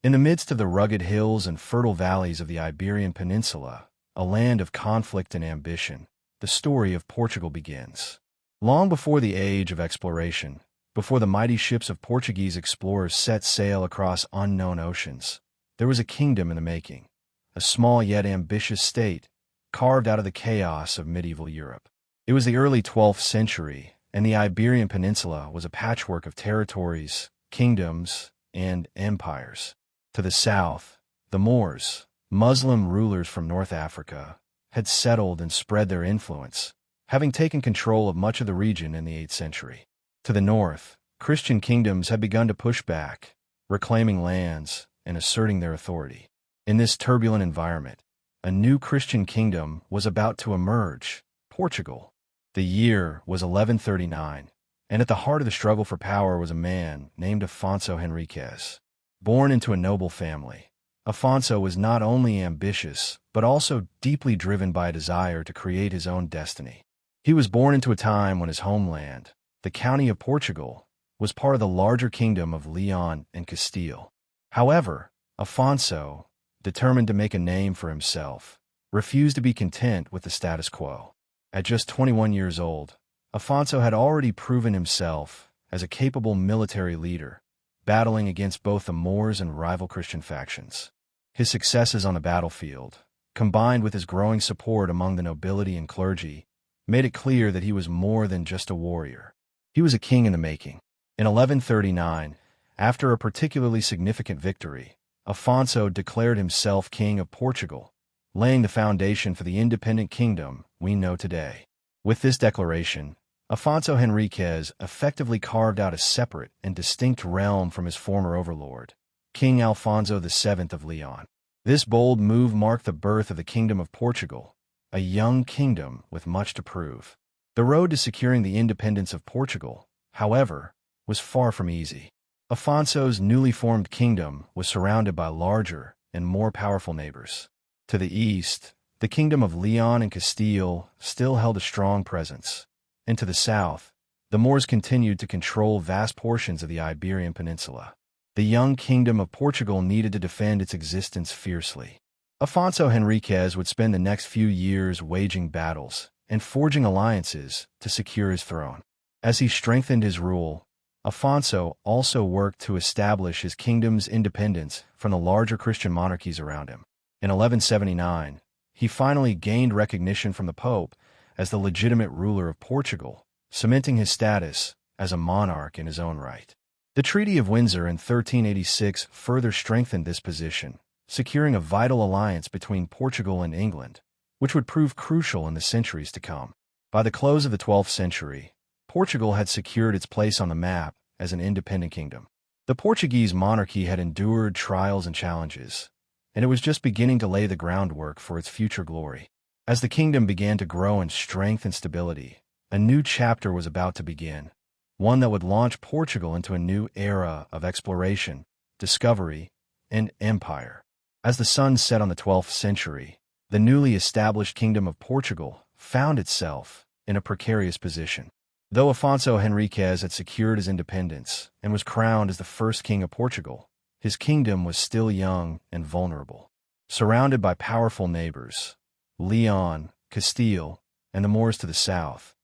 In the midst of the rugged hills and fertile valleys of the Iberian Peninsula, a land of conflict and ambition, the story of Portugal begins. Long before the age of exploration, before the mighty ships of Portuguese explorers set sail across unknown oceans, there was a kingdom in the making, a small yet ambitious state, carved out of the chaos of medieval Europe. It was the early 12th century, and the Iberian Peninsula was a patchwork of territories, kingdoms, and empires. To the south, the Moors, Muslim rulers from North Africa, had settled and spread their influence, having taken control of much of the region in the 8th century. To the north, Christian kingdoms had begun to push back, reclaiming lands and asserting their authority. In this turbulent environment, a new Christian kingdom was about to emerge, Portugal. The year was 1139, and at the heart of the struggle for power was a man named Afonso Henriques. Born into a noble family, Afonso was not only ambitious, but also deeply driven by a desire to create his own destiny. He was born into a time when his homeland, the county of Portugal, was part of the larger kingdom of Leon and Castile. However, Afonso, determined to make a name for himself, refused to be content with the status quo. At just 21 years old, Afonso had already proven himself as a capable military leader, battling against both the Moors and rival Christian factions. His successes on the battlefield, combined with his growing support among the nobility and clergy, made it clear that he was more than just a warrior. He was a king in the making. In 1139, after a particularly significant victory, Afonso declared himself King of Portugal, laying the foundation for the independent kingdom we know today. With this declaration, Afonso Henriques effectively carved out a separate and distinct realm from his former overlord, King Alfonso VII of Leon. This bold move marked the birth of the Kingdom of Portugal, a young kingdom with much to prove. The road to securing the independence of Portugal, however, was far from easy. Afonso's newly formed kingdom was surrounded by larger and more powerful neighbors. To the east, the Kingdom of Leon and Castile still held a strong presence, and to the south, the Moors continued to control vast portions of the Iberian Peninsula. The young Kingdom of Portugal needed to defend its existence fiercely. Afonso Henriques would spend the next few years waging battles and forging alliances to secure his throne. As he strengthened his rule, Afonso also worked to establish his kingdom's independence from the larger Christian monarchies around him. In 1179, he finally gained recognition from the Pope as the legitimate ruler of Portugal, cementing his status as a monarch in his own right. The Treaty of Windsor in 1386 further strengthened this position, securing a vital alliance between Portugal and England, which would prove crucial in the centuries to come. By the close of the 12th century, Portugal had secured its place on the map as an independent kingdom. The Portuguese monarchy had endured trials and challenges, and it was just beginning to lay the groundwork for its future glory. As the kingdom began to grow in strength and stability, a new chapter was about to begin, one that would launch Portugal into a new era of exploration, discovery, and empire. As the sun set on the 12th century, the newly established Kingdom of Portugal found itself in a precarious position. Though Afonso Henriques had secured his independence and was crowned as the first king of Portugal, his kingdom was still young and vulnerable. Surrounded by powerful neighbors, Leon, Castile, and the Moors to the south,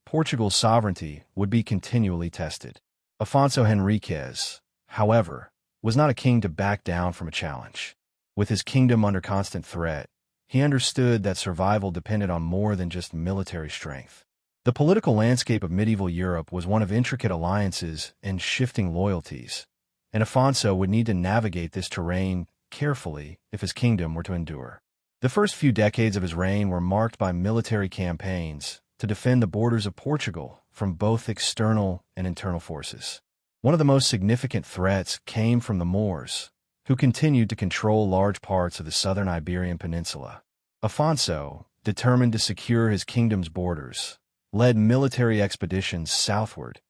Portugal's sovereignty would be continually tested. Afonso Henriques, however, was not a king to back down from a challenge. With his kingdom under constant threat, he understood that survival depended on more than just military strength. The political landscape of medieval Europe was one of intricate alliances and shifting loyalties, and Afonso would need to navigate this terrain carefully if his kingdom were to endure. The first few decades of his reign were marked by military campaigns to defend the borders of Portugal from both external and internal forces. One of the most significant threats came from the Moors, who continued to control large parts of the southern Iberian Peninsula. Afonso, determined to secure his kingdom's borders, led military expeditions southward,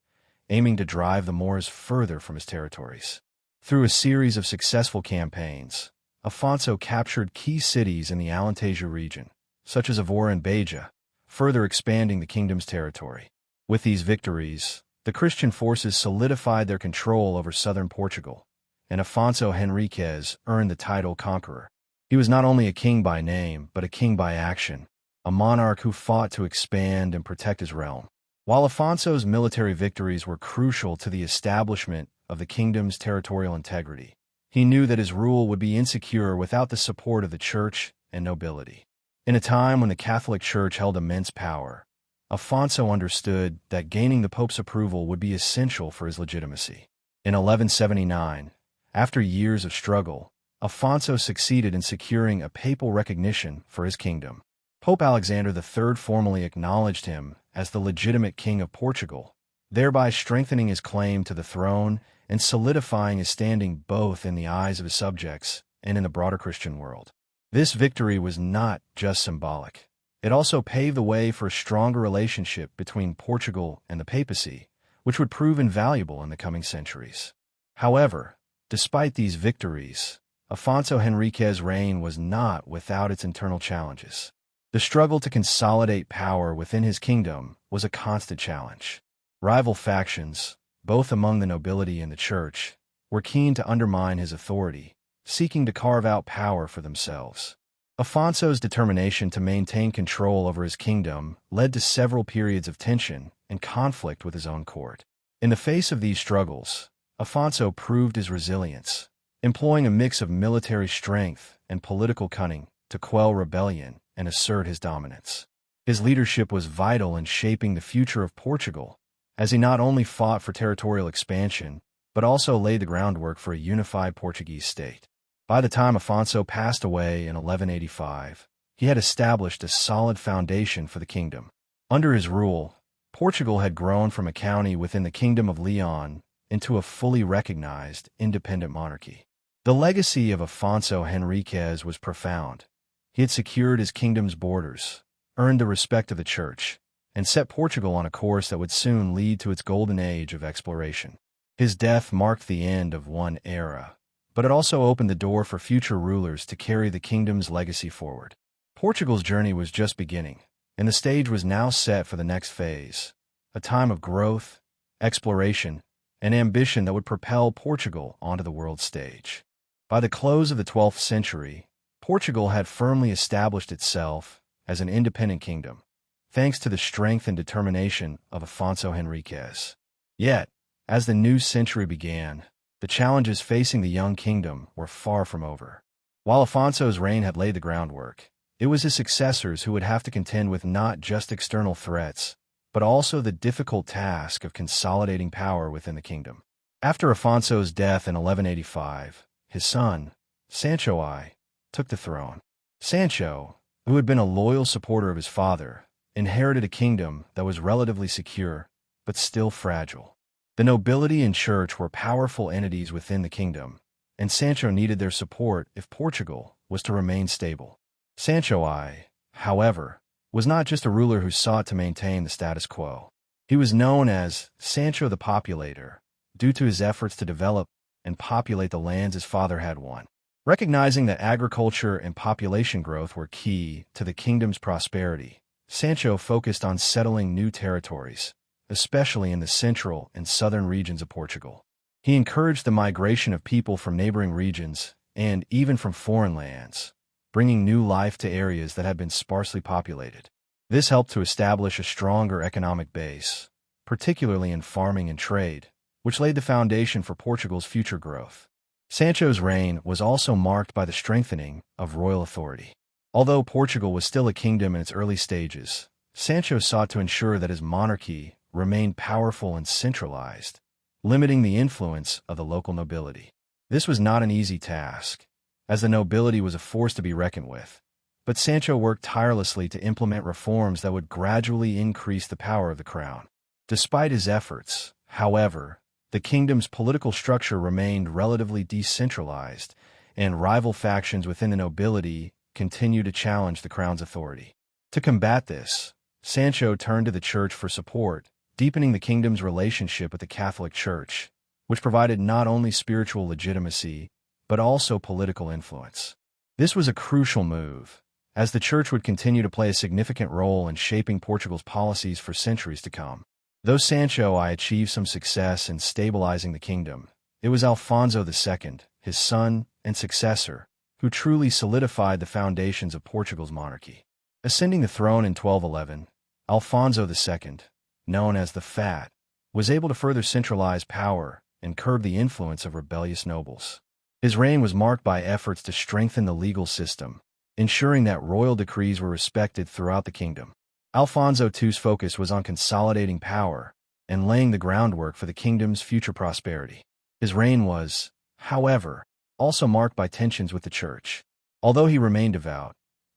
aiming to drive the Moors further from his territories. Through a series of successful campaigns, Afonso captured key cities in the Alentejo region, such as Évora and Beja, further expanding the kingdom's territory. With these victories, the Christian forces solidified their control over southern Portugal, and Afonso Henriquez earned the title conqueror. He was not only a king by name, but a king by action, a monarch who fought to expand and protect his realm. While Afonso's military victories were crucial to the establishment of the kingdom's territorial integrity, he knew that his rule would be insecure without the support of the church and nobility. In a time when the Catholic Church held immense power, Afonso understood that gaining the Pope's approval would be essential for his legitimacy. In 1179, after years of struggle, Afonso succeeded in securing a papal recognition for his kingdom. Pope Alexander III formally acknowledged him as the legitimate king of Portugal, thereby strengthening his claim to the throne and solidifying his standing both in the eyes of his subjects and in the broader Christian world. This victory was not just symbolic. It also paved the way for a stronger relationship between Portugal and the papacy, which would prove invaluable in the coming centuries. However, despite these victories, Afonso Henriquez's reign was not without its internal challenges. The struggle to consolidate power within his kingdom was a constant challenge. Rival factions, both among the nobility and the church, were keen to undermine his authority, seeking to carve out power for themselves. Afonso's determination to maintain control over his kingdom led to several periods of tension and conflict with his own court. In the face of these struggles, Afonso proved his resilience, employing a mix of military strength and political cunning to quell rebellion and assert his dominance. His leadership was vital in shaping the future of Portugal, as he not only fought for territorial expansion, but also laid the groundwork for a unified Portuguese state. By the time Afonso passed away in 1185, he had established a solid foundation for the kingdom. Under his rule, Portugal had grown from a county within the Kingdom of Leon into a fully recognized, independent monarchy. The legacy of Afonso Henriquez was profound. He had secured his kingdom's borders, earned the respect of the church, and set Portugal on a course that would soon lead to its golden age of exploration. His death marked the end of one era, but it also opened the door for future rulers to carry the kingdom's legacy forward. Portugal's journey was just beginning, and the stage was now set for the next phase, a time of growth, exploration, and ambition that would propel Portugal onto the world stage. By the close of the 12th century, Portugal had firmly established itself as an independent kingdom, thanks to the strength and determination of Afonso Henriquez. Yet, as the new century began, the challenges facing the young kingdom were far from over. While Afonso's reign had laid the groundwork, it was his successors who would have to contend with not just external threats, but also the difficult task of consolidating power within the kingdom. After Afonso's death in 1185, his son, Sancho I, took the throne. Sancho, who had been a loyal supporter of his father, inherited a kingdom that was relatively secure, but still fragile. The nobility and church were powerful entities within the kingdom, and Sancho needed their support if Portugal was to remain stable. Sancho I, however, was not just a ruler who sought to maintain the status quo. He was known as Sancho the Populator, due to his efforts to develop and populate the lands his father had won. Recognizing that agriculture and population growth were key to the kingdom's prosperity, Sancho focused on settling new territories, especially in the central and southern regions of Portugal. He encouraged the migration of people from neighboring regions and even from foreign lands, bringing new life to areas that had been sparsely populated. This helped to establish a stronger economic base, particularly in farming and trade, which laid the foundation for Portugal's future growth. Sancho's reign was also marked by the strengthening of royal authority. Although Portugal was still a kingdom in its early stages, Sancho sought to ensure that his monarchy remained powerful and centralized, limiting the influence of the local nobility. This was not an easy task, as the nobility was a force to be reckoned with, but Sancho worked tirelessly to implement reforms that would gradually increase the power of the crown. Despite his efforts, however, the kingdom's political structure remained relatively decentralized, and rival factions within the nobility continued to challenge the crown's authority. To combat this, Sancho turned to the church for support, deepening the kingdom's relationship with the Catholic Church, which provided not only spiritual legitimacy, but also political influence. This was a crucial move, as the church would continue to play a significant role in shaping Portugal's policies for centuries to come. Though Sancho I achieved some success in stabilizing the kingdom, it was Alfonso II, his son and successor, who truly solidified the foundations of Portugal's monarchy. Ascending the throne in 1211, Alfonso II, known as the Fat, was able to further centralize power and curb the influence of rebellious nobles. His reign was marked by efforts to strengthen the legal system, ensuring that royal decrees were respected throughout the kingdom. Alfonso II's focus was on consolidating power and laying the groundwork for the kingdom's future prosperity. His reign was, however, also marked by tensions with the church. Although he remained devout,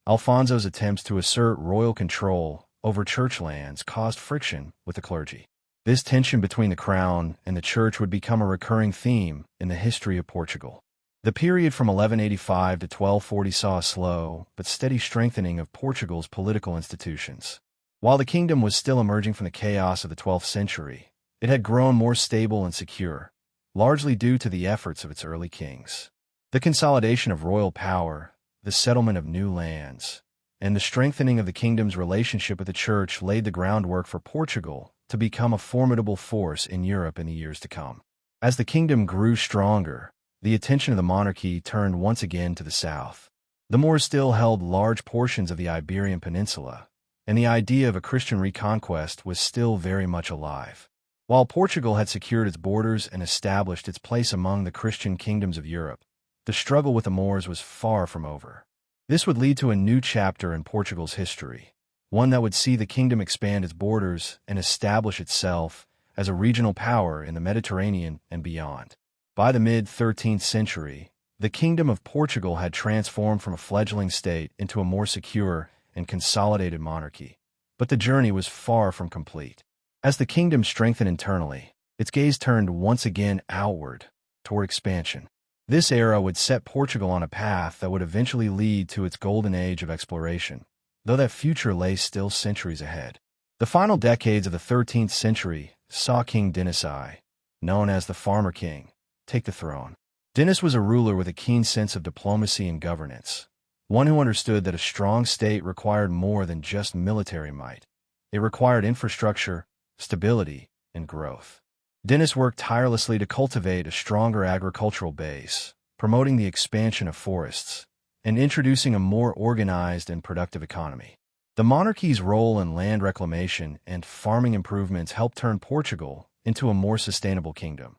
Alfonso's attempts to assert royal control over church lands caused friction with the clergy. This tension between the crown and the church would become a recurring theme in the history of Portugal. The period from 1185 to 1240 saw a slow but steady strengthening of Portugal's political institutions. While the kingdom was still emerging from the chaos of the 12th century, it had grown more stable and secure, largely due to the efforts of its early kings. The consolidation of royal power, the settlement of new lands, and the strengthening of the kingdom's relationship with the church laid the groundwork for Portugal to become a formidable force in Europe in the years to come. As the kingdom grew stronger, the attention of the monarchy turned once again to the south. The Moors still held large portions of the Iberian Peninsula, and the idea of a Christian reconquest was still very much alive. While Portugal had secured its borders and established its place among the Christian kingdoms of Europe, the struggle with the Moors was far from over. This would lead to a new chapter in Portugal's history, one that would see the kingdom expand its borders and establish itself as a regional power in the Mediterranean and beyond. By the mid-13th century, the Kingdom of Portugal had transformed from a fledgling state into a more secure and consolidated monarchy. But the journey was far from complete. As the kingdom strengthened internally, its gaze turned once again outward, toward expansion. This era would set Portugal on a path that would eventually lead to its golden age of exploration, though that future lay still centuries ahead. The final decades of the 13th century saw King Dinis I, known as the Farmer King, take the throne. Dinis was a ruler with a keen sense of diplomacy and governance, one who understood that a strong state required more than just military might. It required infrastructure, stability, and growth. Dinis worked tirelessly to cultivate a stronger agricultural base, promoting the expansion of forests, and introducing a more organized and productive economy. The monarchy's role in land reclamation and farming improvements helped turn Portugal into a more sustainable kingdom,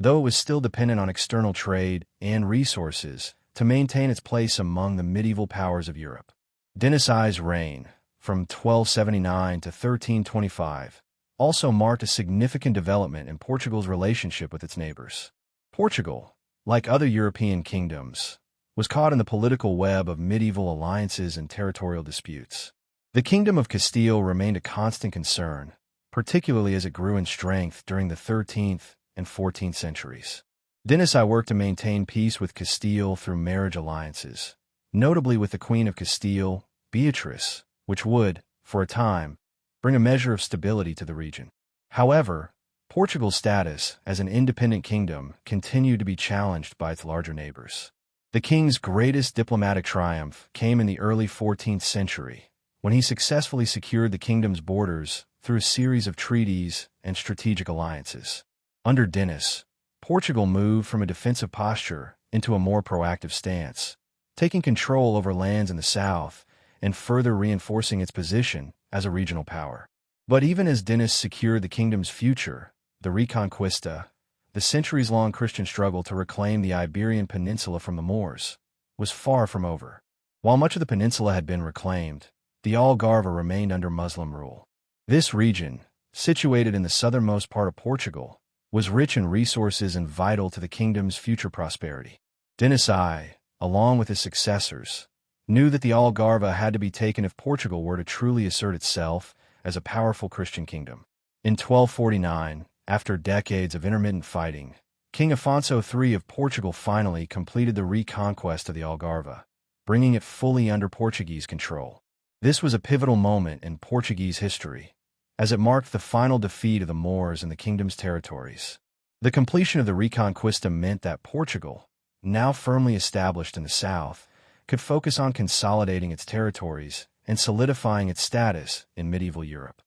though it was still dependent on external trade and resources to maintain its place among the medieval powers of Europe. Dinis I's reign, from 1279 to 1325, also marked a significant development in Portugal's relationship with its neighbors. Portugal, like other European kingdoms, was caught in the political web of medieval alliances and territorial disputes. The Kingdom of Castile remained a constant concern, particularly as it grew in strength during the 13th and 14th centuries. Dinis I worked to maintain peace with Castile through marriage alliances, notably with the Queen of Castile, Beatrice, which would, for a time, bring a measure of stability to the region. However, Portugal's status as an independent kingdom continued to be challenged by its larger neighbors. The king's greatest diplomatic triumph came in the early 14th century, when he successfully secured the kingdom's borders through a series of treaties and strategic alliances. Under Dinis, Portugal moved from a defensive posture into a more proactive stance, taking control over lands in the south and further reinforcing its position as a regional power. But even as Dinis secured the kingdom's future, the Reconquista, the centuries-long Christian struggle to reclaim the Iberian Peninsula from the Moors, was far from over. While much of the peninsula had been reclaimed, the Algarve remained under Muslim rule. This region, situated in the southernmost part of Portugal, was rich in resources and vital to the kingdom's future prosperity. Dinis I, along with his successors, knew that the Algarve had to be taken if Portugal were to truly assert itself as a powerful Christian kingdom. In 1249, after decades of intermittent fighting, King Afonso III of Portugal finally completed the reconquest of the Algarve, bringing it fully under Portuguese control. This was a pivotal moment in Portuguese history, as it marked the final defeat of the Moors in the kingdom's territories. The completion of the Reconquista meant that Portugal, now firmly established in the south, could focus on consolidating its territories and solidifying its status in medieval Europe.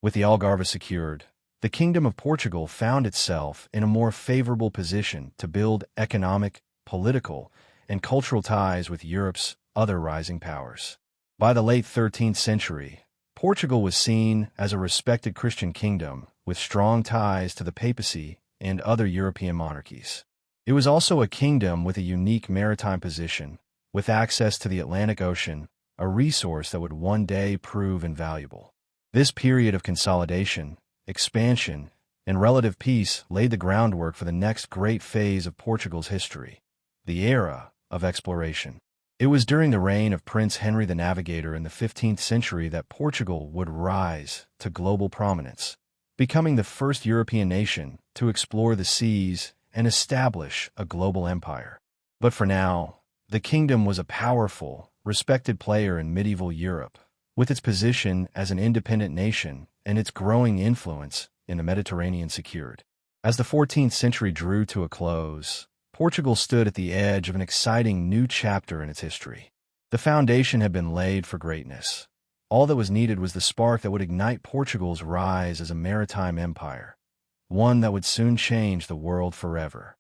With the Algarve secured, the Kingdom of Portugal found itself in a more favorable position to build economic, political, and cultural ties with Europe's other rising powers. By the late 13th century, Portugal was seen as a respected Christian kingdom with strong ties to the papacy and other European monarchies. It was also a kingdom with a unique maritime position, with access to the Atlantic Ocean, a resource that would one day prove invaluable. This period of consolidation, expansion, and relative peace laid the groundwork for the next great phase of Portugal's history, the era of exploration. It was during the reign of Prince Henry the Navigator in the 15th century that Portugal would rise to global prominence, becoming the first European nation to explore the seas and establish a global empire. But for now, the kingdom was a powerful, respected player in medieval Europe, with its position as an independent nation and its growing influence in the Mediterranean secured. As the 14th century drew to a close, Portugal stood at the edge of an exciting new chapter in its history. The foundation had been laid for greatness. All that was needed was the spark that would ignite Portugal's rise as a maritime empire, one that would soon change the world forever.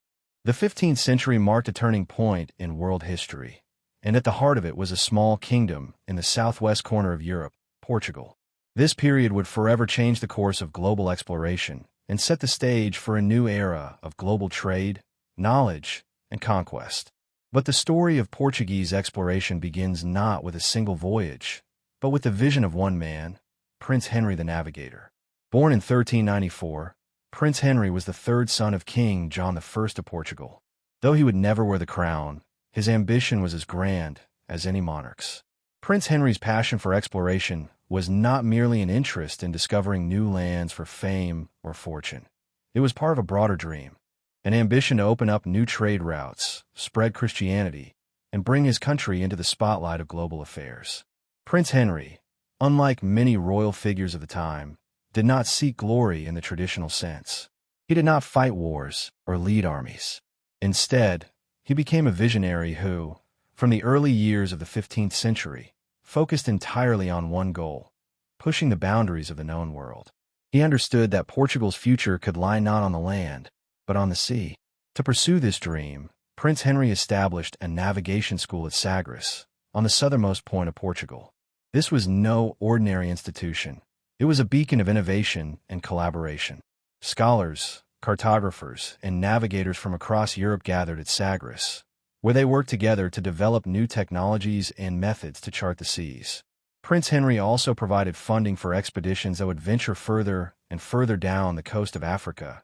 The 15th century marked a turning point in world history, and at the heart of it was a small kingdom in the southwest corner of Europe, Portugal. This period would forever change the course of global exploration and set the stage for a new era of global trade, knowledge, and conquest. But the story of Portuguese exploration begins not with a single voyage, but with the vision of one man, Prince Henry the Navigator. Born in 1394, Prince Henry was the third son of King John I of Portugal. Though he would never wear the crown, his ambition was as grand as any monarch's. Prince Henry's passion for exploration was not merely an interest in discovering new lands for fame or fortune. It was part of a broader dream, an ambition to open up new trade routes, spread Christianity, and bring his country into the spotlight of global affairs. Prince Henry, unlike many royal figures of the time, did not seek glory in the traditional sense. He did not fight wars or lead armies. Instead, he became a visionary who, from the early years of the 15th century, focused entirely on one goal: pushing the boundaries of the known world. He understood that Portugal's future could lie not on the land, but on the sea. To pursue this dream, Prince Henry established a navigation school at Sagres, on the southernmost point of Portugal. This was no ordinary institution. It was a beacon of innovation and collaboration. Scholars, cartographers, and navigators from across Europe gathered at Sagres, where they worked together to develop new technologies and methods to chart the seas. Prince Henry also provided funding for expeditions that would venture further and further down the coast of Africa,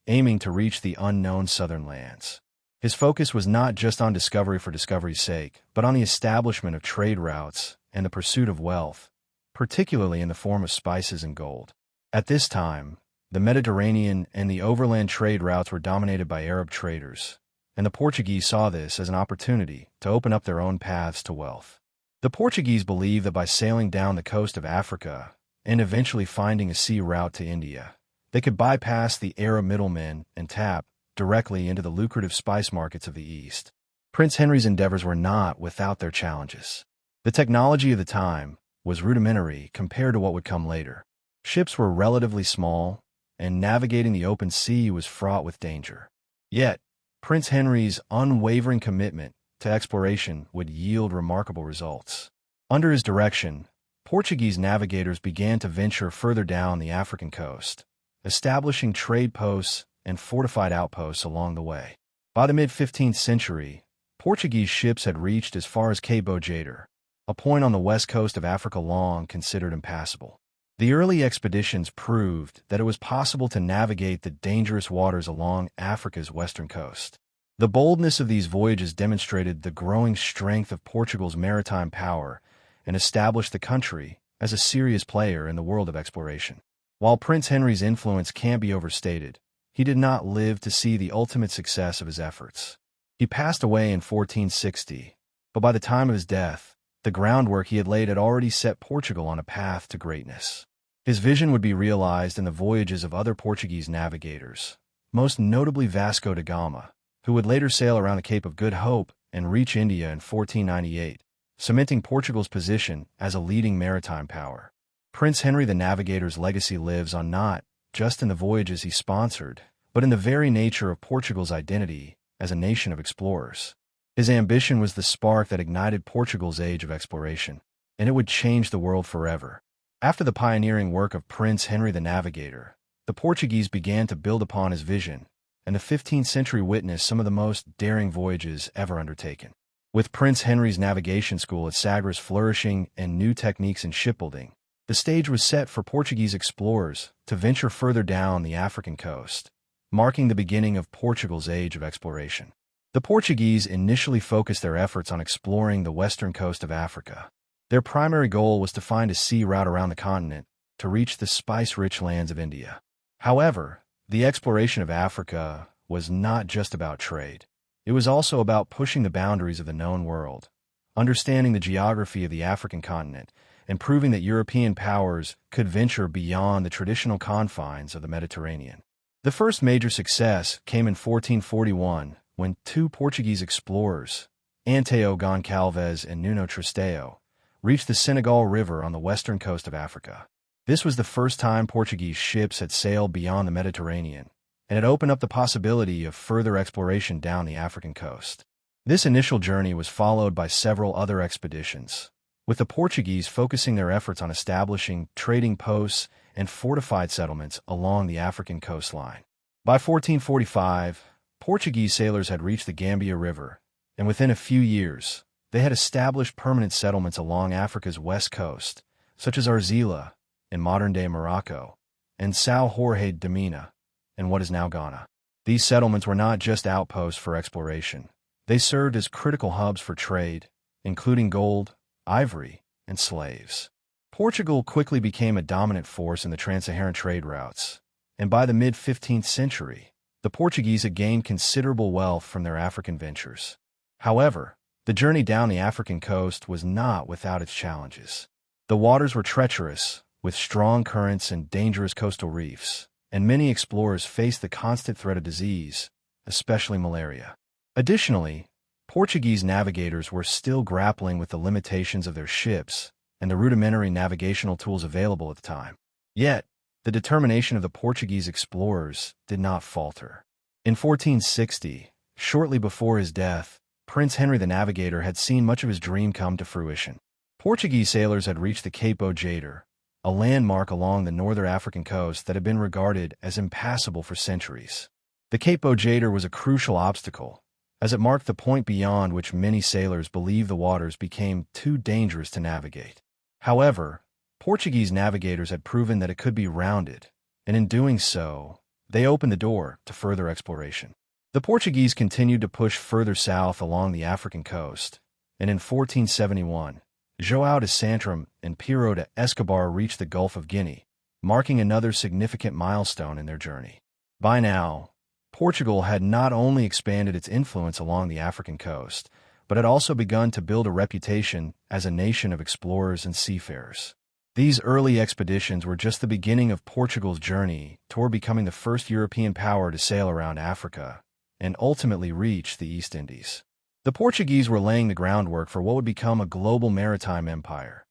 aiming to reach the unknown southern lands. His focus was not just on discovery for discovery's sake, but on the establishment of trade routes and the pursuit of wealth, particularly in the form of spices and gold. At this time, the Mediterranean and the overland trade routes were dominated by Arab traders, and the Portuguese saw this as an opportunity to open up their own paths to wealth. The Portuguese believed that by sailing down the coast of Africa and eventually finding a sea route to India, they could bypass the Arab middlemen and tap directly into the lucrative spice markets of the East. Prince Henry's endeavors were not without their challenges. The technology of the time was rudimentary compared to what would come later. Ships were relatively small, and navigating the open sea was fraught with danger. Yet, Prince Henry's unwavering commitment to exploration would yield remarkable results. Under his direction, Portuguese navigators began to venture further down the African coast, establishing trade posts and fortified outposts along the way. By the mid-15th century, Portuguese ships had reached as far as Cape Bojador, a point on the west coast of Africa long considered impassable. The early expeditions proved that it was possible to navigate the dangerous waters along Africa's western coast. The boldness of these voyages demonstrated the growing strength of Portugal's maritime power and established the country as a serious player in the world of exploration. While Prince Henry's influence can't be overstated, he did not live to see the ultimate success of his efforts. He passed away in 1460, but by the time of his death, the groundwork he had laid had already set Portugal on a path to greatness. His vision would be realized in the voyages of other Portuguese navigators, most notably Vasco da Gama, who would later sail around the Cape of Good Hope and reach India in 1498, cementing Portugal's position as a leading maritime power. Prince Henry the Navigator's legacy lives on not just in the voyages he sponsored, but in the very nature of Portugal's identity as a nation of explorers. His ambition was the spark that ignited Portugal's age of exploration, and it would change the world forever. After the pioneering work of Prince Henry the Navigator, the Portuguese began to build upon his vision, and the 15th century witnessed some of the most daring voyages ever undertaken. With Prince Henry's navigation school at Sagres flourishing and new techniques in shipbuilding, the stage was set for Portuguese explorers to venture further down the African coast, marking the beginning of Portugal's age of exploration. The Portuguese initially focused their efforts on exploring the western coast of Africa. Their primary goal was to find a sea route around the continent to reach the spice-rich lands of India. However, the exploration of Africa was not just about trade. It was also about pushing the boundaries of the known world, understanding the geography of the African continent, and proving that European powers could venture beyond the traditional confines of the Mediterranean. The first major success came in 1441 when two Portuguese explorers, Anteo Goncalves and Nuno Tristão, reached the Senegal River on the western coast of Africa. This was the first time Portuguese ships had sailed beyond the Mediterranean, and it opened up the possibility of further exploration down the African coast. This initial journey was followed by several other expeditions, with the Portuguese focusing their efforts on establishing trading posts and fortified settlements along the African coastline. By 1445, Portuguese sailors had reached the Gambia River, and within a few years, they had established permanent settlements along Africa's west coast, such as Arzila in modern-day Morocco, and São Jorge de Mina in what is now Ghana. These settlements were not just outposts for exploration. They served as critical hubs for trade, including gold, ivory, and slaves. Portugal quickly became a dominant force in the trans-Saharan trade routes, and by the mid-15th century, the Portuguese had gained considerable wealth from their African ventures. However, the journey down the African coast was not without its challenges. The waters were treacherous, with strong currents and dangerous coastal reefs, and many explorers faced the constant threat of disease, especially malaria. Additionally, Portuguese navigators were still grappling with the limitations of their ships and the rudimentary navigational tools available at the time. Yet, the determination of the Portuguese explorers did not falter. In 1460, shortly before his death, Prince Henry the Navigator had seen much of his dream come to fruition. Portuguese sailors had reached the Cape Jader, a landmark along the northern African coast that had been regarded as impassable for centuries. The Cape Jader was a crucial obstacle, as it marked the point beyond which many sailors believed the waters became too dangerous to navigate. However, Portuguese navigators had proven that it could be rounded, and in doing so, they opened the door to further exploration. The Portuguese continued to push further south along the African coast, and in 1471, João de Santram and Pero de Escobar reached the Gulf of Guinea, marking another significant milestone in their journey. By now, Portugal had not only expanded its influence along the African coast, but had also begun to build a reputation as a nation of explorers and seafarers. These early expeditions were just the beginning of Portugal's journey toward becoming the first European power to sail around Africa and ultimately reach the East Indies. The Portuguese were laying the groundwork for what would become a global maritime empire,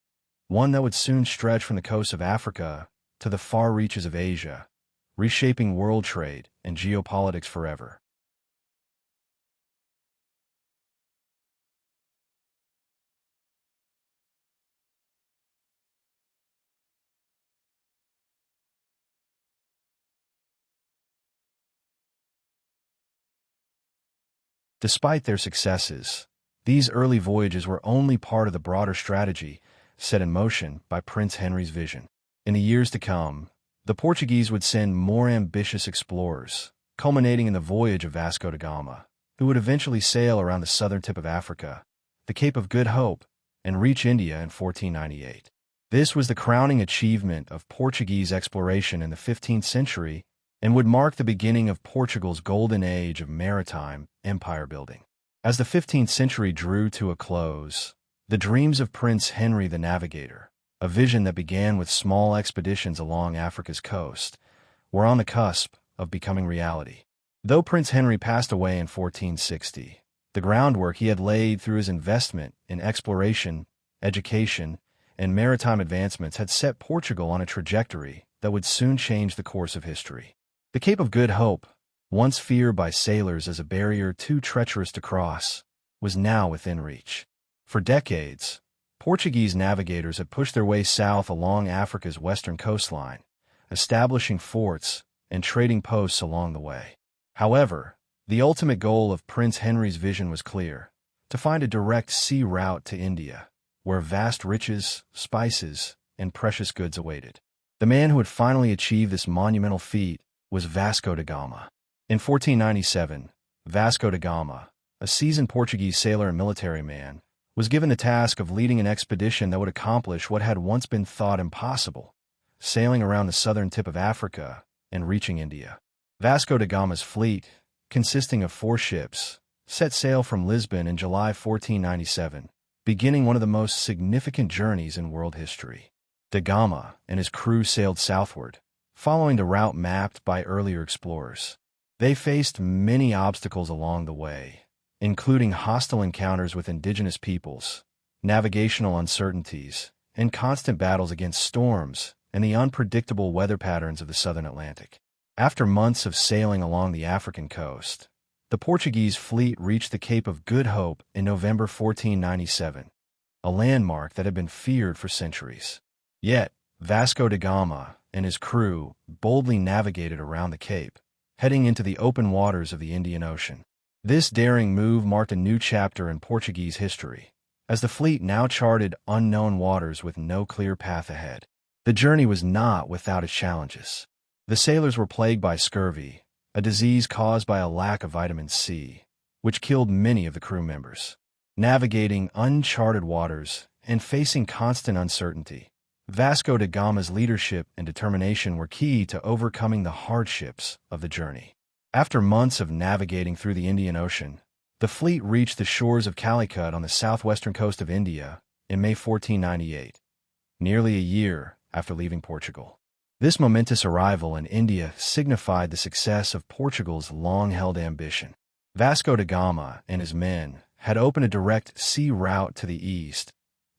one that would soon stretch from the coasts of Africa to the far reaches of Asia, reshaping world trade and geopolitics forever. Despite their successes, these early voyages were only part of the broader strategy set in motion by Prince Henry's vision. In the years to come, the Portuguese would send more ambitious explorers, culminating in the voyage of Vasco da Gama, who would eventually sail around the southern tip of Africa, the Cape of Good Hope, and reach India in 1498. This was the crowning achievement of Portuguese exploration in the 15th century and would mark the beginning of Portugal's golden age of maritime empire building. As the 15th century drew to a close, the dreams of Prince Henry the Navigator, a vision that began with small expeditions along Africa's coast, were on the cusp of becoming reality. Though Prince Henry passed away in 1460, the groundwork he had laid through his investment in exploration, education, and maritime advancements had set Portugal on a trajectory that would soon change the course of history. The Cape of Good Hope, once feared by sailors as a barrier too treacherous to cross, was now within reach. For decades, Portuguese navigators had pushed their way south along Africa's western coastline, establishing forts and trading posts along the way. However, the ultimate goal of Prince Henry's vision was clear: to find a direct sea route to India, where vast riches, spices, and precious goods awaited. The man who had finally achieved this monumental feat was Vasco da Gama. In 1497, Vasco da Gama, a seasoned Portuguese sailor and military man, was given the task of leading an expedition that would accomplish what had once been thought impossible: sailing around the southern tip of Africa and reaching India. Vasco da Gama's fleet, consisting of 4 ships, set sail from Lisbon in July 1497, beginning one of the most significant journeys in world history. Da Gama and his crew sailed southward, following the route mapped by earlier explorers. They faced many obstacles along the way, including hostile encounters with indigenous peoples, navigational uncertainties, and constant battles against storms and the unpredictable weather patterns of the southern Atlantic. After months of sailing along the African coast, the Portuguese fleet reached the Cape of Good Hope in November 1497, a landmark that had been feared for centuries. Yet, Vasco da Gama and his crew boldly navigated around the cape, heading into the open waters of the Indian Ocean. This daring move marked a new chapter in Portuguese history, as the fleet now charted unknown waters with no clear path ahead. The journey was not without its challenges. The sailors were plagued by scurvy, a disease caused by a lack of vitamin C, which killed many of the crew members. Navigating uncharted waters and facing constant uncertainty, Vasco da Gama's leadership and determination were key to overcoming the hardships of the journey. After months of navigating through the Indian Ocean, the fleet reached the shores of Calicut on the southwestern coast of India in May 1498, nearly a year after leaving Portugal. This momentous arrival in India signified the success of Portugal's long-held ambition. Vasco da Gama and his men had opened a direct sea route to the east,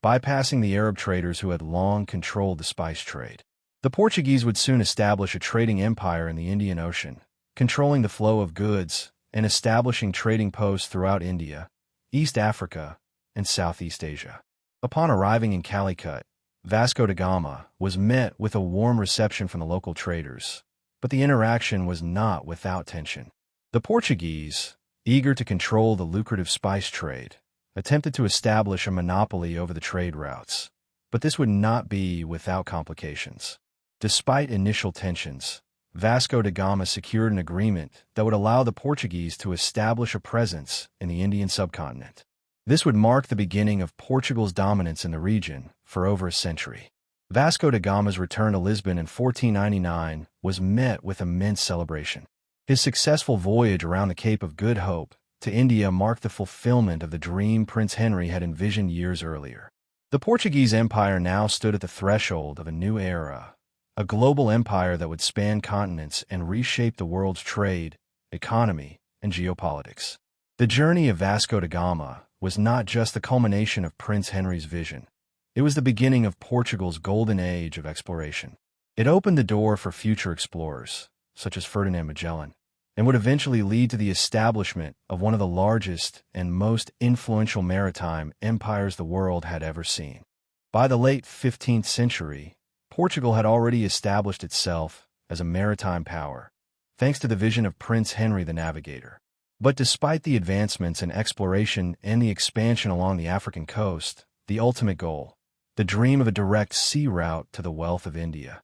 bypassing the Arab traders who had long controlled the spice trade. The Portuguese would soon establish a trading empire in the Indian Ocean, controlling the flow of goods and establishing trading posts throughout India, East Africa, and Southeast Asia. Upon arriving in Calicut, Vasco da Gama was met with a warm reception from the local traders, but the interaction was not without tension. The Portuguese, eager to control the lucrative spice trade, attempted to establish a monopoly over the trade routes, but this would not be without complications. Despite initial tensions, Vasco da Gama secured an agreement that would allow the Portuguese to establish a presence in the Indian subcontinent. This would mark the beginning of Portugal's dominance in the region for over a century. Vasco da Gama's return to Lisbon in 1499 was met with immense celebration. His successful voyage around the Cape of Good Hope to India marked the fulfillment of the dream Prince Henry had envisioned years earlier. The Portuguese Empire now stood at the threshold of a new era, a global empire that would span continents and reshape the world's trade, economy, and geopolitics. The journey of Vasco da Gama was not just the culmination of Prince Henry's vision. It was the beginning of Portugal's golden age of exploration. It opened the door for future explorers, such as Ferdinand Magellan, and would eventually lead to the establishment of one of the largest and most influential maritime empires the world had ever seen. By the late 15th century, Portugal had already established itself as a maritime power, thanks to the vision of Prince Henry the Navigator. But despite the advancements in exploration and the expansion along the African coast, the ultimate goal, the dream of a direct sea route to the wealth of India,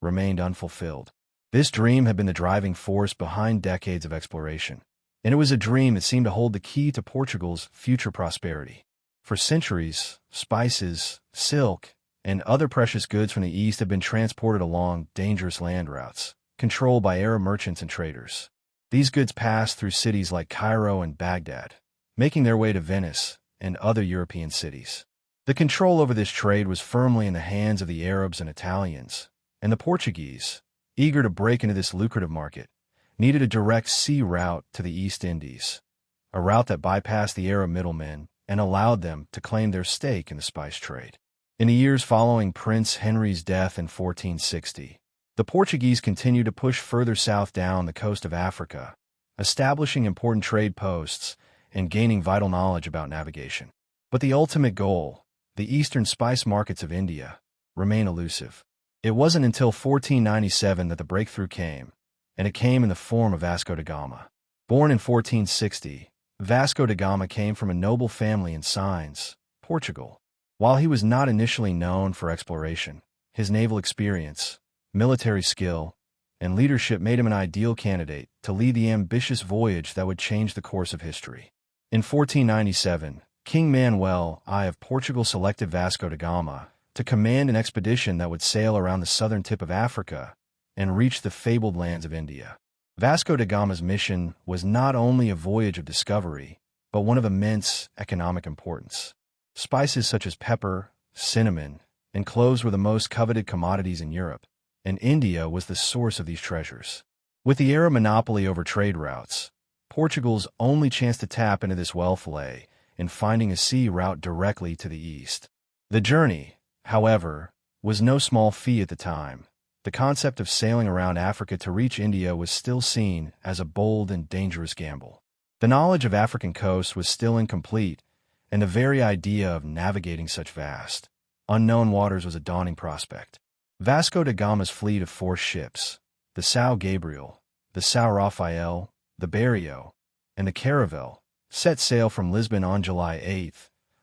remained unfulfilled. This dream had been the driving force behind decades of exploration, and it was a dream that seemed to hold the key to Portugal's future prosperity. For centuries, spices, silk, and other precious goods from the east had been transported along dangerous land routes, controlled by Arab merchants and traders. These goods passed through cities like Cairo and Baghdad, making their way to Venice and other European cities. The control over this trade was firmly in the hands of the Arabs and Italians, and the Portuguese, eager to break into this lucrative market, needed a direct sea route to the East Indies, a route that bypassed the Arab middlemen and allowed them to claim their stake in the spice trade. In the years following Prince Henry's death in 1460, the Portuguese continued to push further south down the coast of Africa, establishing important trade posts and gaining vital knowledge about navigation. But the ultimate goal, the eastern spice markets of India, remain elusive. It wasn't until 1497 that the breakthrough came, and it came in the form of Vasco da Gama. Born in 1460, Vasco da Gama came from a noble family in Sines, Portugal. While he was not initially known for exploration, his naval experience, military skill, and leadership made him an ideal candidate to lead the ambitious voyage that would change the course of history. In 1497, King Manuel I of Portugal selected Vasco da Gama to command an expedition that would sail around the southern tip of Africa and reach the fabled lands of India. Vasco da Gama's mission was not only a voyage of discovery, but one of immense economic importance. Spices such as pepper, cinnamon, and cloves were the most coveted commodities in Europe, and India was the source of these treasures. With the Arab monopoly over trade routes, Portugal's only chance to tap into this wealth lay in finding a sea route directly to the east. The journey, however, was no small feat at the time. The concept of sailing around Africa to reach India was still seen as a bold and dangerous gamble. The knowledge of African coasts was still incomplete, and the very idea of navigating such vast, unknown waters was a daunting prospect. Vasco da Gama's fleet of 4 ships, the São Gabriel, the São Rafael, the Berrio, and the Caravel, set sail from Lisbon on July 8,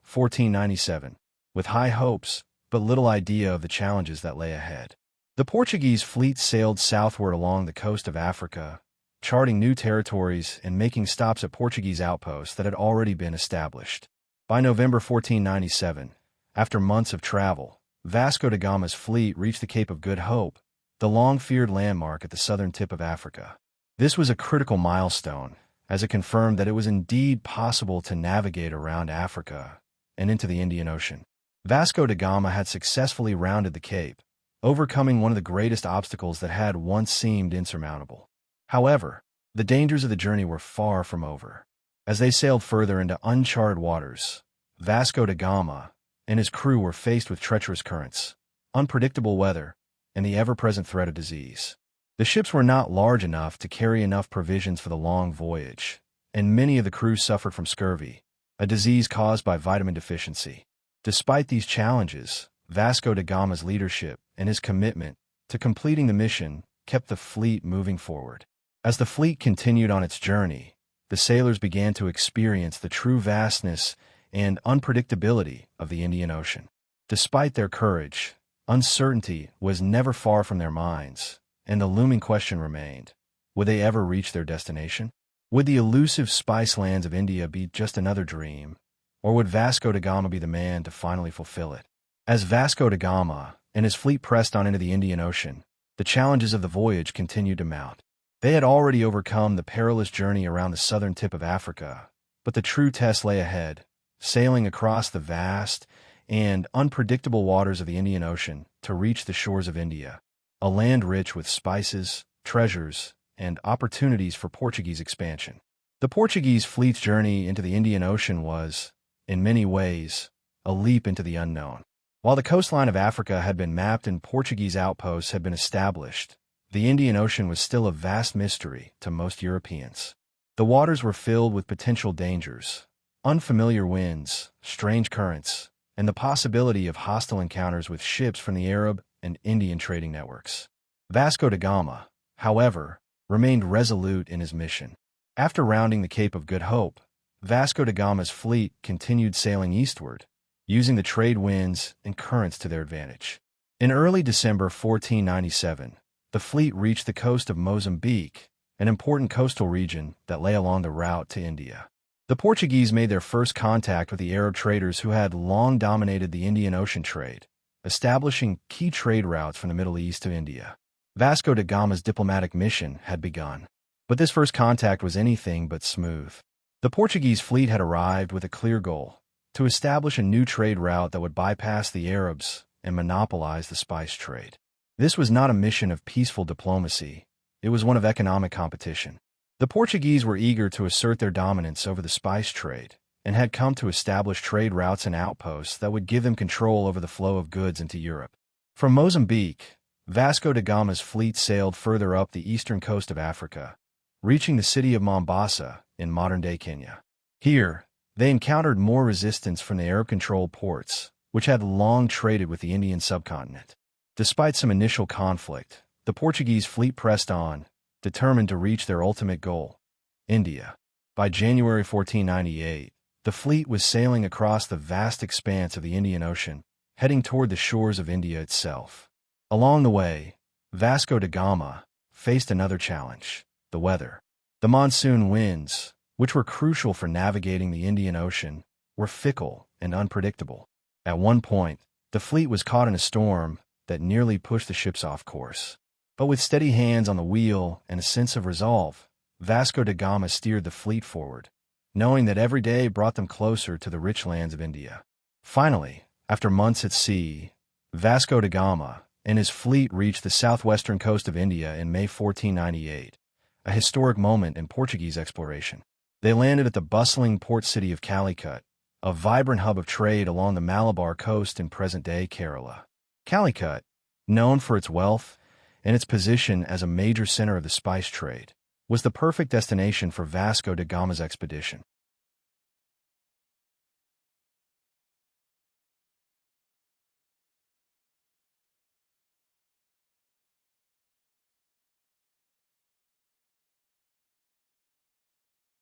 1497, with high hopes, but little idea of the challenges that lay ahead. The Portuguese fleet sailed southward along the coast of Africa, charting new territories and making stops at Portuguese outposts that had already been established. By November 1497, after months of travel, Vasco da Gama's fleet reached the Cape of Good Hope, the long-feared landmark at the southern tip of Africa. This was a critical milestone, as it confirmed that it was indeed possible to navigate around Africa and into the Indian Ocean. Vasco da Gama had successfully rounded the Cape, overcoming one of the greatest obstacles that had once seemed insurmountable. However, the dangers of the journey were far from over. As they sailed further into uncharted waters, Vasco da Gama and his crew were faced with treacherous currents, unpredictable weather, and the ever-present threat of disease. The ships were not large enough to carry enough provisions for the long voyage, and many of the crew suffered from scurvy, a disease caused by vitamin deficiency. Despite these challenges, Vasco da Gama's leadership and his commitment to completing the mission kept the fleet moving forward. As the fleet continued on its journey, the sailors began to experience the true vastness and unpredictability of the Indian Ocean. Despite their courage, uncertainty was never far from their minds, and the looming question remained: would they ever reach their destination? Would the elusive spice lands of India be just another dream, or would Vasco da Gama be the man to finally fulfill it? As Vasco da Gama and his fleet pressed on into the Indian Ocean, the challenges of the voyage continued to mount. They had already overcome the perilous journey around the southern tip of Africa, but the true test lay ahead, sailing across the vast and unpredictable waters of the Indian Ocean to reach the shores of India, a land rich with spices, treasures, and opportunities for Portuguese expansion. The Portuguese fleet's journey into the Indian Ocean was, in many ways, a leap into the unknown. While the coastline of Africa had been mapped and Portuguese outposts had been established, the Indian Ocean was still a vast mystery to most Europeans. The waters were filled with potential dangers, unfamiliar winds, strange currents, and the possibility of hostile encounters with ships from the Arab and Indian trading networks. Vasco da Gama, however, remained resolute in his mission. After rounding the Cape of Good Hope, Vasco da Gama's fleet continued sailing eastward, using the trade winds and currents to their advantage. In early December 1497, the fleet reached the coast of Mozambique, an important coastal region that lay along the route to India. The Portuguese made their first contact with the Arab traders who had long dominated the Indian Ocean trade, establishing key trade routes from the Middle East to India. Vasco da Gama's diplomatic mission had begun, but this first contact was anything but smooth. The Portuguese fleet had arrived with a clear goal: to establish a new trade route that would bypass the Arabs and monopolize the spice trade. This was not a mission of peaceful diplomacy, it was one of economic competition. The Portuguese were eager to assert their dominance over the spice trade, and had come to establish trade routes and outposts that would give them control over the flow of goods into Europe. From Mozambique, Vasco da Gama's fleet sailed further up the eastern coast of Africa, reaching the city of Mombasa in modern-day Kenya. Here, they encountered more resistance from the Arab-controlled ports, which had long traded with the Indian subcontinent. Despite some initial conflict, the Portuguese fleet pressed on, determined to reach their ultimate goal, India. By January 1498, the fleet was sailing across the vast expanse of the Indian Ocean, heading toward the shores of India itself. Along the way, Vasco da Gama faced another challenge: the weather. The monsoon winds, which were crucial for navigating the Indian Ocean, were fickle and unpredictable. At one point, the fleet was caught in a storm that nearly pushed the ships off course. But with steady hands on the wheel and a sense of resolve, Vasco da Gama steered the fleet forward, knowing that every day brought them closer to the rich lands of India. Finally, after months at sea, Vasco da Gama and his fleet reached the southwestern coast of India in May 1498, a historic moment in Portuguese exploration. They landed at the bustling port city of Calicut, a vibrant hub of trade along the Malabar coast in present-day Kerala. Calicut, known for its wealth and its position as a major center of the spice trade, was the perfect destination for Vasco da Gama's expedition.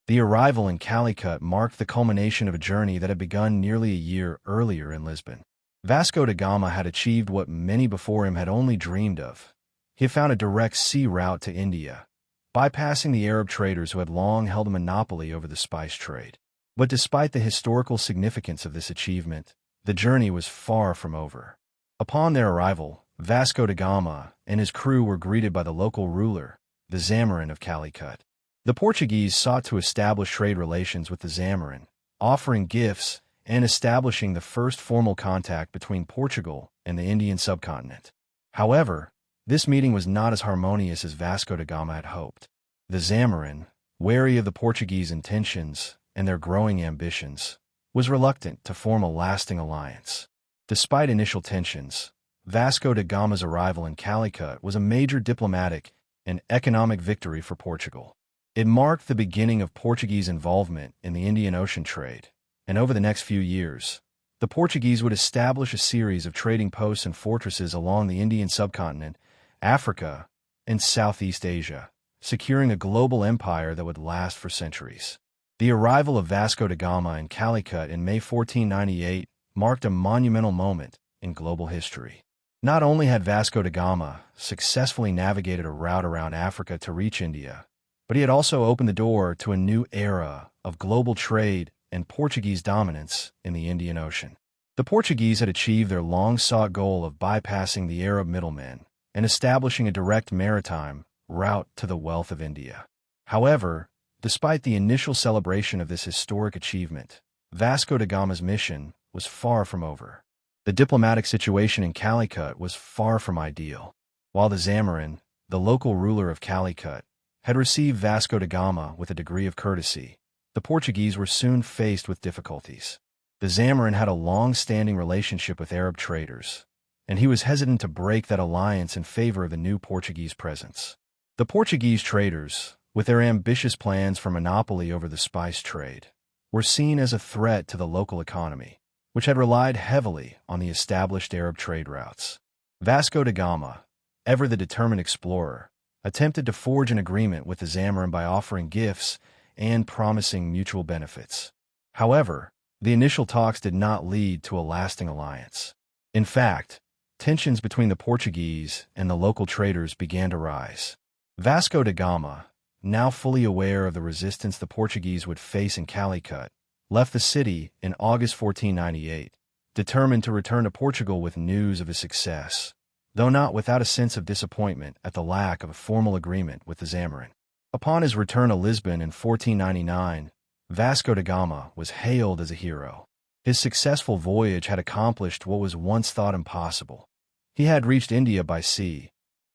The arrival in Calicut marked the culmination of a journey that had begun nearly a year earlier in Lisbon. Vasco da Gama had achieved what many before him had only dreamed of. He had found a direct sea route to India, bypassing the Arab traders who had long held a monopoly over the spice trade. But despite the historical significance of this achievement, the journey was far from over. Upon their arrival, Vasco da Gama and his crew were greeted by the local ruler, the Zamarin of Calicut. The Portuguese sought to establish trade relations with the Zamarin, offering gifts and establishing the first formal contact between Portugal and the Indian subcontinent. However, this meeting was not as harmonious as Vasco da Gama had hoped. The Zamarin, wary of the Portuguese intentions and their growing ambitions, was reluctant to form a lasting alliance. Despite initial tensions, Vasco da Gama's arrival in Calicut was a major diplomatic and economic victory for Portugal. It marked the beginning of Portuguese involvement in the Indian Ocean trade, and over the next few years, the Portuguese would establish a series of trading posts and fortresses along the Indian subcontinent, Africa, and Southeast Asia, securing a global empire that would last for centuries. The arrival of Vasco da Gama in Calicut in May 1498 marked a monumental moment in global history. Not only had Vasco da Gama successfully navigated a route around Africa to reach India, but he had also opened the door to a new era of global trade and Portuguese dominance in the Indian Ocean. The Portuguese had achieved their long-sought goal of bypassing the Arab middlemen and establishing a direct maritime route to the wealth of India. However, despite the initial celebration of this historic achievement, Vasco da Gama's mission was far from over. The diplomatic situation in Calicut was far from ideal. While the Zamarin, the local ruler of Calicut, had received Vasco da Gama with a degree of courtesy, the Portuguese were soon faced with difficulties. The Zamarin had a long-standing relationship with Arab traders, and he was hesitant to break that alliance in favor of the new Portuguese presence. The Portuguese traders, with their ambitious plans for monopoly over the spice trade, were seen as a threat to the local economy, which had relied heavily on the established Arab trade routes. Vasco da Gama, ever the determined explorer, attempted to forge an agreement with the Zamarin by offering gifts and promising mutual benefits. However, the initial talks did not lead to a lasting alliance. In fact, tensions between the Portuguese and the local traders began to rise. Vasco da Gama, now fully aware of the resistance the Portuguese would face in Calicut, left the city in August 1498, determined to return to Portugal with news of his success, though not without a sense of disappointment at the lack of a formal agreement with the Zamarin. Upon his return to Lisbon in 1499, Vasco da Gama was hailed as a hero. His successful voyage had accomplished what was once thought impossible. He had reached India by sea,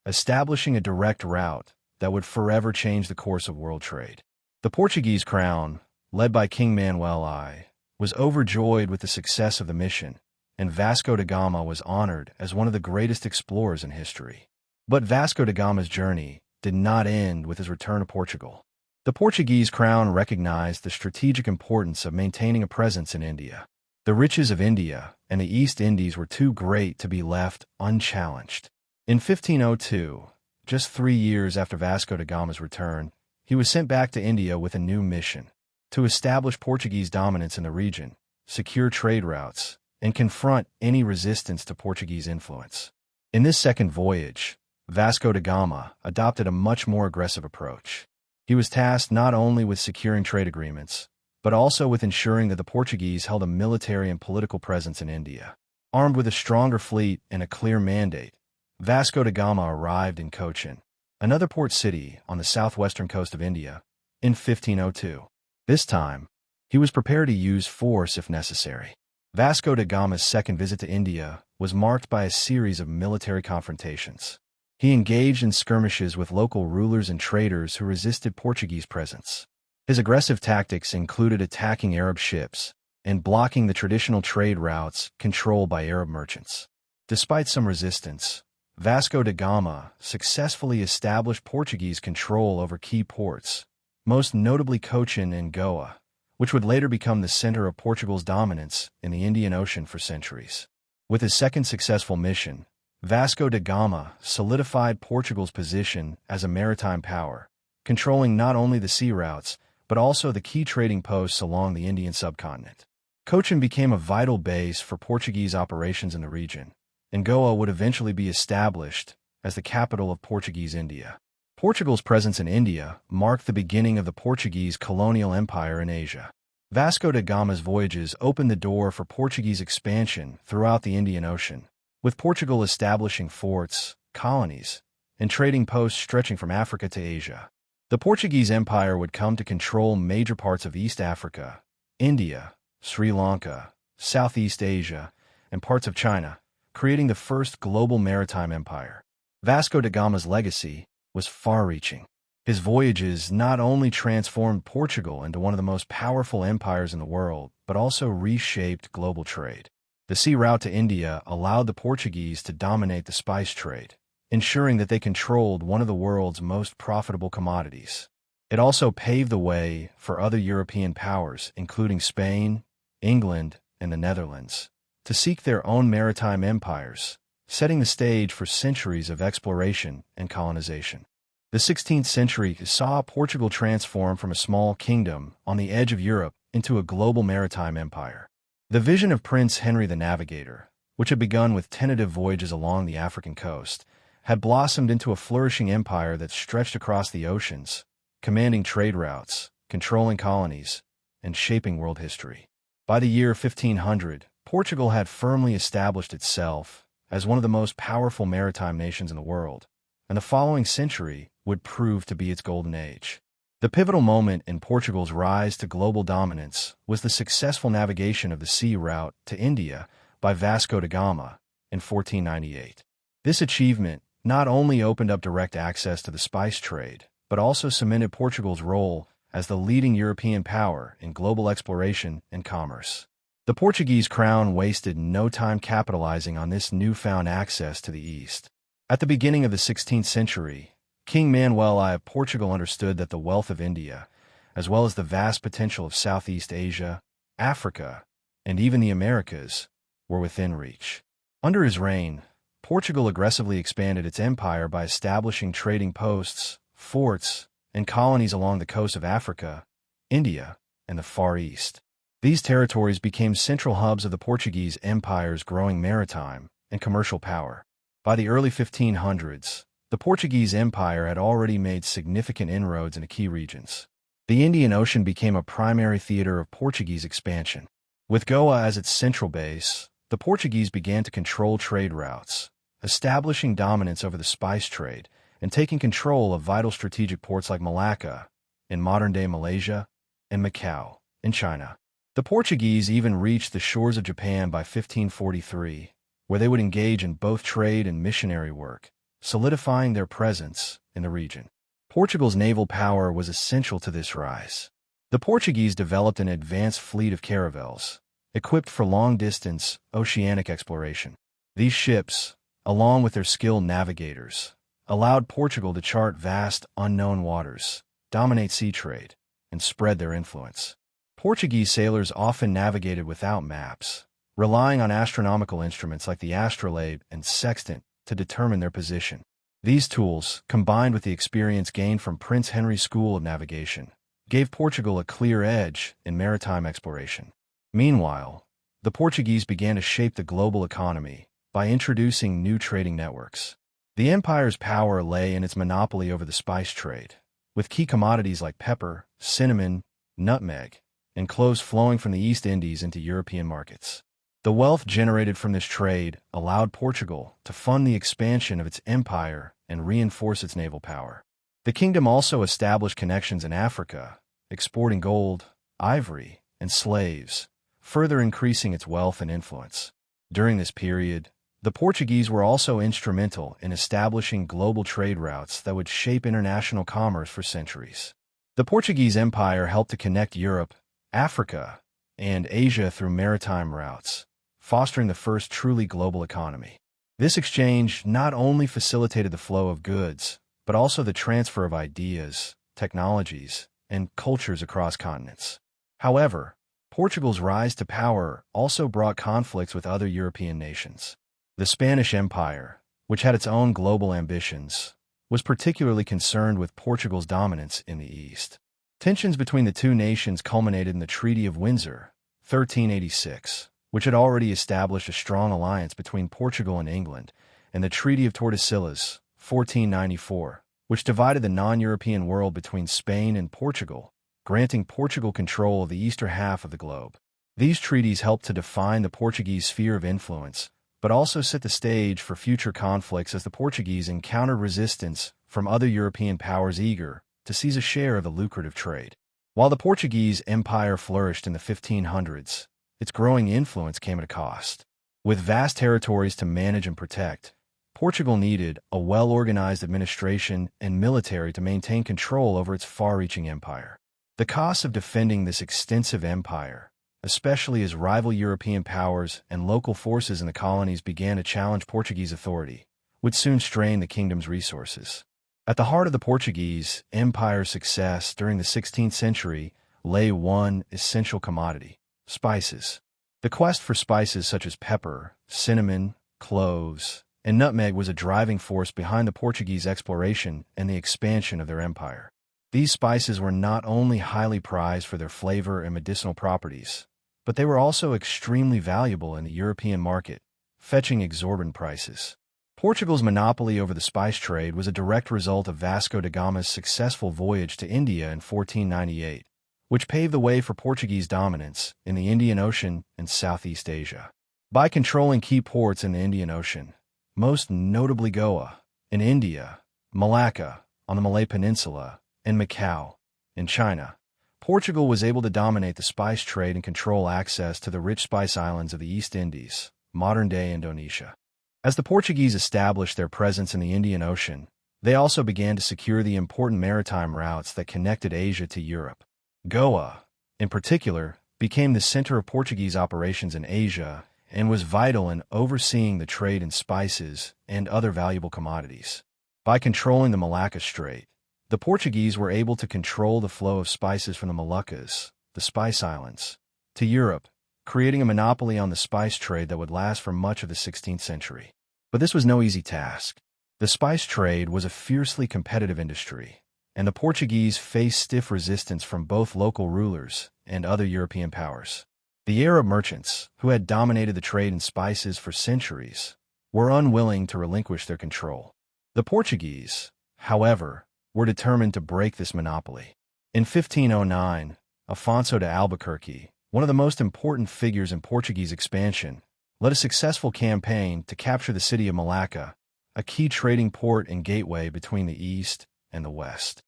establishing a direct route that would forever change the course of world trade. The Portuguese crown, led by King Manuel I, was overjoyed with the success of the mission, and Vasco da Gama was honored as one of the greatest explorers in history. But Vasco da Gama's journey did not end with his return to Portugal. The Portuguese crown recognized the strategic importance of maintaining a presence in India. The riches of India and the East Indies were too great to be left unchallenged. In 1502, just 3 years after Vasco da Gama's return, he was sent back to India with a new mission: to establish Portuguese dominance in the region, secure trade routes, and confront any resistance to Portuguese influence. In this second voyage, Vasco da Gama adopted a much more aggressive approach. He was tasked not only with securing trade agreements, but also with ensuring that the Portuguese held a military and political presence in India. Armed with a stronger fleet and a clear mandate, Vasco da Gama arrived in Cochin, another port city on the southwestern coast of India, in 1502. This time, he was prepared to use force if necessary. Vasco da Gama's second visit to India was marked by a series of military confrontations. He engaged in skirmishes with local rulers and traders who resisted Portuguese presence. His aggressive tactics included attacking Arab ships and blocking the traditional trade routes controlled by Arab merchants. Despite some resistance, Vasco da Gama successfully established Portuguese control over key ports, most notably Cochin and Goa, which would later become the center of Portugal's dominance in the Indian Ocean for centuries. With his second successful mission, Vasco da Gama solidified Portugal's position as a maritime power, controlling not only the sea routes, but also the key trading posts along the Indian subcontinent. Cochin became a vital base for Portuguese operations in the region, and Goa would eventually be established as the capital of Portuguese India. Portugal's presence in India marked the beginning of the Portuguese colonial empire in Asia. Vasco da Gama's voyages opened the door for Portuguese expansion throughout the Indian Ocean, with Portugal establishing forts, colonies, and trading posts stretching from Africa to Asia. The Portuguese Empire would come to control major parts of East Africa, India, Sri Lanka, Southeast Asia, and parts of China, creating the first global maritime empire. Vasco da Gama's legacy was far-reaching. His voyages not only transformed Portugal into one of the most powerful empires in the world, but also reshaped global trade. The sea route to India allowed the Portuguese to dominate the spice trade, ensuring that they controlled one of the world's most profitable commodities. It also paved the way for other European powers, including Spain, England, and the Netherlands, to seek their own maritime empires, setting the stage for centuries of exploration and colonization. The 16th century saw Portugal transform from a small kingdom on the edge of Europe into a global maritime empire. The vision of Prince Henry the Navigator, which had begun with tentative voyages along the African coast, had blossomed into a flourishing empire that stretched across the oceans, commanding trade routes, controlling colonies, and shaping world history. By the year 1500, Portugal had firmly established itself as one of the most powerful maritime nations in the world, and the following century would prove to be its golden age. The pivotal moment in Portugal's rise to global dominance was the successful navigation of the sea route to India by Vasco da Gama in 1498. This achievement not only opened up direct access to the spice trade, but also cemented Portugal's role as the leading European power in global exploration and commerce. The Portuguese crown wasted no time capitalizing on this newfound access to the East. At the beginning of the 16th century, King Manuel I of Portugal understood that the wealth of India, as well as the vast potential of Southeast Asia, Africa, and even the Americas, were within reach. Under his reign, Portugal aggressively expanded its empire by establishing trading posts, forts, and colonies along the coast of Africa, India, and the Far East. These territories became central hubs of the Portuguese Empire's growing maritime and commercial power. By the early 1500s, the Portuguese Empire had already made significant inroads into key regions. The Indian Ocean became a primary theater of Portuguese expansion. With Goa as its central base, the Portuguese began to control trade routes, establishing dominance over the spice trade and taking control of vital strategic ports like Malacca, in modern-day Malaysia, and Macau, in China. The Portuguese even reached the shores of Japan by 1543, where they would engage in both trade and missionary work, solidifying their presence in the region. Portugal's naval power was essential to this rise. The Portuguese developed an advanced fleet of caravels, equipped for long-distance oceanic exploration. These ships, along with their skilled navigators, allowed Portugal to chart vast, unknown waters, dominate sea trade, and spread their influence. Portuguese sailors often navigated without maps, relying on astronomical instruments like the astrolabe and sextant to determine their position. These tools, combined with the experience gained from Prince Henry's School of Navigation, gave Portugal a clear edge in maritime exploration. Meanwhile, the Portuguese began to shape the global economy by introducing new trading networks. The empire's power lay in its monopoly over the spice trade, with key commodities like pepper, cinnamon, nutmeg, and cloves flowing from the East Indies into European markets. The wealth generated from this trade allowed Portugal to fund the expansion of its empire and reinforce its naval power. The kingdom also established connections in Africa, exporting gold, ivory, and slaves, further increasing its wealth and influence. During this period, the Portuguese were also instrumental in establishing global trade routes that would shape international commerce for centuries. The Portuguese Empire helped to connect Europe, Africa, and Asia through maritime routes, fostering the first truly global economy. This exchange not only facilitated the flow of goods, but also the transfer of ideas, technologies, and cultures across continents. However, Portugal's rise to power also brought conflicts with other European nations. The Spanish Empire, which had its own global ambitions, was particularly concerned with Portugal's dominance in the East. Tensions between the two nations culminated in the Treaty of Windsor, 1386, which had already established a strong alliance between Portugal and England, and the Treaty of Tordesillas, 1494, which divided the non-European world between Spain and Portugal, granting Portugal control of the eastern half of the globe. These treaties helped to define the Portuguese sphere of influence, but also set the stage for future conflicts as the Portuguese encountered resistance from other European powers eager to seize a share of the lucrative trade. While the Portuguese Empire flourished in the 1500s, its growing influence came at a cost. With vast territories to manage and protect, Portugal needed a well-organized administration and military to maintain control over its far-reaching empire. The costs of defending this extensive empire, especially as rival European powers and local forces in the colonies began to challenge Portuguese authority, would soon strain the kingdom's resources. At the heart of the Portuguese Empire's success during the 16th century lay one essential commodity: spices. The quest for spices such as pepper, cinnamon, cloves, and nutmeg was a driving force behind the Portuguese exploration and the expansion of their empire. These spices were not only highly prized for their flavor and medicinal properties, but they were also extremely valuable in the European market, fetching exorbitant prices. Portugal's monopoly over the spice trade was a direct result of Vasco da Gama's successful voyage to India in 1498, which paved the way for Portuguese dominance in the Indian Ocean and Southeast Asia. By controlling key ports in the Indian Ocean, most notably Goa in India, Malacca on the Malay Peninsula, and Macau in China, Portugal was able to dominate the spice trade and control access to the rich spice islands of the East Indies, modern-day Indonesia. As the Portuguese established their presence in the Indian Ocean, they also began to secure the important maritime routes that connected Asia to Europe. Goa, in particular, became the center of Portuguese operations in Asia and was vital in overseeing the trade in spices and other valuable commodities. By controlling the Malacca Strait, the Portuguese were able to control the flow of spices from the Moluccas, the Spice Islands, to Europe, creating a monopoly on the spice trade that would last for much of the 16th century. But this was no easy task. The spice trade was a fiercely competitive industry, and the Portuguese faced stiff resistance from both local rulers and other European powers. The Arab merchants, who had dominated the trade in spices for centuries, were unwilling to relinquish their control. The Portuguese, however, were determined to break this monopoly. In 1509, Afonso de Albuquerque, one of the most important figures in Portuguese expansion, led a successful campaign to capture the city of Malacca, a key trading port and gateway between the East and the West.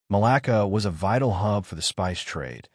Malacca was a vital hub for the spice trade,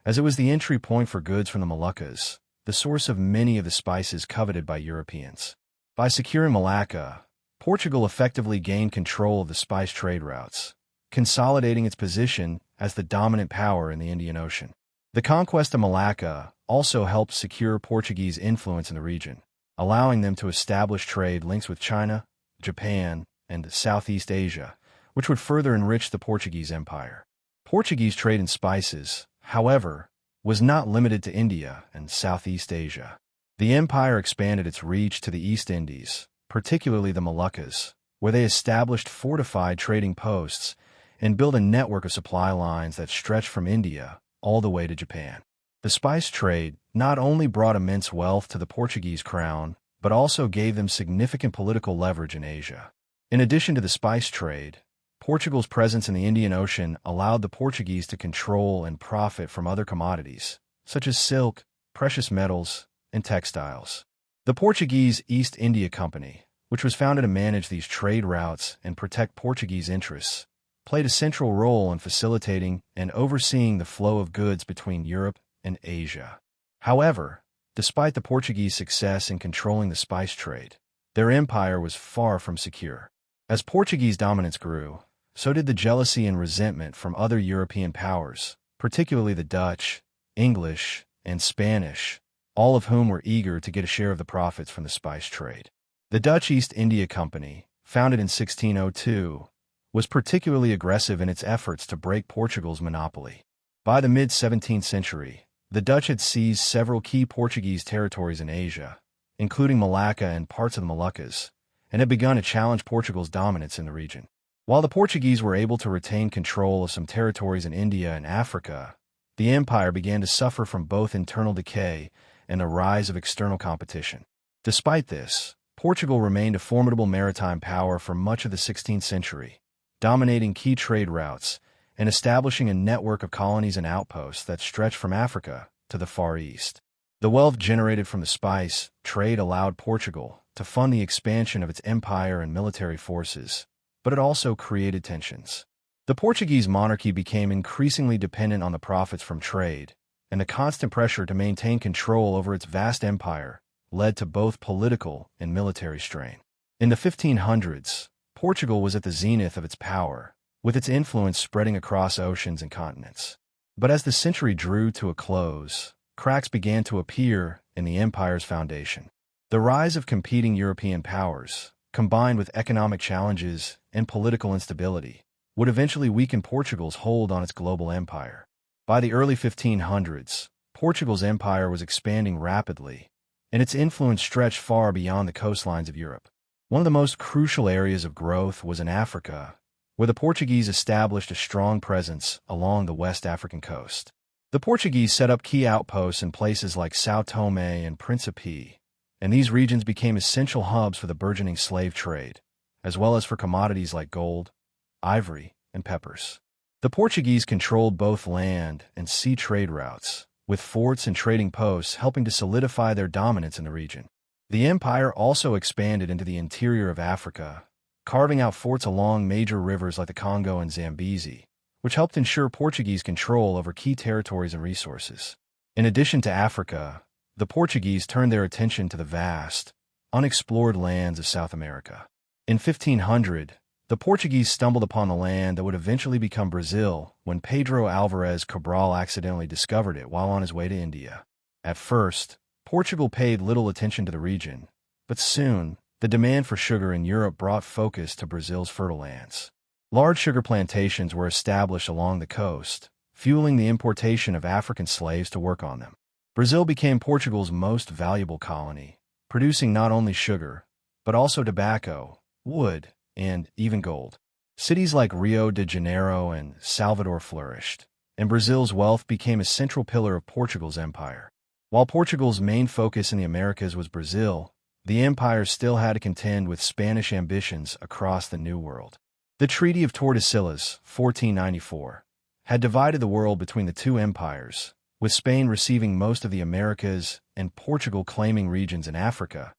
as it was the entry point for goods from the Moluccas, the source of many of the spices coveted by Europeans. By securing Malacca, Portugal effectively gained control of the spice trade routes, consolidating its position as the dominant power in the Indian Ocean. The conquest of Malacca also helped secure Portuguese influence in the region, allowing them to establish trade links with China, Japan, and Southeast Asia, which would further enrich the Portuguese Empire. Portuguese trade in spices, however, was not limited to India and Southeast Asia. The empire expanded its reach to the East Indies, particularly the Moluccas, where they established fortified trading posts and built a network of supply lines that stretched from India all the way to Japan. The spice trade not only brought immense wealth to the Portuguese crown, but also gave them significant political leverage in Asia. In addition to the spice trade, Portugal's presence in the Indian Ocean allowed the Portuguese to control and profit from other commodities, such as silk, precious metals, and textiles. The Portuguese East India Company, which was founded to manage these trade routes and protect Portuguese interests, played a central role in facilitating and overseeing the flow of goods between Europe and Asia. However, despite the Portuguese success in controlling the spice trade, their empire was far from secure. As Portuguese dominance grew, so did the jealousy and resentment from other European powers, particularly the Dutch, English, and Spanish, all of whom were eager to get a share of the profits from the spice trade. The Dutch East India Company, founded in 1602, was particularly aggressive in its efforts to break Portugal's monopoly. By the mid-17th century, the Dutch had seized several key Portuguese territories in Asia, including Malacca and parts of the Moluccas, and had begun to challenge Portugal's dominance in the region. While the Portuguese were able to retain control of some territories in India and Africa, the empire began to suffer from both internal decay and the rise of external competition. Despite this, Portugal remained a formidable maritime power for much of the 16th century, dominating key trade routes and establishing a network of colonies and outposts that stretched from Africa to the Far East. The wealth generated from the spice trade allowed Portugal to fund the expansion of its empire and military forces, but it also created tensions. The Portuguese monarchy became increasingly dependent on the profits from trade, and the constant pressure to maintain control over its vast empire led to both political and military strain. In the 1500s, Portugal was at the zenith of its power, with its influence spreading across oceans and continents. But as the century drew to a close, cracks began to appear in the empire's foundation. The rise of competing European powers, combined with economic challenges and political instability, would eventually weaken Portugal's hold on its global empire. By the early 1500s, Portugal's empire was expanding rapidly, and its influence stretched far beyond the coastlines of Europe. One of the most crucial areas of growth was in Africa, where the Portuguese established a strong presence along the West African coast. The Portuguese set up key outposts in places like São Tomé and Príncipe, and these regions became essential hubs for the burgeoning slave trade, as well as for commodities like gold, ivory, and peppers. The Portuguese controlled both land and sea trade routes, with forts and trading posts helping to solidify their dominance in the region. The empire also expanded into the interior of Africa, carving out forts along major rivers like the Congo and Zambezi, which helped ensure Portuguese control over key territories and resources. In addition to Africa, the Portuguese turned their attention to the vast, unexplored lands of South America. In 1500, the Portuguese stumbled upon the land that would eventually become Brazil when Pedro Álvares Cabral accidentally discovered it while on his way to India. At first, Portugal paid little attention to the region, but soon, the demand for sugar in Europe brought focus to Brazil's fertile lands. Large sugar plantations were established along the coast, fueling the importation of African slaves to work on them. Brazil became Portugal's most valuable colony, producing not only sugar, but also tobacco, wood, and even gold. Cities like Rio de Janeiro and Salvador flourished, and Brazil's wealth became a central pillar of Portugal's empire. While Portugal's main focus in the Americas was Brazil, the empire still had to contend with Spanish ambitions across the New World. The Treaty of Tordesillas, 1494, had divided the world between the two empires, with Spain receiving most of the Americas and Portugal claiming regions in Africa,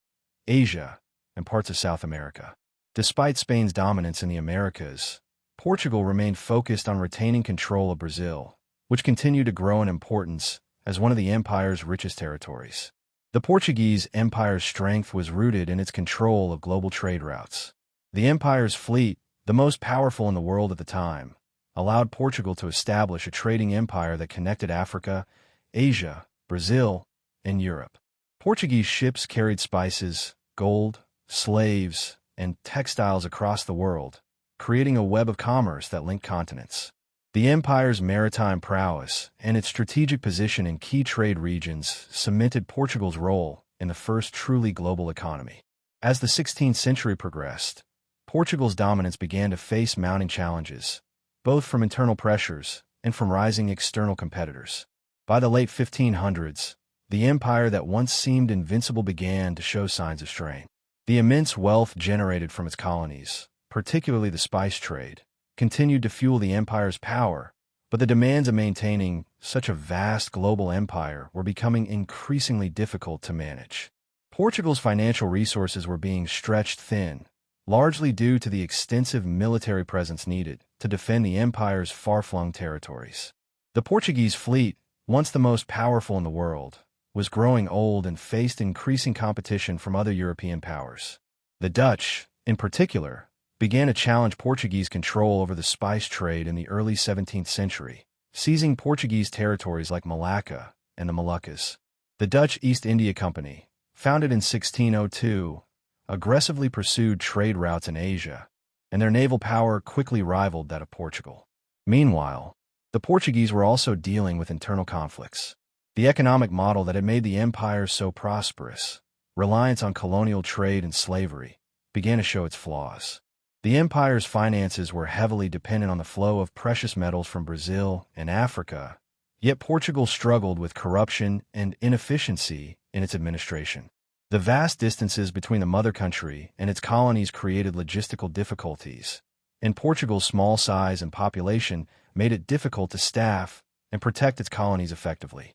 Asia, and parts of South America. Despite Spain's dominance in the Americas, Portugal remained focused on retaining control of Brazil, which continued to grow in importance as one of the empire's richest territories. The Portuguese Empire's strength was rooted in its control of global trade routes. The empire's fleet, the most powerful in the world at the time, allowed Portugal to establish a trading empire that connected Africa, Asia, Brazil, and Europe. Portuguese ships carried spices, gold, slaves, and textiles across the world, creating a web of commerce that linked continents. The empire's maritime prowess and its strategic position in key trade regions cemented Portugal's role in the first truly global economy. As the 16th century progressed, Portugal's dominance began to face mounting challenges, both from internal pressures and from rising external competitors. By the late 1500s, the empire that once seemed invincible began to show signs of strain. The immense wealth generated from its colonies, particularly the spice trade, continued to fuel the empire's power, but the demands of maintaining such a vast global empire were becoming increasingly difficult to manage. Portugal's financial resources were being stretched thin, largely due to the extensive military presence needed to defend the empire's far-flung territories. The Portuguese fleet, once the most powerful in the world, was growing old and faced increasing competition from other European powers. The Dutch, in particular, began to challenge Portuguese control over the spice trade in the early 17th century, seizing Portuguese territories like Malacca and the Moluccas. The Dutch East India Company, founded in 1602, aggressively pursued trade routes in Asia, and their naval power quickly rivaled that of Portugal. Meanwhile, the Portuguese were also dealing with internal conflicts. The economic model that had made the empire so prosperous, reliance on colonial trade and slavery, began to show its flaws. The empire's finances were heavily dependent on the flow of precious metals from Brazil and Africa, yet Portugal struggled with corruption and inefficiency in its administration. The vast distances between the mother country and its colonies created logistical difficulties, and Portugal's small size and population made it difficult to staff and protect its colonies effectively.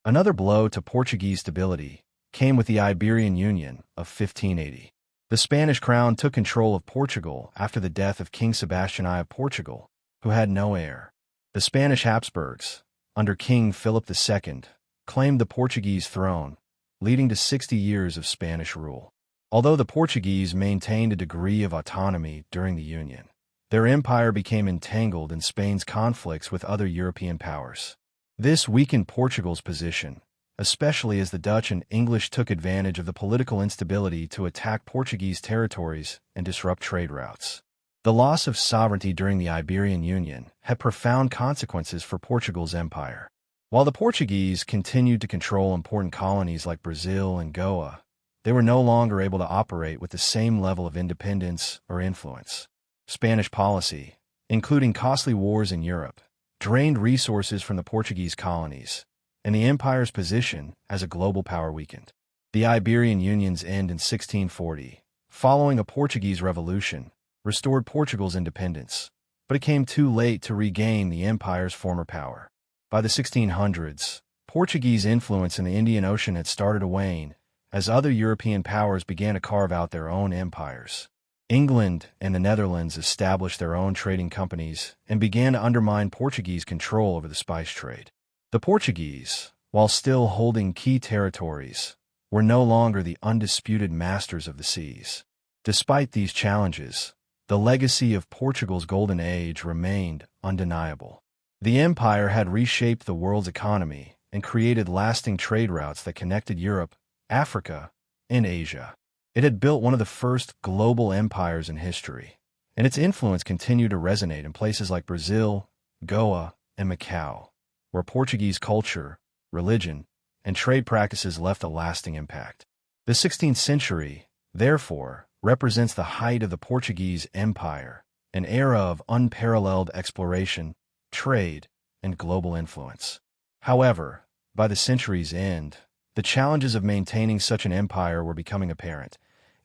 Another blow to Portuguese stability came with the Iberian Union of 1580. The Spanish crown took control of Portugal after the death of King Sebastian I of Portugal, who had no heir. The Spanish Habsburgs, under King Philip II, claimed the Portuguese throne, leading to 60 years of Spanish rule. Although the Portuguese maintained a degree of autonomy during the Union, their empire became entangled in Spain's conflicts with other European powers. This weakened Portugal's position, especially as the Dutch and English took advantage of the political instability to attack Portuguese territories and disrupt trade routes. The loss of sovereignty during the Iberian Union had profound consequences for Portugal's empire. While the Portuguese continued to control important colonies like Brazil and Goa, they were no longer able to operate with the same level of independence or influence. Spanish policy, including costly wars in Europe, drained resources from the Portuguese colonies, and the empire's position as a global power weakened. The Iberian Union's end in 1640, following a Portuguese revolution, restored Portugal's independence, but it came too late to regain the empire's former power. By the 1600s, Portuguese influence in the Indian Ocean had started to wane, as other European powers began to carve out their own empires. England and the Netherlands established their own trading companies and began to undermine Portuguese control over the spice trade. The Portuguese, while still holding key territories, were no longer the undisputed masters of the seas. Despite these challenges, the legacy of Portugal's golden age remained undeniable. The empire had reshaped the world's economy and created lasting trade routes that connected Europe, Africa, and Asia. It had built one of the first global empires in history, and its influence continued to resonate in places like Brazil, Goa, and Macau, where Portuguese culture, religion, and trade practices left a lasting impact. The 16th century, therefore, represents the height of the Portuguese Empire, an era of unparalleled exploration, trade, and global influence. However, by the century's end, the challenges of maintaining such an empire were becoming apparent,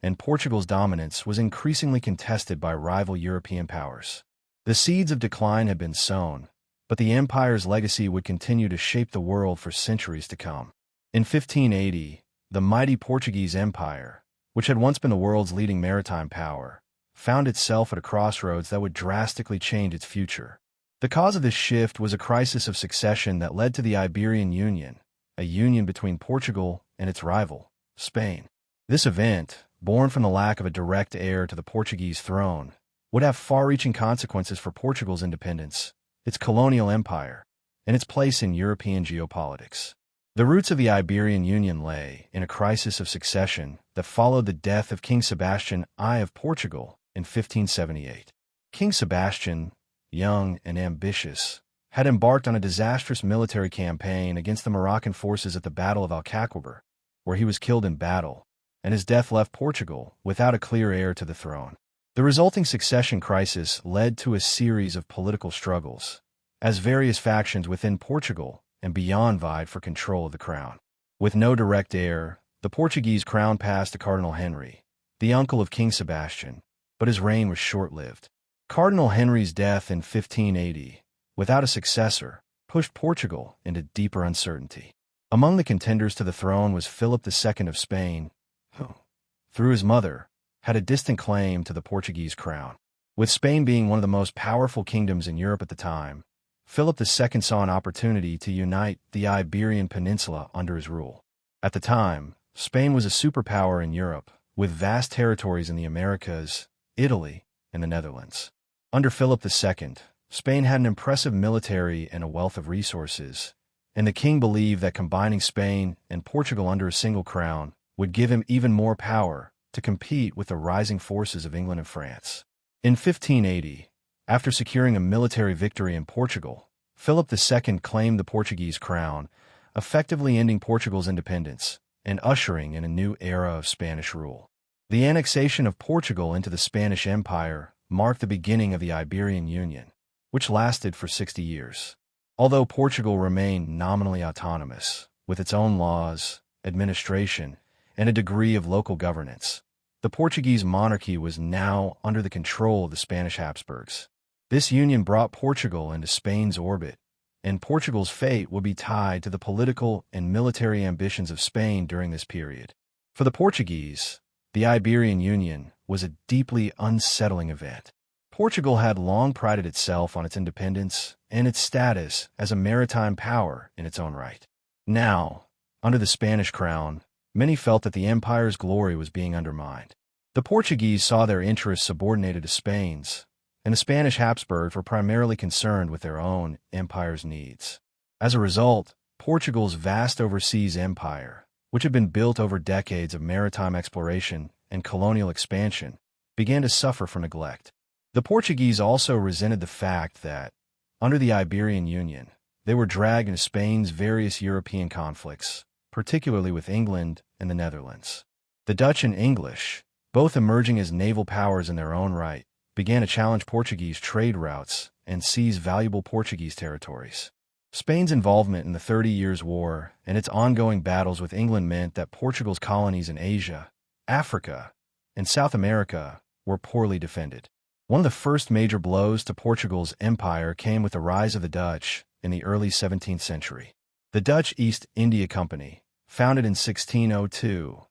and Portugal's dominance was increasingly contested by rival European powers. The seeds of decline had been sown, but the empire's legacy would continue to shape the world for centuries to come. In 1580, the mighty Portuguese Empire, which had once been the world's leading maritime power, found itself at a crossroads that would drastically change its future. The cause of this shift was a crisis of succession that led to the Iberian Union, a union between Portugal and its rival, Spain. This event, born from the lack of a direct heir to the Portuguese throne, would have far-reaching consequences for Portugal's independence, its colonial empire, and its place in European geopolitics. The roots of the Iberian Union lay in a crisis of succession that followed the death of King Sebastian I of Portugal in 1578. King Sebastian, young and ambitious, had embarked on a disastrous military campaign against the Moroccan forces at the Battle of Alcaqueber, where he was killed in battle, and his death left Portugal without a clear heir to the throne. The resulting succession crisis led to a series of political struggles, as various factions within Portugal and beyond vied for control of the crown. With no direct heir, the Portuguese crown passed to Cardinal Henry, the uncle of King Sebastian, but his reign was short-lived. Cardinal Henry's death in 1580, without a successor, pushed Portugal into deeper uncertainty. Among the contenders to the throne was Philip II of Spain, who, through his mother, had a distant claim to the Portuguese crown. With Spain being one of the most powerful kingdoms in Europe at the time, Philip II saw an opportunity to unite the Iberian Peninsula under his rule. At the time, Spain was a superpower in Europe, with vast territories in the Americas, Italy, and the Netherlands. Under Philip II, Spain had an impressive military and a wealth of resources, and the king believed that combining Spain and Portugal under a single crown would give him even more power to compete with the rising forces of England and France. In 1580, after securing a military victory in Portugal, Philip II claimed the Portuguese crown, effectively ending Portugal's independence and ushering in a new era of Spanish rule. The annexation of Portugal into the Spanish Empire marked the beginning of the Iberian Union, which lasted for 60 years. Although Portugal remained nominally autonomous, with its own laws, administration, and a degree of local governance, the Portuguese monarchy was now under the control of the Spanish Habsburgs. This union brought Portugal into Spain's orbit, and Portugal's fate would be tied to the political and military ambitions of Spain during this period. For the Portuguese, the Iberian Union was a deeply unsettling event. Portugal had long prided itself on its independence and its status as a maritime power in its own right. Now, under the Spanish crown, many felt that the empire's glory was being undermined. The Portuguese saw their interests subordinated to Spain's, and the Spanish Habsburgs were primarily concerned with their own empire's needs. As a result, Portugal's vast overseas empire, which had been built over decades of maritime exploration and colonial expansion, began to suffer from neglect. The Portuguese also resented the fact that, under the Iberian Union, they were dragged into Spain's various European conflicts, particularly with England and the Netherlands. The Dutch and English, both emerging as naval powers in their own right, began to challenge Portuguese trade routes and seize valuable Portuguese territories. Spain's involvement in the 30 Years' War and its ongoing battles with England meant that Portugal's colonies in Asia, Africa, and South America were poorly defended. One of the first major blows to Portugal's empire came with the rise of the Dutch in the early 17th century. The Dutch East India Company, founded in 1602,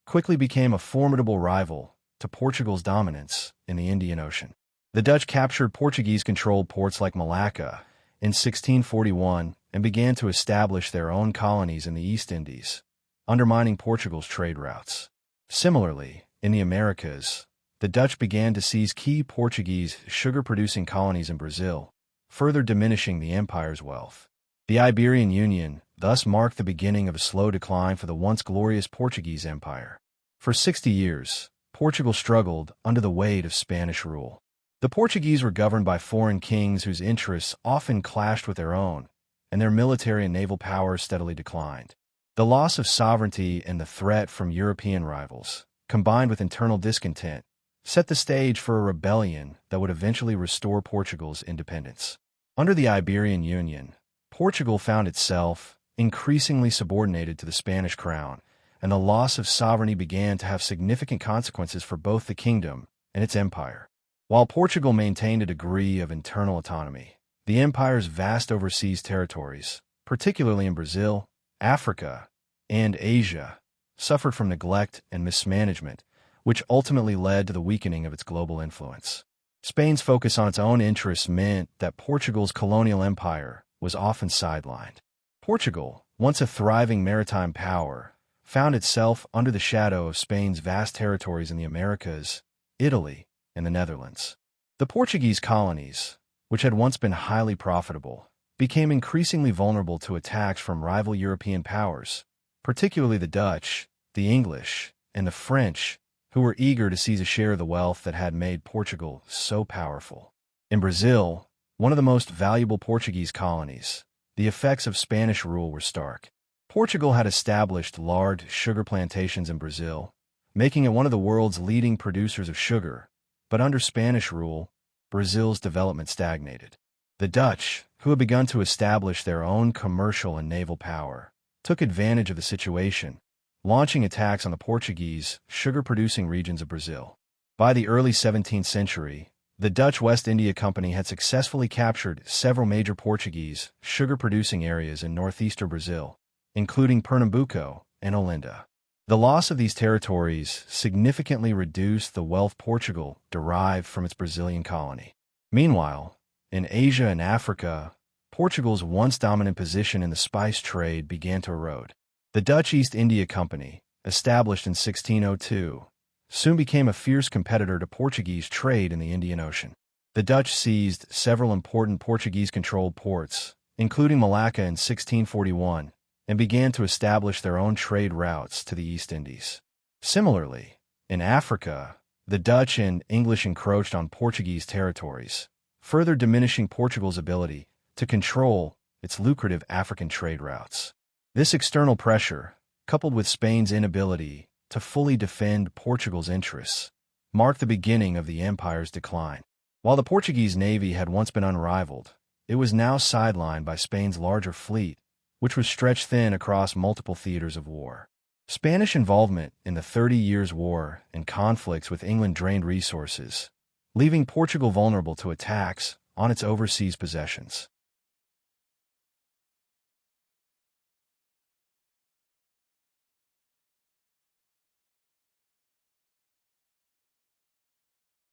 quickly became a formidable rival to Portugal's dominance in the Indian Ocean. The Dutch captured Portuguese-controlled ports like Malacca in 1641 and began to establish their own colonies in the East Indies, undermining Portugal's trade routes. Similarly, in the Americas, the Dutch began to seize key Portuguese sugar-producing colonies in Brazil, further diminishing the empire's wealth. The Iberian Union thus marked the beginning of a slow decline for the once glorious Portuguese Empire. For 60 years, Portugal struggled under the weight of Spanish rule. The Portuguese were governed by foreign kings whose interests often clashed with their own, and their military and naval power steadily declined. The loss of sovereignty and the threat from European rivals, combined with internal discontent, set the stage for a rebellion that would eventually restore Portugal's independence. Under the Iberian Union, Portugal found itself increasingly subordinated to the Spanish crown, and the loss of sovereignty began to have significant consequences for both the kingdom and its empire. While Portugal maintained a degree of internal autonomy, the empire's vast overseas territories, particularly in Brazil, Africa, and Asia, suffered from neglect and mismanagement, which ultimately led to the weakening of its global influence. Spain's focus on its own interests meant that Portugal's colonial empire was often sidelined. Portugal, once a thriving maritime power, found itself under the shadow of Spain's vast territories in the Americas, Italy, and the Netherlands. The Portuguese colonies, which had once been highly profitable, became increasingly vulnerable to attacks from rival European powers, particularly the Dutch, the English, and the French, who were eager to seize a share of the wealth that had made Portugal so powerful. In Brazil, one of the most valuable Portuguese colonies, the effects of Spanish rule were stark. Portugal had established large sugar plantations in Brazil, making it one of the world's leading producers of sugar, but under Spanish rule, Brazil's development stagnated. The Dutch, who had begun to establish their own commercial and naval power, took advantage of the situation, launching attacks on the Portuguese sugar-producing regions of Brazil. By the early 17th century, the Dutch West India Company had successfully captured several major Portuguese sugar-producing areas in northeastern Brazil, including Pernambuco and Olinda. The loss of these territories significantly reduced the wealth Portugal derived from its Brazilian colony. Meanwhile, in Asia and Africa, Portugal's once dominant position in the spice trade began to erode. The Dutch East India Company, established in 1602, soon became a fierce competitor to Portuguese trade in the Indian Ocean. The Dutch seized several important Portuguese-controlled ports, including Malacca in 1641, and began to establish their own trade routes to the East Indies. Similarly, in Africa, the Dutch and English encroached on Portuguese territories, further diminishing Portugal's ability to control its lucrative African trade routes. This external pressure, coupled with Spain's inability to fully defend Portugal's interests, marked the beginning of the empire's decline. While the Portuguese navy had once been unrivaled, it was now sidelined by Spain's larger fleet, which was stretched thin across multiple theaters of war. Spanish involvement in the 30 Years' War and conflicts with England drained resources, leaving Portugal vulnerable to attacks on its overseas possessions.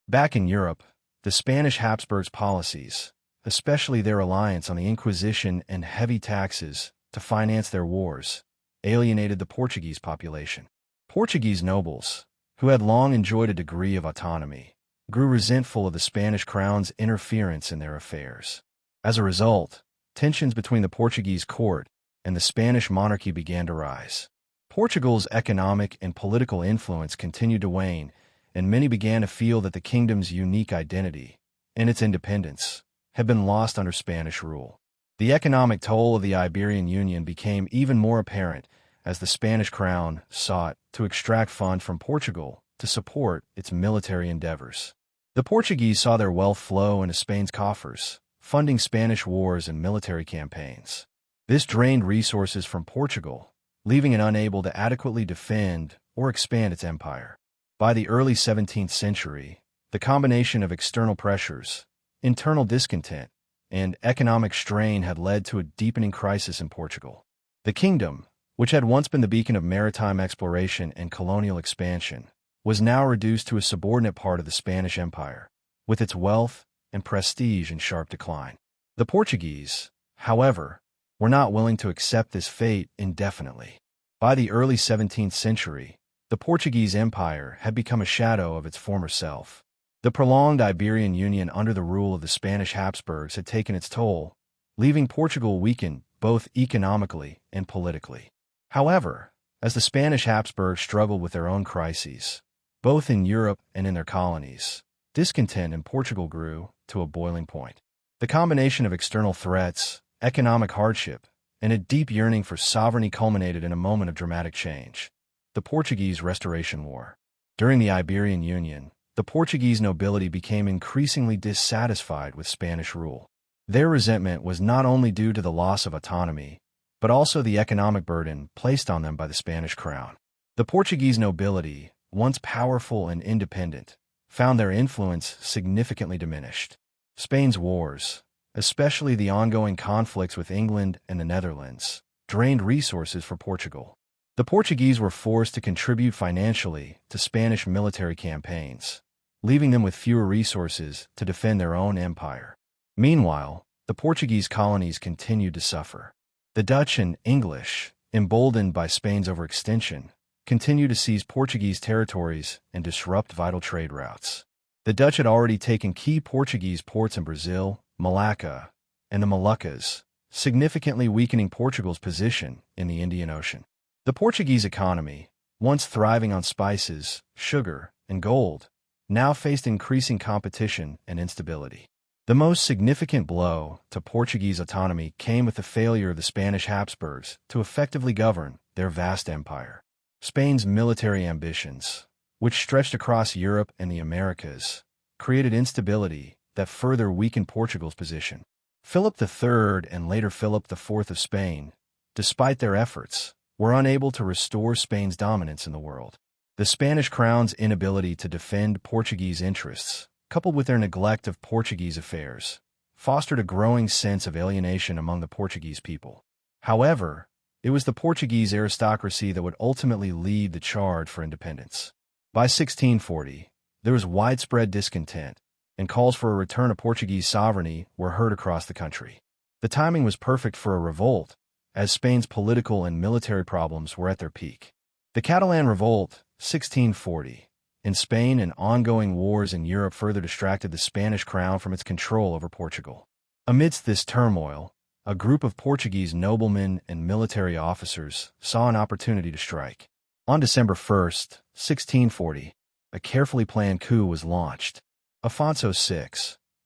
Back in Europe, the Spanish Habsburgs' policies, especially their reliance on the Inquisition and heavy taxes to finance their wars, alienated the Portuguese population. Portuguese nobles, who had long enjoyed a degree of autonomy, grew resentful of the Spanish crown's interference in their affairs. As a result, tensions between the Portuguese court and the Spanish monarchy began to rise. Portugal's economic and political influence continued to wane, and many began to feel that the kingdom's unique identity and its independence had been lost under Spanish rule. The economic toll of the Iberian Union became even more apparent as the Spanish crown sought to extract funds from Portugal to support its military endeavors. The Portuguese saw their wealth flow into Spain's coffers, funding Spanish wars and military campaigns. This drained resources from Portugal, leaving it unable to adequately defend or expand its empire. By the early 17th century, the combination of external pressures, internal discontent, and economic strain had led to a deepening crisis in Portugal. The kingdom, which had once been the beacon of maritime exploration and colonial expansion, was now reduced to a subordinate part of the Spanish Empire, with its wealth and prestige in sharp decline. The Portuguese, however, were not willing to accept this fate indefinitely. By the early 17th century, the Portuguese Empire had become a shadow of its former self. The prolonged Iberian Union under the rule of the Spanish Habsburgs had taken its toll, leaving Portugal weakened both economically and politically. However, as the Spanish Habsburgs struggled with their own crises, both in Europe and in their colonies, discontent in Portugal grew to a boiling point. The combination of external threats, economic hardship, and a deep yearning for sovereignty culminated in a moment of dramatic change: the Portuguese Restoration War. During the Iberian Union, the Portuguese nobility became increasingly dissatisfied with Spanish rule. Their resentment was not only due to the loss of autonomy, but also the economic burden placed on them by the Spanish crown. The Portuguese nobility, once powerful and independent, found their influence significantly diminished. Spain's wars, especially the ongoing conflicts with England and the Netherlands, drained resources for Portugal. The Portuguese were forced to contribute financially to Spanish military campaigns, leaving them with fewer resources to defend their own empire. Meanwhile, the Portuguese colonies continued to suffer. The Dutch and English, emboldened by Spain's overextension, continued to seize Portuguese territories and disrupt vital trade routes. The Dutch had already taken key Portuguese ports in Brazil, Malacca, and the Moluccas, significantly weakening Portugal's position in the Indian Ocean. The Portuguese economy, once thriving on spices, sugar, and gold, now faced increasing competition and instability. The most significant blow to Portuguese autonomy came with the failure of the Spanish Habsburgs to effectively govern their vast empire. Spain's military ambitions, which stretched across Europe and the Americas, created instability that further weakened Portugal's position. Philip III and later Philip IV of Spain, despite their efforts, were unable to restore Spain's dominance in the world. The Spanish crown's inability to defend Portuguese interests, coupled with their neglect of Portuguese affairs, fostered a growing sense of alienation among the Portuguese people. However, it was the Portuguese aristocracy that would ultimately lead the charge for independence. By 1640, there was widespread discontent, and calls for a return of Portuguese sovereignty were heard across the country. The timing was perfect for a revolt, as Spain's political and military problems were at their peak. The Catalan Revolt, 1640, in Spain and ongoing wars in Europe further distracted the Spanish crown from its control over Portugal. Amidst this turmoil, a group of Portuguese noblemen and military officers saw an opportunity to strike. On December 1, 1640, a carefully planned coup was launched. Afonso VI,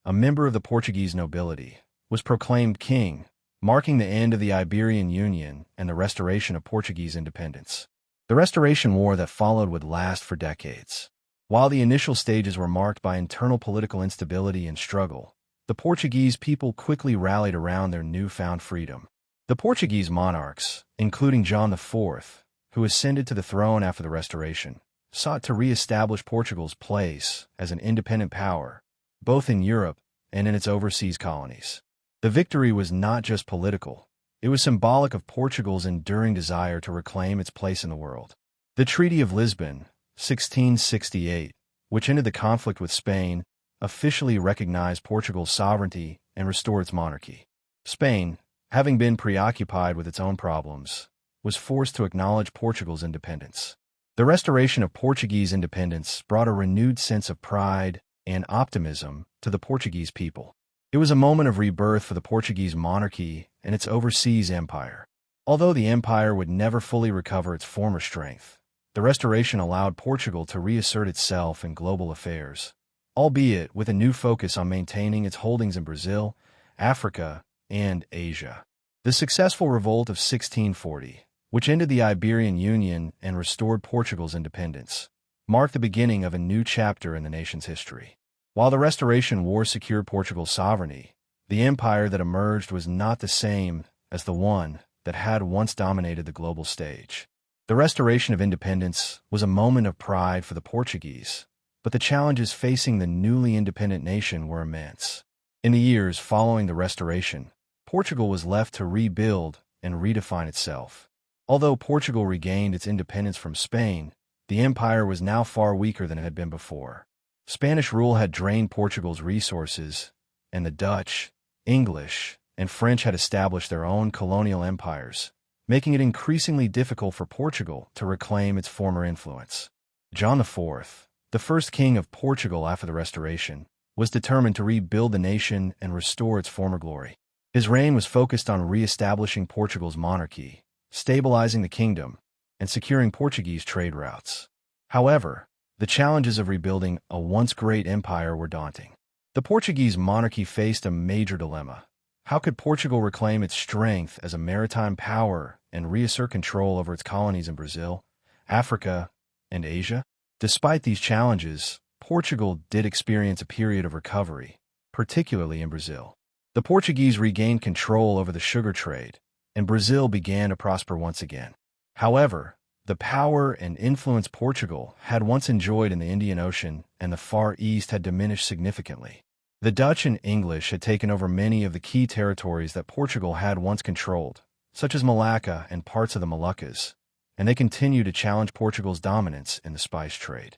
a member of the Portuguese nobility, was proclaimed king, marking the end of the Iberian Union and the restoration of Portuguese independence. The Restoration War that followed would last for decades. While the initial stages were marked by internal political instability and struggle, the Portuguese people quickly rallied around their newfound freedom. The Portuguese monarchs, including John IV, who ascended to the throne after the Restoration, sought to re-establish Portugal's place as an independent power, both in Europe and in its overseas colonies. The victory was not just political. It was symbolic of Portugal's enduring desire to reclaim its place in the world. The Treaty of Lisbon, 1668, which ended the conflict with Spain, officially recognized Portugal's sovereignty and restored its monarchy. Spain, having been preoccupied with its own problems, was forced to acknowledge Portugal's independence. The restoration of Portuguese independence brought a renewed sense of pride and optimism to the Portuguese people. It was a moment of rebirth for the Portuguese monarchy and its overseas empire. Although the empire would never fully recover its former strength, the restoration allowed Portugal to reassert itself in global affairs, albeit with a new focus on maintaining its holdings in Brazil, Africa, and Asia. The successful revolt of 1640, which ended the Iberian Union and restored Portugal's independence, marked the beginning of a new chapter in the nation's history. While the Restoration War secured Portugal's sovereignty, the empire that emerged was not the same as the one that had once dominated the global stage. The restoration of independence was a moment of pride for the Portuguese, but the challenges facing the newly independent nation were immense. In the years following the Restoration, Portugal was left to rebuild and redefine itself. Although Portugal regained its independence from Spain, the empire was now far weaker than it had been before. Spanish rule had drained Portugal's resources, and the Dutch, English, and French had established their own colonial empires, making it increasingly difficult for Portugal to reclaim its former influence. John IV, the first king of Portugal after the Restoration, was determined to rebuild the nation and restore its former glory. His reign was focused on re-establishing Portugal's monarchy, stabilizing the kingdom, and securing Portuguese trade routes. However, the challenges of rebuilding a once great empire were daunting. The Portuguese monarchy faced a major dilemma. How could Portugal reclaim its strength as a maritime power and reassert control over its colonies in Brazil, Africa, and Asia? Despite these challenges, Portugal did experience a period of recovery, particularly in Brazil. The Portuguese regained control over the sugar trade, and Brazil began to prosper once again. However, the power and influence Portugal had once enjoyed in the Indian Ocean and the Far East had diminished significantly. The Dutch and English had taken over many of the key territories that Portugal had once controlled, such as Malacca and parts of the Moluccas, and they continue to challenge Portugal's dominance in the spice trade.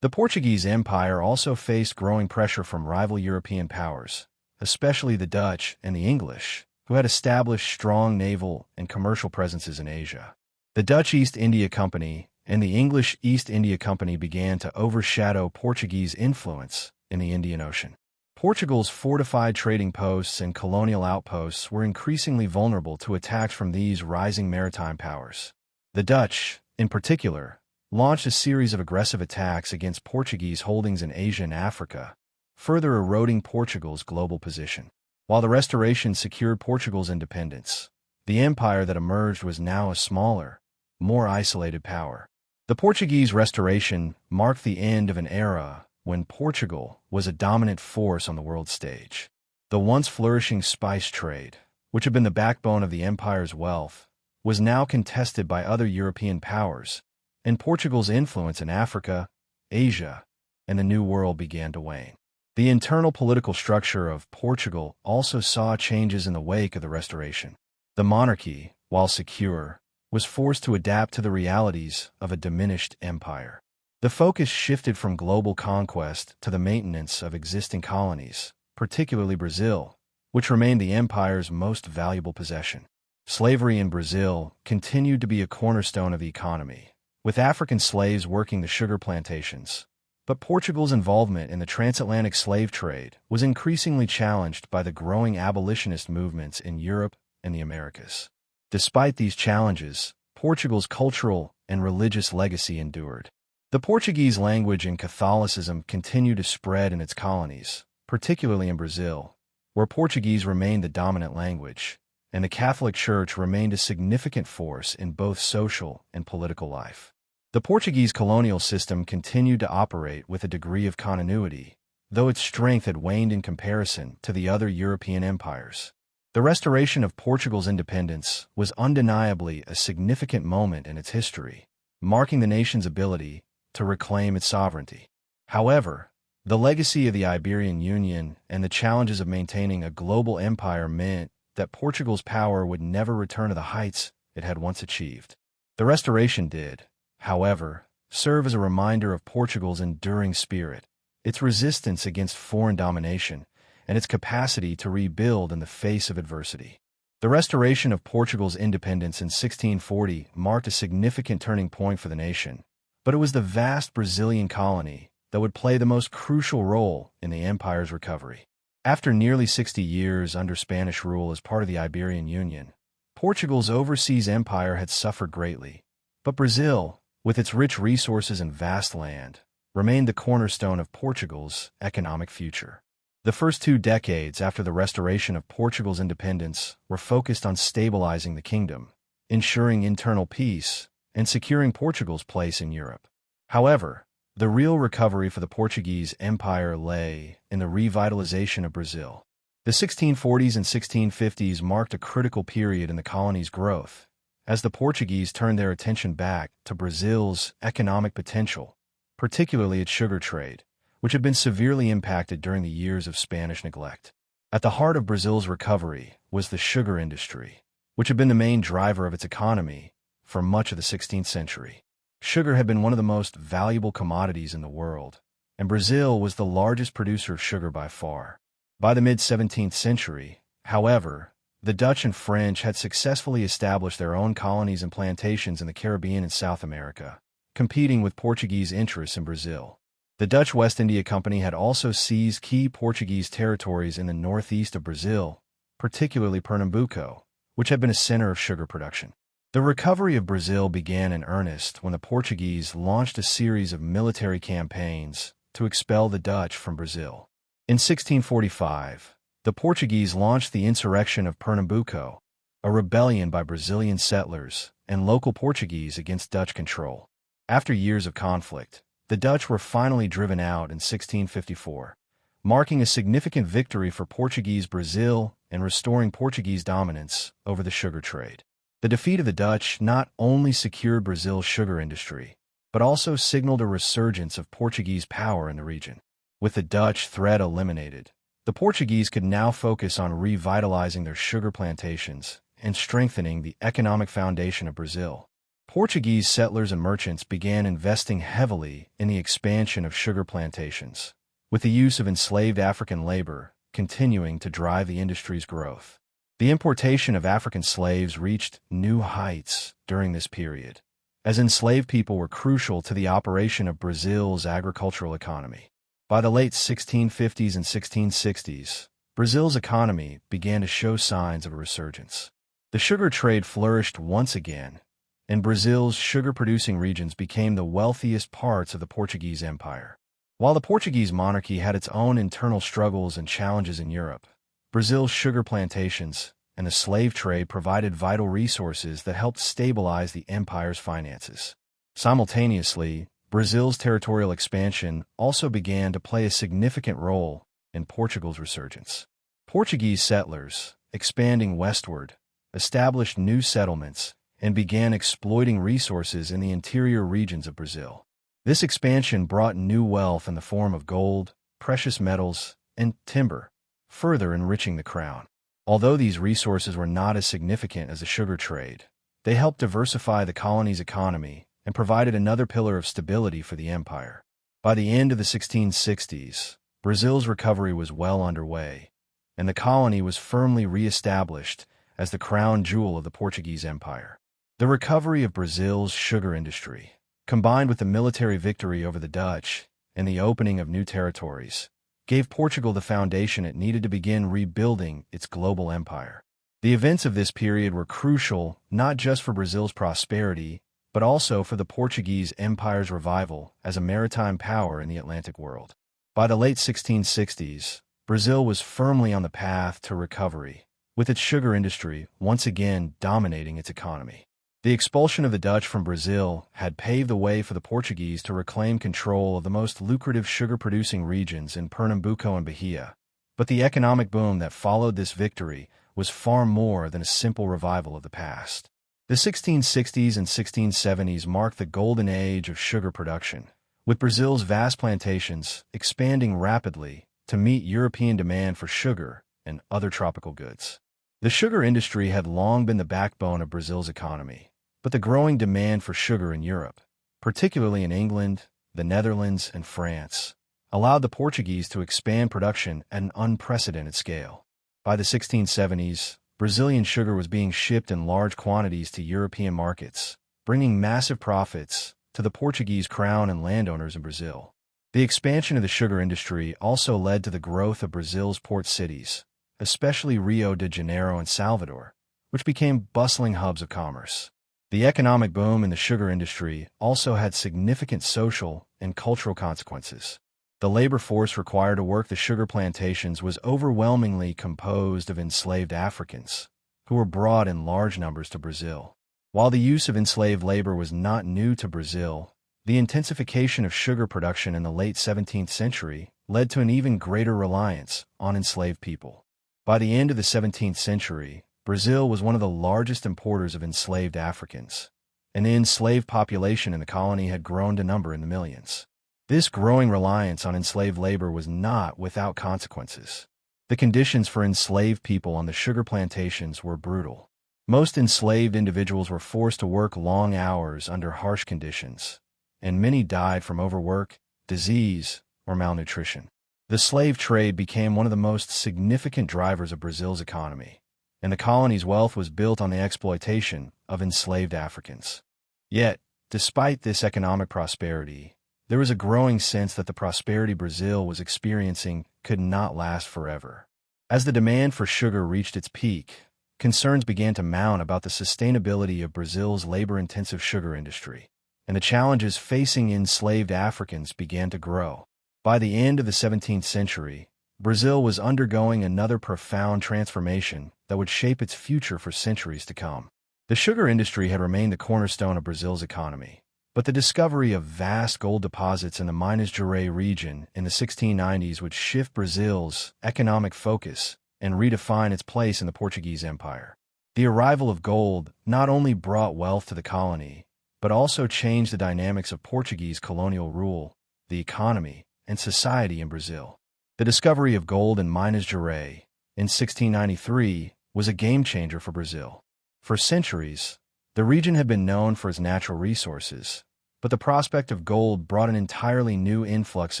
The Portuguese Empire also faced growing pressure from rival European powers, especially the Dutch and the English, who had established strong naval and commercial presences in Asia. The Dutch East India Company and the English East India Company began to overshadow Portuguese influence in the Indian Ocean. Portugal's fortified trading posts and colonial outposts were increasingly vulnerable to attacks from these rising maritime powers. The Dutch, in particular, launched a series of aggressive attacks against Portuguese holdings in Asia and Africa, further eroding Portugal's global position. While the Restoration secured Portugal's independence, the empire that emerged was now a smaller, more isolated power. The Portuguese Restoration marked the end of an era when Portugal was a dominant force on the world stage. The once flourishing spice trade, which had been the backbone of the empire's wealth, was now contested by other European powers, and Portugal's influence in Africa, Asia, and the New World began to wane. The internal political structure of Portugal also saw changes in the wake of the Restoration. The monarchy, while secure, was forced to adapt to the realities of a diminished empire. The focus shifted from global conquest to the maintenance of existing colonies, particularly Brazil, which remained the empire's most valuable possession. Slavery in Brazil continued to be a cornerstone of the economy, with African slaves working the sugar plantations. But Portugal's involvement in the transatlantic slave trade was increasingly challenged by the growing abolitionist movements in Europe and the Americas. Despite these challenges, Portugal's cultural and religious legacy endured. The Portuguese language and Catholicism continued to spread in its colonies, particularly in Brazil, where Portuguese remained the dominant language, and the Catholic Church remained a significant force in both social and political life. The Portuguese colonial system continued to operate with a degree of continuity, though its strength had waned in comparison to the other European empires. The restoration of Portugal's independence was undeniably a significant moment in its history, marking the nation's ability to reclaim its sovereignty. However, the legacy of the Iberian Union and the challenges of maintaining a global empire meant that Portugal's power would never return to the heights it had once achieved. The Restoration did, however, serve as a reminder of Portugal's enduring spirit, its resistance against foreign domination, and its capacity to rebuild in the face of adversity. The restoration of Portugal's independence in 1640 marked a significant turning point for the nation, but it was the vast Brazilian colony that would play the most crucial role in the empire's recovery. After nearly 60 years under Spanish rule as part of the Iberian Union, Portugal's overseas empire had suffered greatly, but Brazil, with its rich resources and vast land, remained the cornerstone of Portugal's economic future. The first 2 decades after the restoration of Portugal's independence were focused on stabilizing the kingdom, ensuring internal peace, and securing Portugal's place in Europe. However, the real recovery for the Portuguese Empire lay in the revitalization of Brazil. The 1640s and 1650s marked a critical period in the colony's growth, as the Portuguese turned their attention back to Brazil's economic potential, particularly its sugar trade, which had been severely impacted during the years of Spanish neglect. At the heart of Brazil's recovery was the sugar industry, which had been the main driver of its economy for much of the 16th century. Sugar had been one of the most valuable commodities in the world, and Brazil was the largest producer of sugar by far. By the mid-17th century, however, the Dutch and French had successfully established their own colonies and plantations in the Caribbean and South America, competing with Portuguese interests in Brazil. The Dutch West India Company had also seized key Portuguese territories in the northeast of Brazil, particularly Pernambuco, which had been a center of sugar production. The recovery of Brazil began in earnest when the Portuguese launched a series of military campaigns to expel the Dutch from Brazil. In 1645, the Portuguese launched the insurrection of Pernambuco, a rebellion by Brazilian settlers and local Portuguese against Dutch control. After years of conflict, the Dutch were finally driven out in 1654, marking a significant victory for Portuguese Brazil and restoring Portuguese dominance over the sugar trade. The defeat of the Dutch not only secured Brazil's sugar industry, but also signaled a resurgence of Portuguese power in the region. With the Dutch threat eliminated, the Portuguese could now focus on revitalizing their sugar plantations and strengthening the economic foundation of Brazil. Portuguese settlers and merchants began investing heavily in the expansion of sugar plantations, with the use of enslaved African labor continuing to drive the industry's growth. The importation of African slaves reached new heights during this period, as enslaved people were crucial to the operation of Brazil's agricultural economy. By the late 1650s and 1660s, Brazil's economy began to show signs of a resurgence. The sugar trade flourished once again, and Brazil's sugar-producing regions became the wealthiest parts of the Portuguese Empire. While the Portuguese monarchy had its own internal struggles and challenges in Europe, Brazil's sugar plantations and the slave trade provided vital resources that helped stabilize the empire's finances. Simultaneously, Brazil's territorial expansion also began to play a significant role in Portugal's resurgence. Portuguese settlers, expanding westward, established new settlements and began exploiting resources in the interior regions of Brazil. This expansion brought new wealth in the form of gold, precious metals, and timber, further enriching the crown. Although these resources were not as significant as the sugar trade, they helped diversify the colony's economy and provided another pillar of stability for the empire. By the end of the 1660s, Brazil's recovery was well underway, and the colony was firmly re-established as the crown jewel of the Portuguese Empire. The recovery of Brazil's sugar industry, combined with the military victory over the Dutch and the opening of new territories, gave Portugal the foundation it needed to begin rebuilding its global empire. The events of this period were crucial not just for Brazil's prosperity, but also for the Portuguese Empire's revival as a maritime power in the Atlantic world. By the late 1660s, Brazil was firmly on the path to recovery, with its sugar industry once again dominating its economy. The expulsion of the Dutch from Brazil had paved the way for the Portuguese to reclaim control of the most lucrative sugar-producing regions in Pernambuco and Bahia, but the economic boom that followed this victory was far more than a simple revival of the past. The 1660s and 1670s marked the golden age of sugar production, with Brazil's vast plantations expanding rapidly to meet European demand for sugar and other tropical goods. The sugar industry had long been the backbone of Brazil's economy, but the growing demand for sugar in Europe, particularly in England, the Netherlands, and France, allowed the Portuguese to expand production at an unprecedented scale. By the 1670s, Brazilian sugar was being shipped in large quantities to European markets, bringing massive profits to the Portuguese crown and landowners in Brazil. The expansion of the sugar industry also led to the growth of Brazil's port cities, especially Rio de Janeiro and Salvador, which became bustling hubs of commerce. The economic boom in the sugar industry also had significant social and cultural consequences. The labor force required to work the sugar plantations was overwhelmingly composed of enslaved Africans, who were brought in large numbers to Brazil. While the use of enslaved labor was not new to Brazil, the intensification of sugar production in the late 17th century led to an even greater reliance on enslaved people. By the end of the 17th century, Brazil was one of the largest importers of enslaved Africans, and the enslaved population in the colony had grown to number in the millions. This growing reliance on enslaved labor was not without consequences. The conditions for enslaved people on the sugar plantations were brutal. Most enslaved individuals were forced to work long hours under harsh conditions, and many died from overwork, disease, or malnutrition. The slave trade became one of the most significant drivers of Brazil's economy, and the colony's wealth was built on the exploitation of enslaved Africans. Yet, despite this economic prosperity, there was a growing sense that the prosperity Brazil was experiencing could not last forever. As the demand for sugar reached its peak, concerns began to mount about the sustainability of Brazil's labor-intensive sugar industry, and the challenges facing enslaved Africans began to grow. By the end of the 17th century, Brazil was undergoing another profound transformation that would shape its future for centuries to come. The sugar industry had remained the cornerstone of Brazil's economy, but the discovery of vast gold deposits in the Minas Gerais region in the 1690s would shift Brazil's economic focus and redefine its place in the Portuguese Empire. The arrival of gold not only brought wealth to the colony, but also changed the dynamics of Portuguese colonial rule, the economy, and society in Brazil. The discovery of gold in Minas Gerais in 1693 was a game-changer for Brazil. For centuries, the region had been known for its natural resources, but the prospect of gold brought an entirely new influx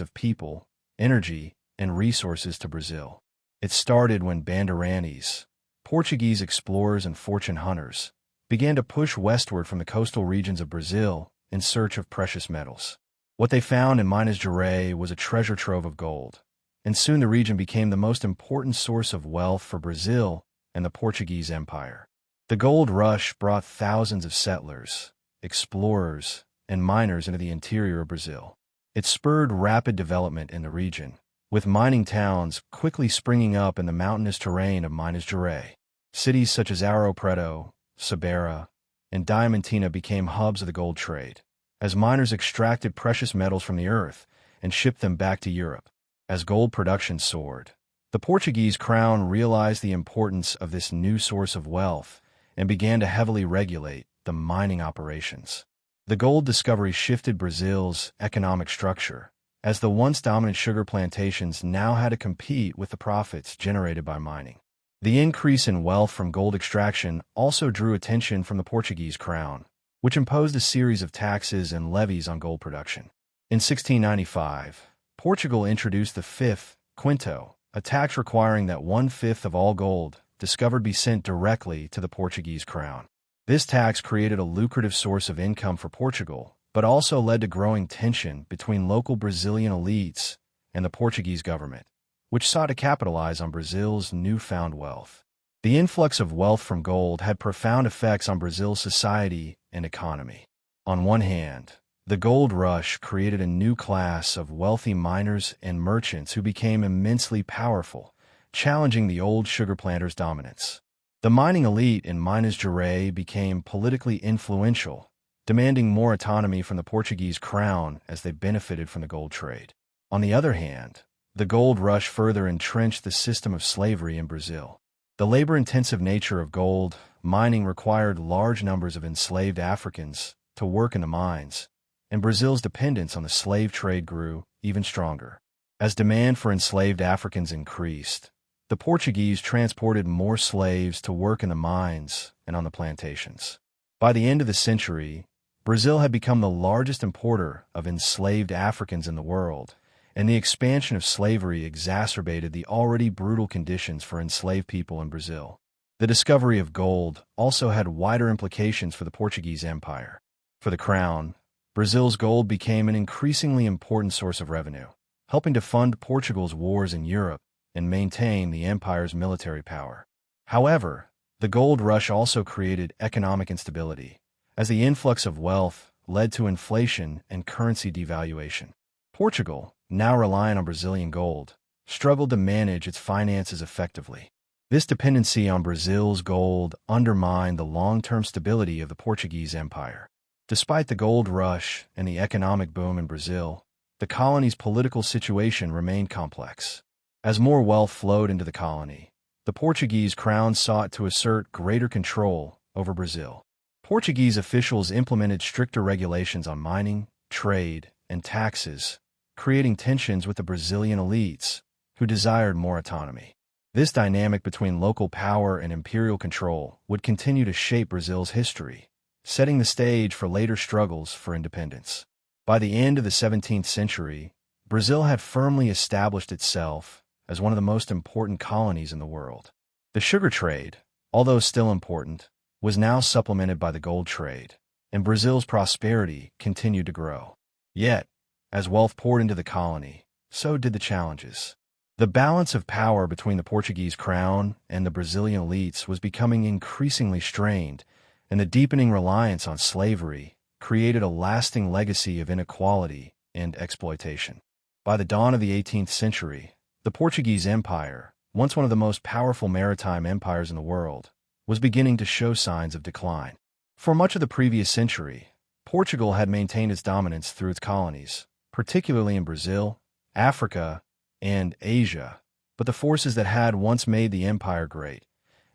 of people, energy, and resources to Brazil. It started when Bandeirantes, Portuguese explorers and fortune hunters, began to push westward from the coastal regions of Brazil in search of precious metals. What they found in Minas Gerais was a treasure trove of gold, and soon the region became the most important source of wealth for Brazil and the Portuguese Empire. The gold rush brought thousands of settlers, explorers, and miners into the interior of Brazil. It spurred rapid development in the region, with mining towns quickly springing up in the mountainous terrain of Minas Gerais. Cities such as Ouro Preto, Ceará, and Diamantina became hubs of the gold trade, as miners extracted precious metals from the earth and shipped them back to Europe. As gold production soared, the Portuguese crown realized the importance of this new source of wealth and began to heavily regulate the mining operations. The gold discovery shifted Brazil's economic structure, as the once dominant sugar plantations now had to compete with the profits generated by mining. The increase in wealth from gold extraction also drew attention from the Portuguese crown, which imposed a series of taxes and levies on gold production. In 1695, Portugal introduced the fifth quinto, a tax requiring that 1/5 of all gold discovered be sent directly to the Portuguese crown. This tax created a lucrative source of income for Portugal, but also led to growing tension between local Brazilian elites and the Portuguese government, which sought to capitalize on Brazil's newfound wealth. The influx of wealth from gold had profound effects on Brazil's society and economy. On one hand, the gold rush created a new class of wealthy miners and merchants who became immensely powerful, challenging the old sugar planters' dominance. The mining elite in Minas Gerais became politically influential, demanding more autonomy from the Portuguese crown as they benefited from the gold trade. On the other hand, the gold rush further entrenched the system of slavery in Brazil. The labor-intensive nature of gold mining required large numbers of enslaved Africans to work in the mines, and Brazil's dependence on the slave trade grew even stronger. As demand for enslaved Africans increased, the Portuguese transported more slaves to work in the mines and on the plantations. By the end of the century, Brazil had become the largest importer of enslaved Africans in the world, and the expansion of slavery exacerbated the already brutal conditions for enslaved people in Brazil. The discovery of gold also had wider implications for the Portuguese Empire. For the crown, Brazil's gold became an increasingly important source of revenue, helping to fund Portugal's wars in Europe and maintain the empire's military power. However, the gold rush also created economic instability, as the influx of wealth led to inflation and currency devaluation. Portugal, now reliant on Brazilian gold, struggled to manage its finances effectively. This dependency on Brazil's gold undermined the long-term stability of the Portuguese Empire. Despite the gold rush and the economic boom in Brazil, the colony's political situation remained complex. As more wealth flowed into the colony, the Portuguese crown sought to assert greater control over Brazil. Portuguese officials implemented stricter regulations on mining, trade, and taxes, creating tensions with the Brazilian elites, who desired more autonomy. This dynamic between local power and imperial control would continue to shape Brazil's history, setting the stage for later struggles for independence. By the end of the 17th century, Brazil had firmly established itself as one of the most important colonies in the world. The sugar trade, although still important, was now supplemented by the gold trade, and Brazil's prosperity continued to grow. Yet, as wealth poured into the colony, so did the challenges. The balance of power between the Portuguese crown and the Brazilian elites was becoming increasingly strained, and the deepening reliance on slavery created a lasting legacy of inequality and exploitation. By the dawn of the 18th century, the Portuguese Empire, once one of the most powerful maritime empires in the world, was beginning to show signs of decline. For much of the previous century, Portugal had maintained its dominance through its colonies, particularly in Brazil, Africa, and Asia, but the forces that had once made the empire great,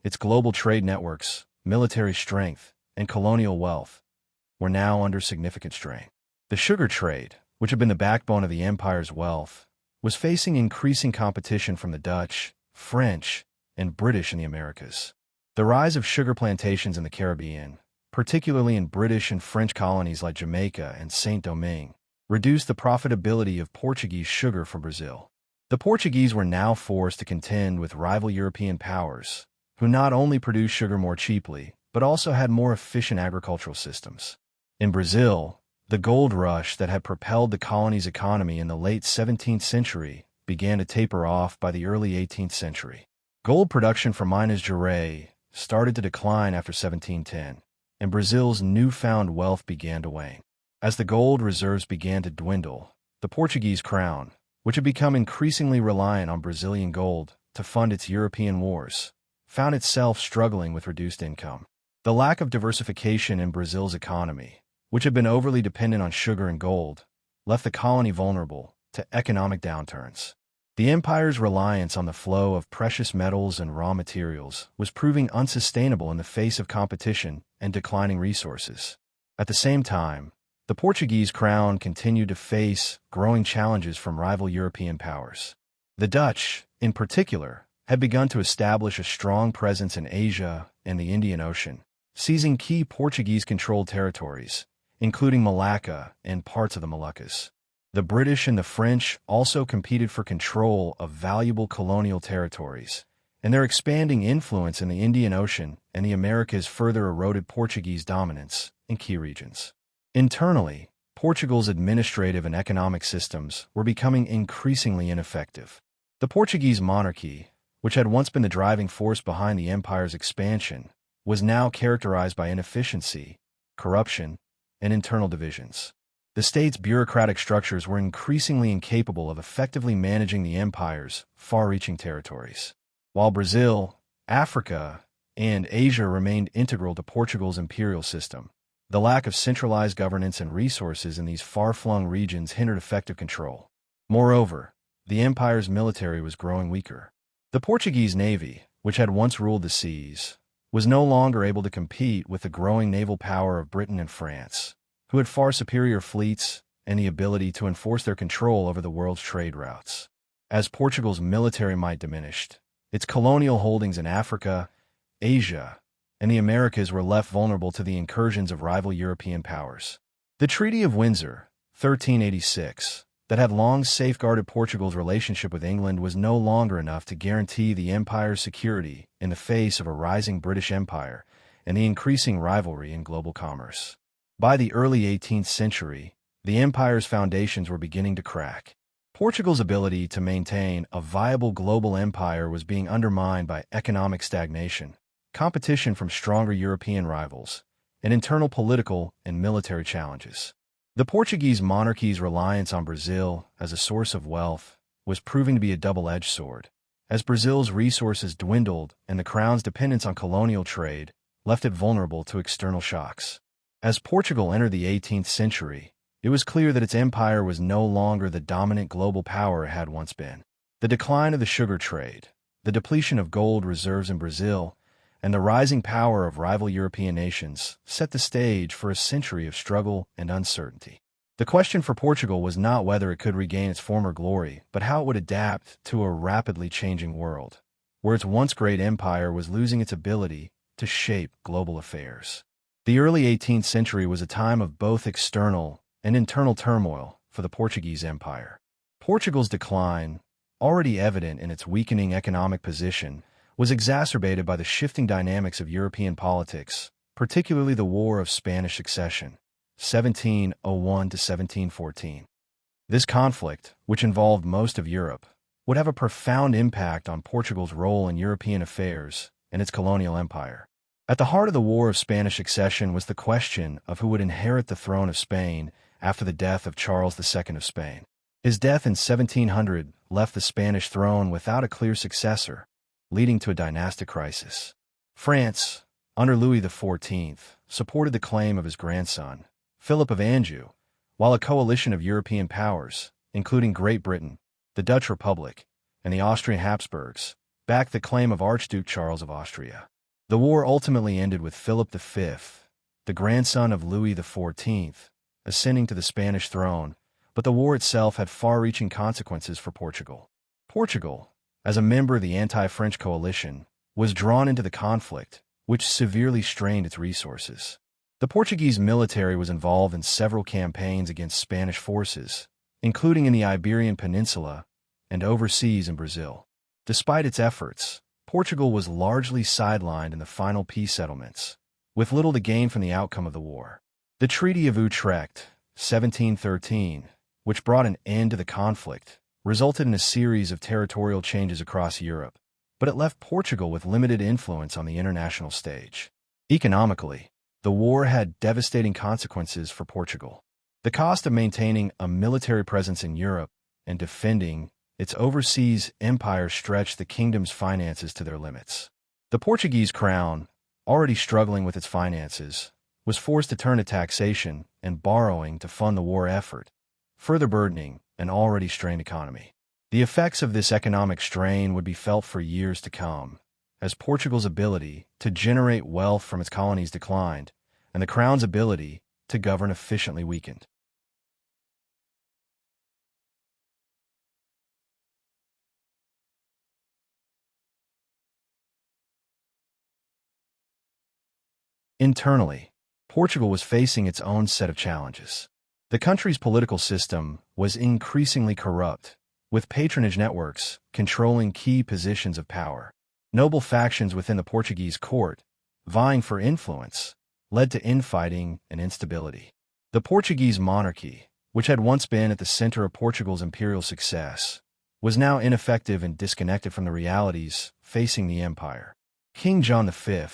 its global trade networks, military strength, and colonial wealth, were now under significant strain. The sugar trade, which had been the backbone of the empire's wealth, was facing increasing competition from the Dutch, French, and British in the Americas. The rise of sugar plantations in the Caribbean, particularly in British and French colonies like Jamaica and Saint-Domingue, reduced the profitability of Portuguese sugar from Brazil. The Portuguese were now forced to contend with rival European powers, who not only produced sugar more cheaply, but also had more efficient agricultural systems. In Brazil, the gold rush that had propelled the colony's economy in the late 17th century began to taper off by the early 18th century. Gold production from Minas Gerais started to decline after 1710, and Brazil's newfound wealth began to wane. As the gold reserves began to dwindle, the Portuguese crown, which had become increasingly reliant on Brazilian gold to fund its European wars, found itself struggling with reduced income. The lack of diversification in Brazil's economy, which had been overly dependent on sugar and gold, left the colony vulnerable to economic downturns. The empire's reliance on the flow of precious metals and raw materials was proving unsustainable in the face of competition and declining resources. At the same time, the Portuguese crown continued to face growing challenges from rival European powers. The Dutch, in particular, had begun to establish a strong presence in Asia and the Indian Ocean, seizing key Portuguese-controlled territories, including Malacca and parts of the Moluccas. The British and the French also competed for control of valuable colonial territories, and their expanding influence in the Indian Ocean and the Americas further eroded Portuguese dominance in key regions. Internally, Portugal's administrative and economic systems were becoming increasingly ineffective. The Portuguese monarchy, which had once been the driving force behind the empire's expansion, was now characterized by inefficiency, corruption, and internal divisions. The state's bureaucratic structures were increasingly incapable of effectively managing the empire's far-reaching territories. While Brazil, Africa, and Asia remained integral to Portugal's imperial system, the lack of centralized governance and resources in these far-flung regions hindered effective control. Moreover, the empire's military was growing weaker. The Portuguese navy, which had once ruled the seas, was no longer able to compete with the growing naval power of Britain and France, who had far superior fleets and the ability to enforce their control over the world's trade routes. As Portugal's military might diminished, its colonial holdings in Africa, Asia, and the Americas were left vulnerable to the incursions of rival European powers. The Treaty of Windsor, 1386, that had long safeguarded Portugal's relationship with England was no longer enough to guarantee the empire's security in the face of a rising British Empire and the increasing rivalry in global commerce. By the early 18th century, the empire's foundations were beginning to crack. Portugal's ability to maintain a viable global empire was being undermined by economic stagnation, competition from stronger European rivals, and internal political and military challenges. The Portuguese monarchy's reliance on Brazil as a source of wealth was proving to be a double-edged sword. As Brazil's resources dwindled and the crown's dependence on colonial trade left it vulnerable to external shocks. As Portugal entered the 18th century, it was clear that its empire was no longer the dominant global power it had once been. The decline of the sugar trade, the depletion of gold reserves in Brazil, and the rising power of rival European nations set the stage for a century of struggle and uncertainty. The question for Portugal was not whether it could regain its former glory, but how it would adapt to a rapidly changing world, where its once great empire was losing its ability to shape global affairs. The early 18th century was a time of both external and internal turmoil for the Portuguese Empire. Portugal's decline, already evident in its weakening economic position, was exacerbated by the shifting dynamics of European politics, particularly the War of Spanish Succession, 1701 to 1714. This conflict, which involved most of Europe, would have a profound impact on Portugal's role in European affairs and its colonial empire. At the heart of the War of Spanish Succession was the question of who would inherit the throne of Spain after the death of Charles II of Spain. His death in 1700 left the Spanish throne without a clear successor, leading to a dynastic crisis. France, under Louis XIV, supported the claim of his grandson, Philip of Anjou, while a coalition of European powers, including Great Britain, the Dutch Republic, and the Austrian Habsburgs, backed the claim of Archduke Charles of Austria. The war ultimately ended with Philip V, the grandson of Louis XIV, ascending to the Spanish throne, but the war itself had far-reaching consequences for Portugal. Portugal, as a member of the anti-French coalition, was drawn into the conflict, which severely strained its resources. The Portuguese military was involved in several campaigns against Spanish forces, including in the Iberian Peninsula and overseas in Brazil. Despite its efforts, Portugal was largely sidelined in the final peace settlements, with little to gain from the outcome of the war. The Treaty of Utrecht, 1713, which brought an end to the conflict, resulted in a series of territorial changes across Europe, but it left Portugal with limited influence on the international stage. Economically, the war had devastating consequences for Portugal. The cost of maintaining a military presence in Europe and defending its overseas empire stretched the kingdom's finances to their limits. The Portuguese crown, already struggling with its finances, was forced to turn to taxation and borrowing to fund the war effort, further burdening an already strained economy. The effects of this economic strain would be felt for years to come, as Portugal's ability to generate wealth from its colonies declined, and the crown's ability to govern efficiently weakened. Internally, Portugal was facing its own set of challenges. The country's political system was increasingly corrupt, with patronage networks controlling key positions of power. Noble factions within the Portuguese court, vying for influence, led to infighting and instability. The Portuguese monarchy, which had once been at the center of Portugal's imperial success, was now ineffective and disconnected from the realities facing the empire. King John V,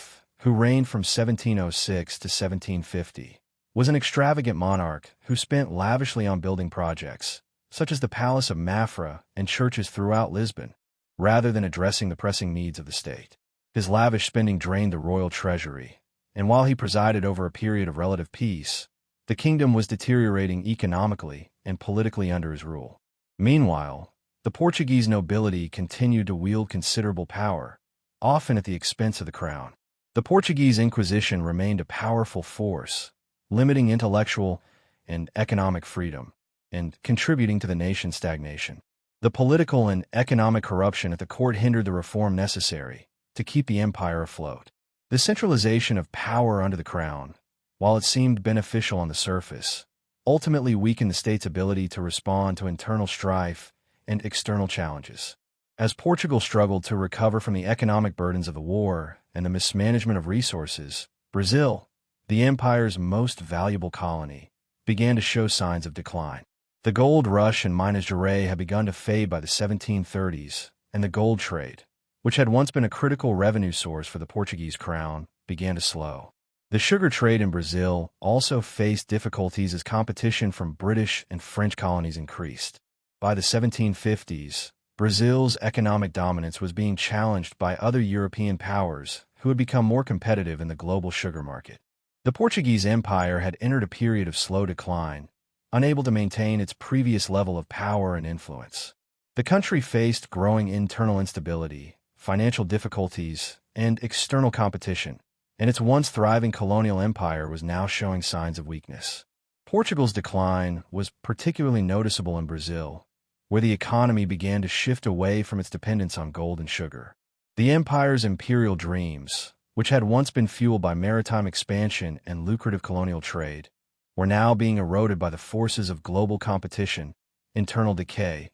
who reigned from 1706 to 1750, was an extravagant monarch who spent lavishly on building projects, such as the Palace of Mafra and churches throughout Lisbon, rather than addressing the pressing needs of the state. His lavish spending drained the royal treasury, and while he presided over a period of relative peace, the kingdom was deteriorating economically and politically under his rule. Meanwhile, the Portuguese nobility continued to wield considerable power, often at the expense of the crown. The Portuguese Inquisition remained a powerful force, limiting intellectual and economic freedom, and contributing to the nation's stagnation. The political and economic corruption at the court hindered the reform necessary to keep the empire afloat. The centralization of power under the crown, while it seemed beneficial on the surface, ultimately weakened the state's ability to respond to internal strife and external challenges. As Portugal struggled to recover from the economic burdens of the war and the mismanagement of resources, Brazil, the empire's most valuable colony, began to show signs of decline. The gold rush in Minas Gerais had begun to fade by the 1730s, and the gold trade, which had once been a critical revenue source for the Portuguese crown, began to slow. The sugar trade in Brazil also faced difficulties as competition from British and French colonies increased. By the 1750s, Brazil's economic dominance was being challenged by other European powers who had become more competitive in the global sugar market. The Portuguese Empire had entered a period of slow decline, unable to maintain its previous level of power and influence. The country faced growing internal instability, financial difficulties, and external competition, and its once thriving colonial empire was now showing signs of weakness. Portugal's decline was particularly noticeable in Brazil, where the economy began to shift away from its dependence on gold and sugar. The empire's imperial dreams, which had once been fueled by maritime expansion and lucrative colonial trade, were now being eroded by the forces of global competition, internal decay,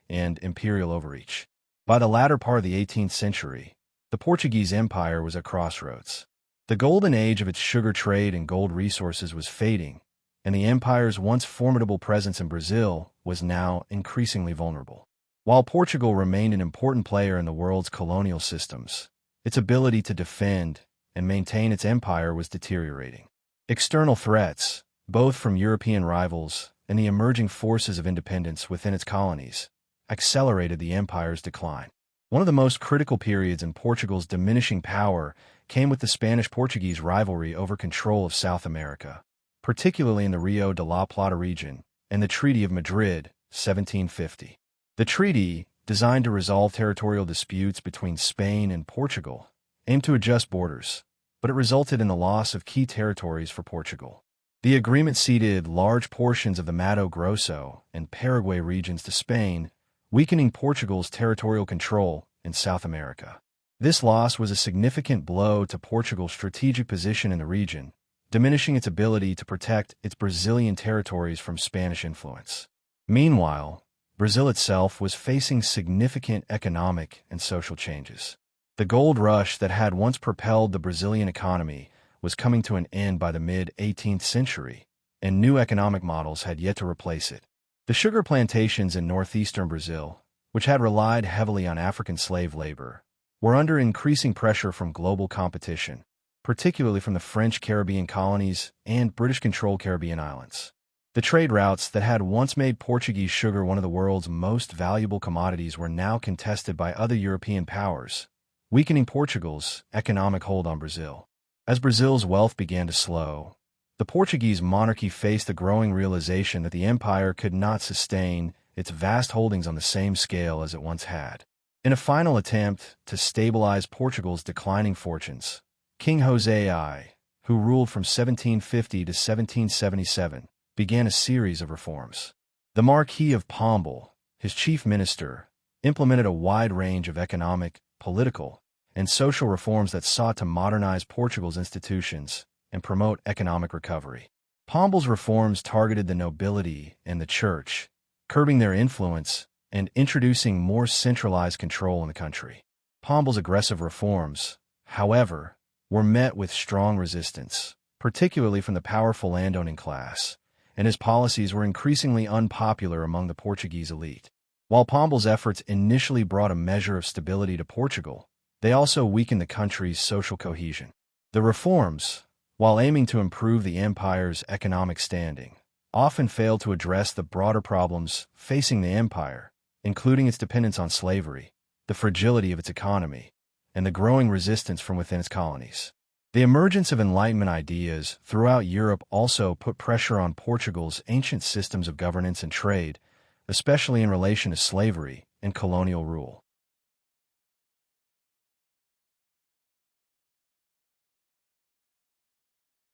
and imperial overreach. By the latter part of the 18th century, the Portuguese Empire was at crossroads. The golden age of its sugar trade and gold resources was fading, and the empire's once formidable presence in Brazil was now increasingly vulnerable. While Portugal remained an important player in the world's colonial systems, its ability to defend and maintain its empire was deteriorating. External threats, both from European rivals and the emerging forces of independence within its colonies, accelerated the empire's decline. One of the most critical periods in Portugal's diminishing power came with the Spanish-Portuguese rivalry over control of South America, particularly in the Rio de la Plata region, and the Treaty of Madrid, 1750. The treaty, designed to resolve territorial disputes between Spain and Portugal, aimed to adjust borders, but it resulted in the loss of key territories for Portugal. The agreement ceded large portions of the Mato Grosso and Paraguay regions to Spain, weakening Portugal's territorial control in South America. This loss was a significant blow to Portugal's strategic position in the region, diminishing its ability to protect its Brazilian territories from Spanish influence. Meanwhile, Brazil itself was facing significant economic and social changes. The gold rush that had once propelled the Brazilian economy was coming to an end by the mid-18th century, and new economic models had yet to replace it. The sugar plantations in northeastern Brazil, which had relied heavily on African slave labor, were under increasing pressure from global competition, particularly from the French Caribbean colonies and British-controlled Caribbean islands. The trade routes that had once made Portuguese sugar one of the world's most valuable commodities were now contested by other European powers, weakening Portugal's economic hold on Brazil. As Brazil's wealth began to slow, the Portuguese monarchy faced the growing realization that the empire could not sustain its vast holdings on the same scale as it once had. In a final attempt to stabilize Portugal's declining fortunes, King José I, who ruled from 1750 to 1777, began a series of reforms. The Marquis of Pombal, his chief minister, implemented a wide range of economic, political, and social reforms that sought to modernize Portugal's institutions and promote economic recovery. Pombal's reforms targeted the nobility and the church, curbing their influence and introducing more centralized control in the country. Pombal's aggressive reforms, however, were met with strong resistance, particularly from the powerful landowning class, and his policies were increasingly unpopular among the Portuguese elite. While Pombal's efforts initially brought a measure of stability to Portugal, they also weakened the country's social cohesion. The reforms, while aiming to improve the empire's economic standing, often failed to address the broader problems facing the empire, including its dependence on slavery, the fragility of its economy, and the growing resistance from within its colonies. The emergence of Enlightenment ideas throughout Europe also put pressure on Portugal's ancient systems of governance and trade, especially in relation to slavery and colonial rule.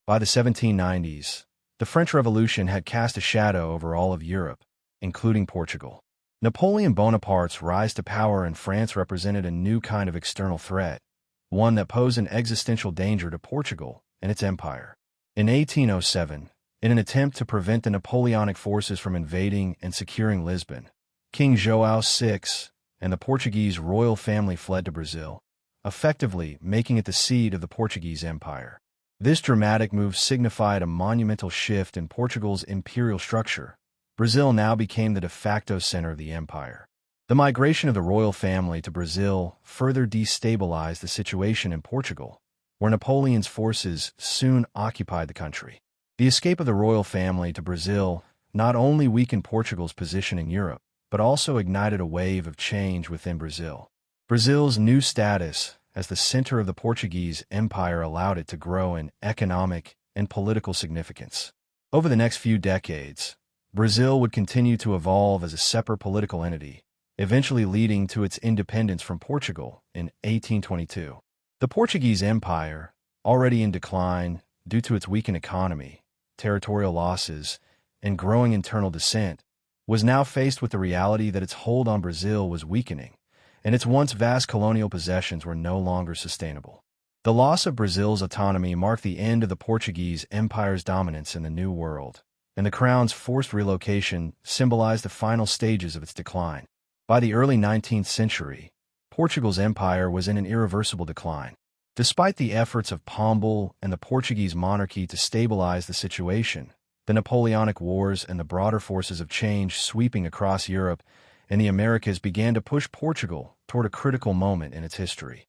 By the 1790s, the French Revolution had cast a shadow over all of Europe, including Portugal. Napoleon Bonaparte's rise to power in France represented a new kind of external threat, one that posed an existential danger to Portugal and its empire. In 1807, in an attempt to prevent the Napoleonic forces from invading and securing Lisbon, King João VI and the Portuguese royal family fled to Brazil, effectively making it the seat of the Portuguese Empire. This dramatic move signified a monumental shift in Portugal's imperial structure. Brazil now became the de facto center of the empire. The migration of the royal family to Brazil further destabilized the situation in Portugal, where Napoleon's forces soon occupied the country. The escape of the royal family to Brazil not only weakened Portugal's position in Europe, but also ignited a wave of change within Brazil. Brazil's new status as the center of the Portuguese Empire allowed it to grow in economic and political significance. Over the next few decades, Brazil would continue to evolve as a separate political entity, eventually leading to its independence from Portugal in 1822. The Portuguese Empire, already in decline due to its weakened economy, territorial losses, and growing internal dissent, was now faced with the reality that its hold on Brazil was weakening, and its once vast colonial possessions were no longer sustainable. The loss of Brazil's autonomy marked the end of the Portuguese Empire's dominance in the New World, and the crown's forced relocation symbolized the final stages of its decline. By the early 19th century, Portugal's empire was in an irreversible decline. Despite the efforts of Pombal and the Portuguese monarchy to stabilize the situation, the Napoleonic Wars and the broader forces of change sweeping across Europe and the Americas began to push Portugal toward a critical moment in its history.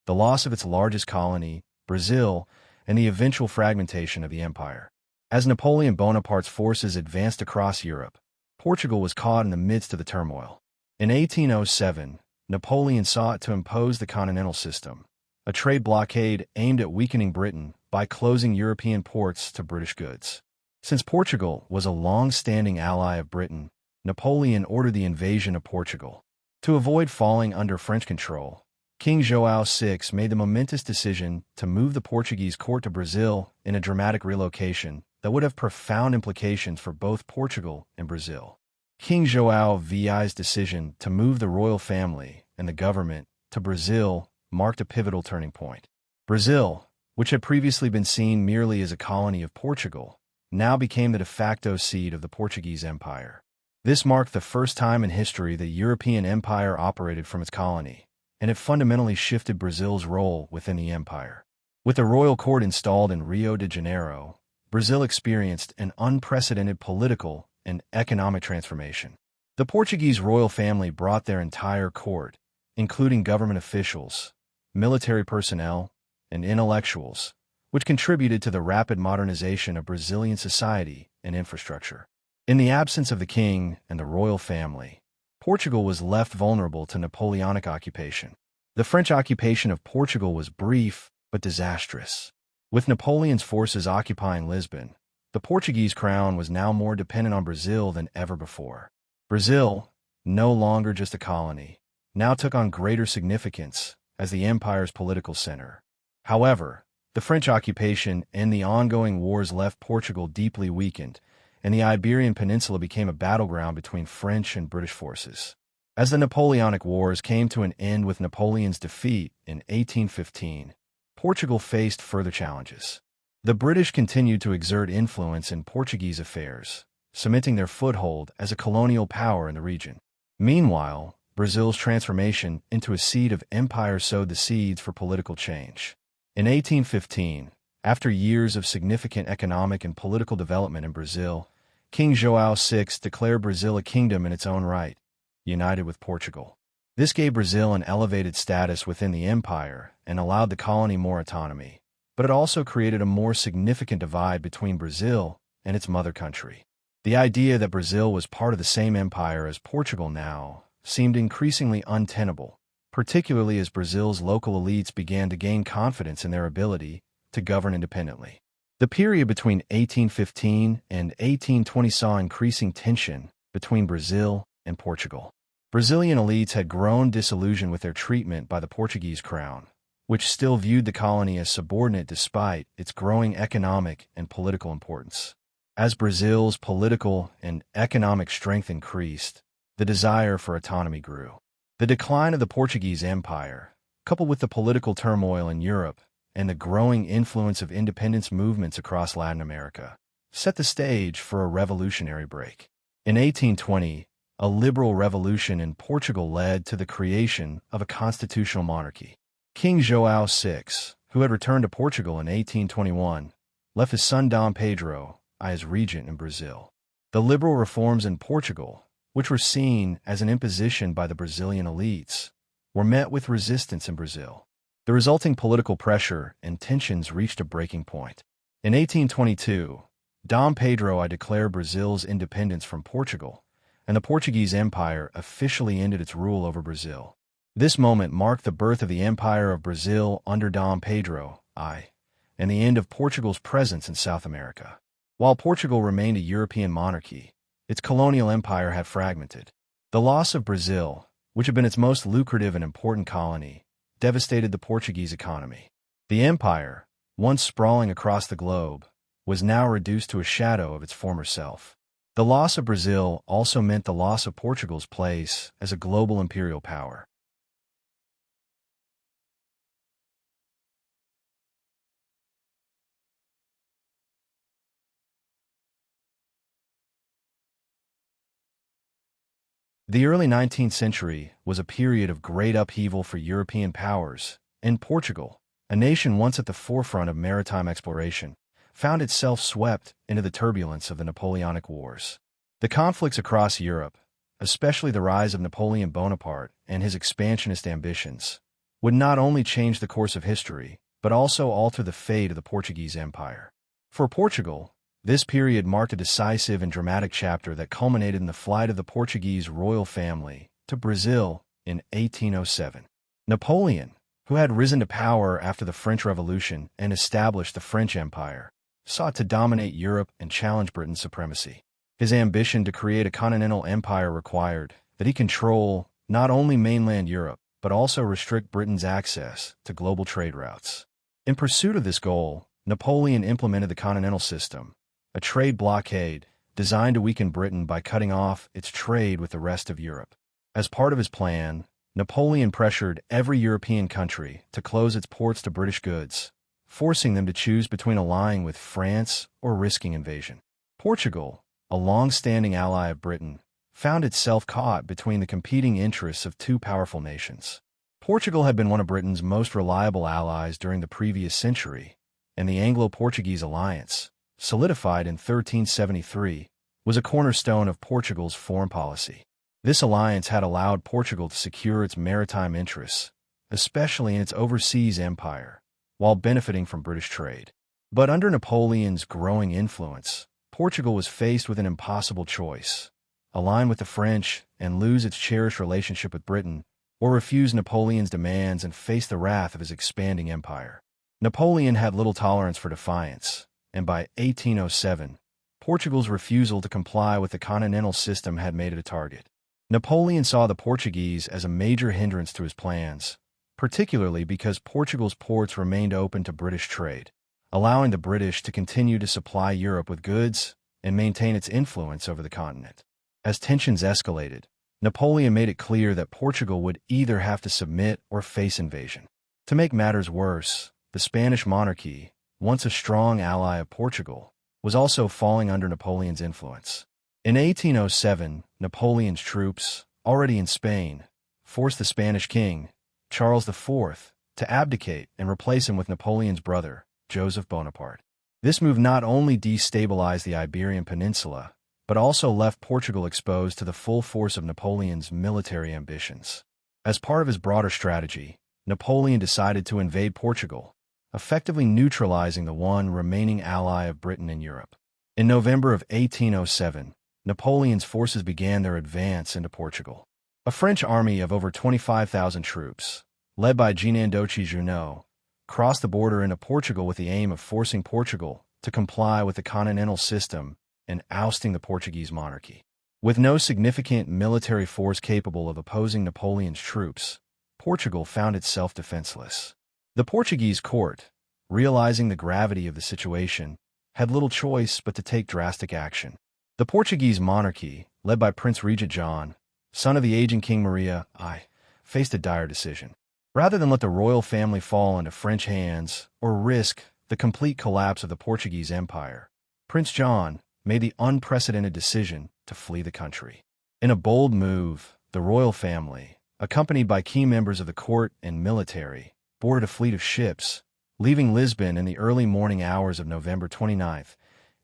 The loss of its largest colony, Brazil, and the eventual fragmentation of the empire. As Napoleon Bonaparte's forces advanced across Europe, Portugal was caught in the midst of the turmoil. In 1807, Napoleon sought to impose the continental system, a trade blockade aimed at weakening Britain by closing European ports to British goods. Since Portugal was a long-standing ally of Britain, Napoleon ordered the invasion of Portugal. To avoid falling under French control, King João VI made the momentous decision to move the Portuguese court to Brazil in a dramatic relocation that would have profound implications for both Portugal and Brazil. King João VI's decision to move the royal family and the government to Brazil marked a pivotal turning point. Brazil, which had previously been seen merely as a colony of Portugal, now became the de facto seat of the Portuguese Empire. This marked the first time in history that European empire operated from its colony, and it fundamentally shifted Brazil's role within the empire. With the royal court installed in Rio de Janeiro, Brazil experienced an unprecedented political and economic transformation. The Portuguese royal family brought their entire court, including government officials, military personnel, and intellectuals, which contributed to the rapid modernization of Brazilian society and infrastructure. In the absence of the king and the royal family, Portugal was left vulnerable to Napoleonic occupation. The French occupation of Portugal was brief but disastrous. With Napoleon's forces occupying Lisbon, the Portuguese crown was now more dependent on Brazil than ever before. Brazil, no longer just a colony, now took on greater significance as the empire's political center. However, the French occupation and the ongoing wars left Portugal deeply weakened, and the Iberian Peninsula became a battleground between French and British forces. As the Napoleonic Wars came to an end with Napoleon's defeat in 1815, Portugal faced further challenges. The British continued to exert influence in Portuguese affairs, cementing their foothold as a colonial power in the region. Meanwhile, Brazil's transformation into a seat of empire sowed the seeds for political change. In 1815, after years of significant economic and political development in Brazil, King João VI declared Brazil a kingdom in its own right, united with Portugal. This gave Brazil an elevated status within the empire and allowed the colony more autonomy, but it also created a more significant divide between Brazil and its mother country. The idea that Brazil was part of the same empire as Portugal now seemed increasingly untenable, particularly as Brazil's local elites began to gain confidence in their ability to govern independently. The period between 1815 and 1820 saw increasing tension between Brazil and Portugal. Brazilian elites had grown disillusioned with their treatment by the Portuguese crown, which still viewed the colony as subordinate despite its growing economic and political importance. As Brazil's political and economic strength increased, the desire for autonomy grew. The decline of the Portuguese Empire, coupled with the political turmoil in Europe and the growing influence of independence movements across Latin America, set the stage for a revolutionary break. In 1820, a liberal revolution in Portugal led to the creation of a constitutional monarchy. King João VI, who had returned to Portugal in 1821, left his son Dom Pedro as regent in Brazil. The liberal reforms in Portugal, which were seen as an imposition by the Brazilian elites, were met with resistance in Brazil. The resulting political pressure and tensions reached a breaking point. In 1822, Dom Pedro declared Brazil's independence from Portugal, and the Portuguese Empire officially ended its rule over Brazil. This moment marked the birth of the Empire of Brazil under Dom Pedro I, and the end of Portugal's presence in South America. While Portugal remained a European monarchy, its colonial empire had fragmented. The loss of Brazil, which had been its most lucrative and important colony, devastated the Portuguese economy. The empire, once sprawling across the globe, was now reduced to a shadow of its former self. The loss of Brazil also meant the loss of Portugal's place as a global imperial power. The early 19th century was a period of great upheaval for European powers, and Portugal, a nation once at the forefront of maritime exploration, found itself swept into the turbulence of the Napoleonic Wars. The conflicts across Europe, especially the rise of Napoleon Bonaparte and his expansionist ambitions, would not only change the course of history, but also alter the fate of the Portuguese Empire. For Portugal, this period marked a decisive and dramatic chapter that culminated in the flight of the Portuguese royal family to Brazil in 1807. Napoleon, who had risen to power after the French Revolution and established the French Empire, sought to dominate Europe and challenge Britain's supremacy. His ambition to create a continental empire required that he control not only mainland Europe, but also restrict Britain's access to global trade routes. In pursuit of this goal, Napoleon implemented the Continental System, a trade blockade designed to weaken Britain by cutting off its trade with the rest of Europe. As part of his plan, Napoleon pressured every European country to close its ports to British goods, forcing them to choose between allying with France or risking invasion. Portugal, a long-standing ally of Britain, found itself caught between the competing interests of two powerful nations. Portugal had been one of Britain's most reliable allies during the previous century, and the Anglo-Portuguese alliance, solidified in 1373, was a cornerstone of Portugal's foreign policy. This alliance had allowed Portugal to secure its maritime interests, especially in its overseas empire, while benefiting from British trade. But under Napoleon's growing influence, Portugal was faced with an impossible choice: align with the French and lose its cherished relationship with Britain, or refuse Napoleon's demands and face the wrath of his expanding empire. Napoleon had little tolerance for defiance, and by 1807, Portugal's refusal to comply with the continental system had made it a target. Napoleon saw the Portuguese as a major hindrance to his plans, particularly because Portugal's ports remained open to British trade, allowing the British to continue to supply Europe with goods and maintain its influence over the continent. As tensions escalated, Napoleon made it clear that Portugal would either have to submit or face invasion. To make matters worse, the Spanish monarchy, once a strong ally of Portugal, was also falling under Napoleon's influence. In 1807, Napoleon's troops, already in Spain, forced the Spanish king, Charles IV, to abdicate and replace him with Napoleon's brother, Joseph Bonaparte. This move not only destabilized the Iberian Peninsula, but also left Portugal exposed to the full force of Napoleon's military ambitions. As part of his broader strategy, Napoleon decided to invade Portugal, effectively neutralizing the one remaining ally of Britain in Europe. In November of 1807, Napoleon's forces began their advance into Portugal. A French army of over 25,000 troops, led by Jean-Andoche Junot, crossed the border into Portugal with the aim of forcing Portugal to comply with the continental system and ousting the Portuguese monarchy. With no significant military force capable of opposing Napoleon's troops, Portugal found itself defenseless. The Portuguese court, realizing the gravity of the situation, had little choice but to take drastic action. The Portuguese monarchy, led by Prince Regent John, son of the aging King Maria I, faced a dire decision. Rather than let the royal family fall into French hands or risk the complete collapse of the Portuguese Empire, Prince John made the unprecedented decision to flee the country. In a bold move, the royal family, accompanied by key members of the court and military, boarded a fleet of ships, leaving Lisbon in the early morning hours of November 29,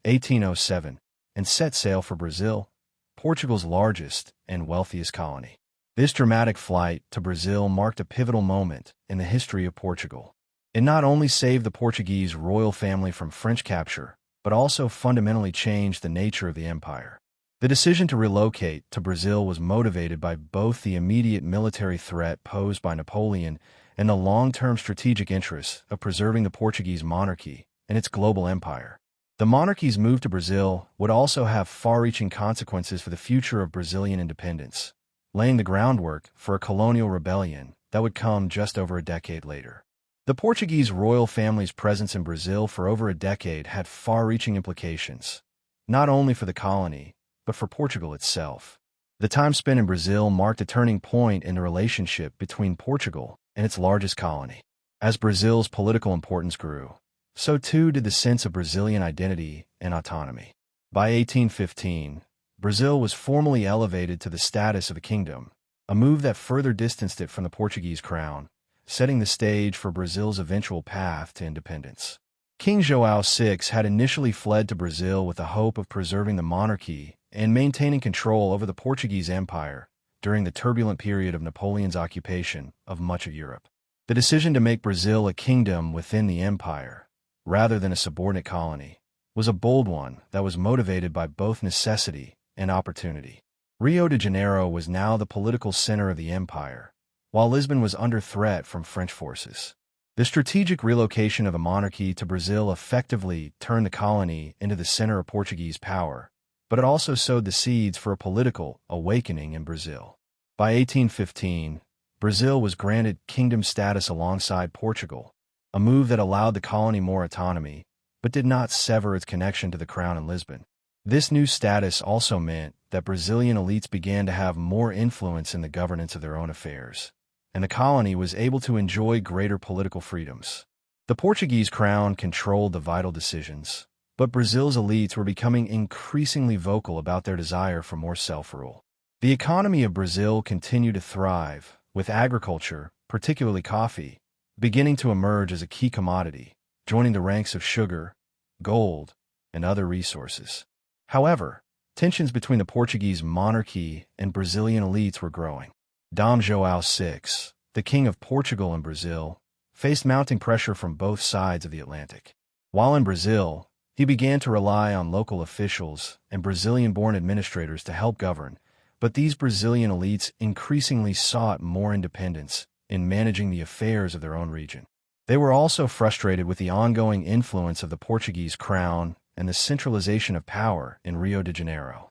1807, and set sail for Brazil, Portugal's largest and wealthiest colony. This dramatic flight to Brazil marked a pivotal moment in the history of Portugal. It not only saved the Portuguese royal family from French capture, but also fundamentally changed the nature of the empire. The decision to relocate to Brazil was motivated by both the immediate military threat posed by Napoleon and the long-term strategic interests of preserving the Portuguese monarchy and its global empire. The monarchy's move to Brazil would also have far-reaching consequences for the future of Brazilian independence, laying the groundwork for a colonial rebellion that would come just over a decade later. The Portuguese royal family's presence in Brazil for over a decade had far-reaching implications, not only for the colony, but for Portugal itself. The time spent in Brazil marked a turning point in the relationship between Portugal and its largest colony. As Brazil's political importance grew, so too did the sense of Brazilian identity and autonomy. By 1815, Brazil was formally elevated to the status of a kingdom, a move that further distanced it from the Portuguese crown, setting the stage for Brazil's eventual path to independence. King João VI had initially fled to Brazil with the hope of preserving the monarchy and maintaining control over the Portuguese Empire during the turbulent period of Napoleon's occupation of much of Europe. The decision to make Brazil a kingdom within the empire, rather than a subordinate colony, was a bold one that was motivated by both necessity and opportunity. Rio de Janeiro was now the political center of the empire, while Lisbon was under threat from French forces. The strategic relocation of the monarchy to Brazil effectively turned the colony into the center of Portuguese power, but it also sowed the seeds for a political awakening in Brazil. By 1815, Brazil was granted kingdom status alongside Portugal, a move that allowed the colony more autonomy, but did not sever its connection to the crown in Lisbon. This new status also meant that Brazilian elites began to have more influence in the governance of their own affairs, and the colony was able to enjoy greater political freedoms. The Portuguese crown controlled the vital decisions, but Brazil's elites were becoming increasingly vocal about their desire for more self-rule. The economy of Brazil continued to thrive, with agriculture, particularly coffee, beginning to emerge as a key commodity, joining the ranks of sugar, gold, and other resources. However, tensions between the Portuguese monarchy and Brazilian elites were growing. Dom João VI, the King of Portugal and Brazil, faced mounting pressure from both sides of the Atlantic. While in Brazil, he began to rely on local officials and Brazilian-born administrators to help govern, but these Brazilian elites increasingly sought more independence in managing the affairs of their own region. They were also frustrated with the ongoing influence of the Portuguese crown and the centralization of power in Rio de Janeiro.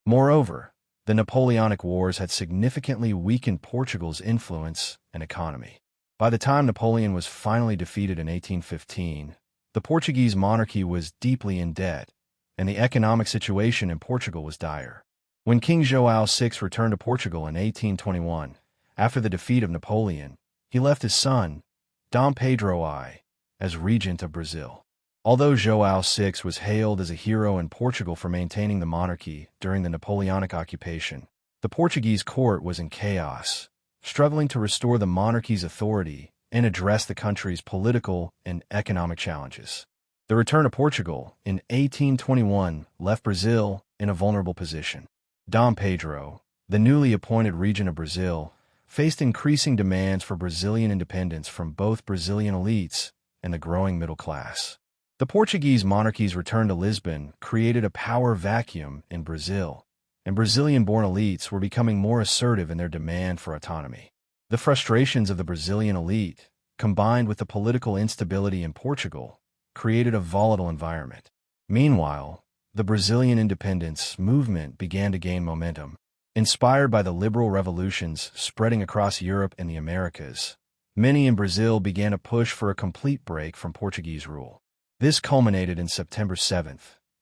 Moreover, the Napoleonic Wars had significantly weakened Portugal's influence and economy. By the time Napoleon was finally defeated in 1815, the Portuguese monarchy was deeply in debt, and the economic situation in Portugal was dire. When King João VI returned to Portugal in 1821, after the defeat of Napoleon, he left his son, Dom Pedro I, as regent of Brazil. Although João VI was hailed as a hero in Portugal for maintaining the monarchy during the Napoleonic occupation, the Portuguese court was in chaos, struggling to restore the monarchy's authority and address the country's political and economic challenges. The return to Portugal in 1821 left Brazil in a vulnerable position. Dom Pedro, the newly appointed regent of Brazil, faced increasing demands for Brazilian independence from both Brazilian elites and the growing middle class. The Portuguese monarchy's return to Lisbon created a power vacuum in Brazil, and Brazilian-born elites were becoming more assertive in their demand for autonomy. The frustrations of the Brazilian elite, combined with the political instability in Portugal, created a volatile environment. Meanwhile, the Brazilian independence movement began to gain momentum. Inspired by the liberal revolutions spreading across Europe and the Americas, many in Brazil began a push for a complete break from Portuguese rule. This culminated in September 7,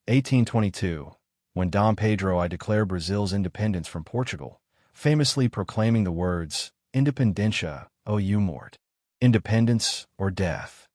1822, when Dom Pedro I declared Brazil's independence from Portugal, famously proclaiming the words, "Independencia ou morte," independence or death.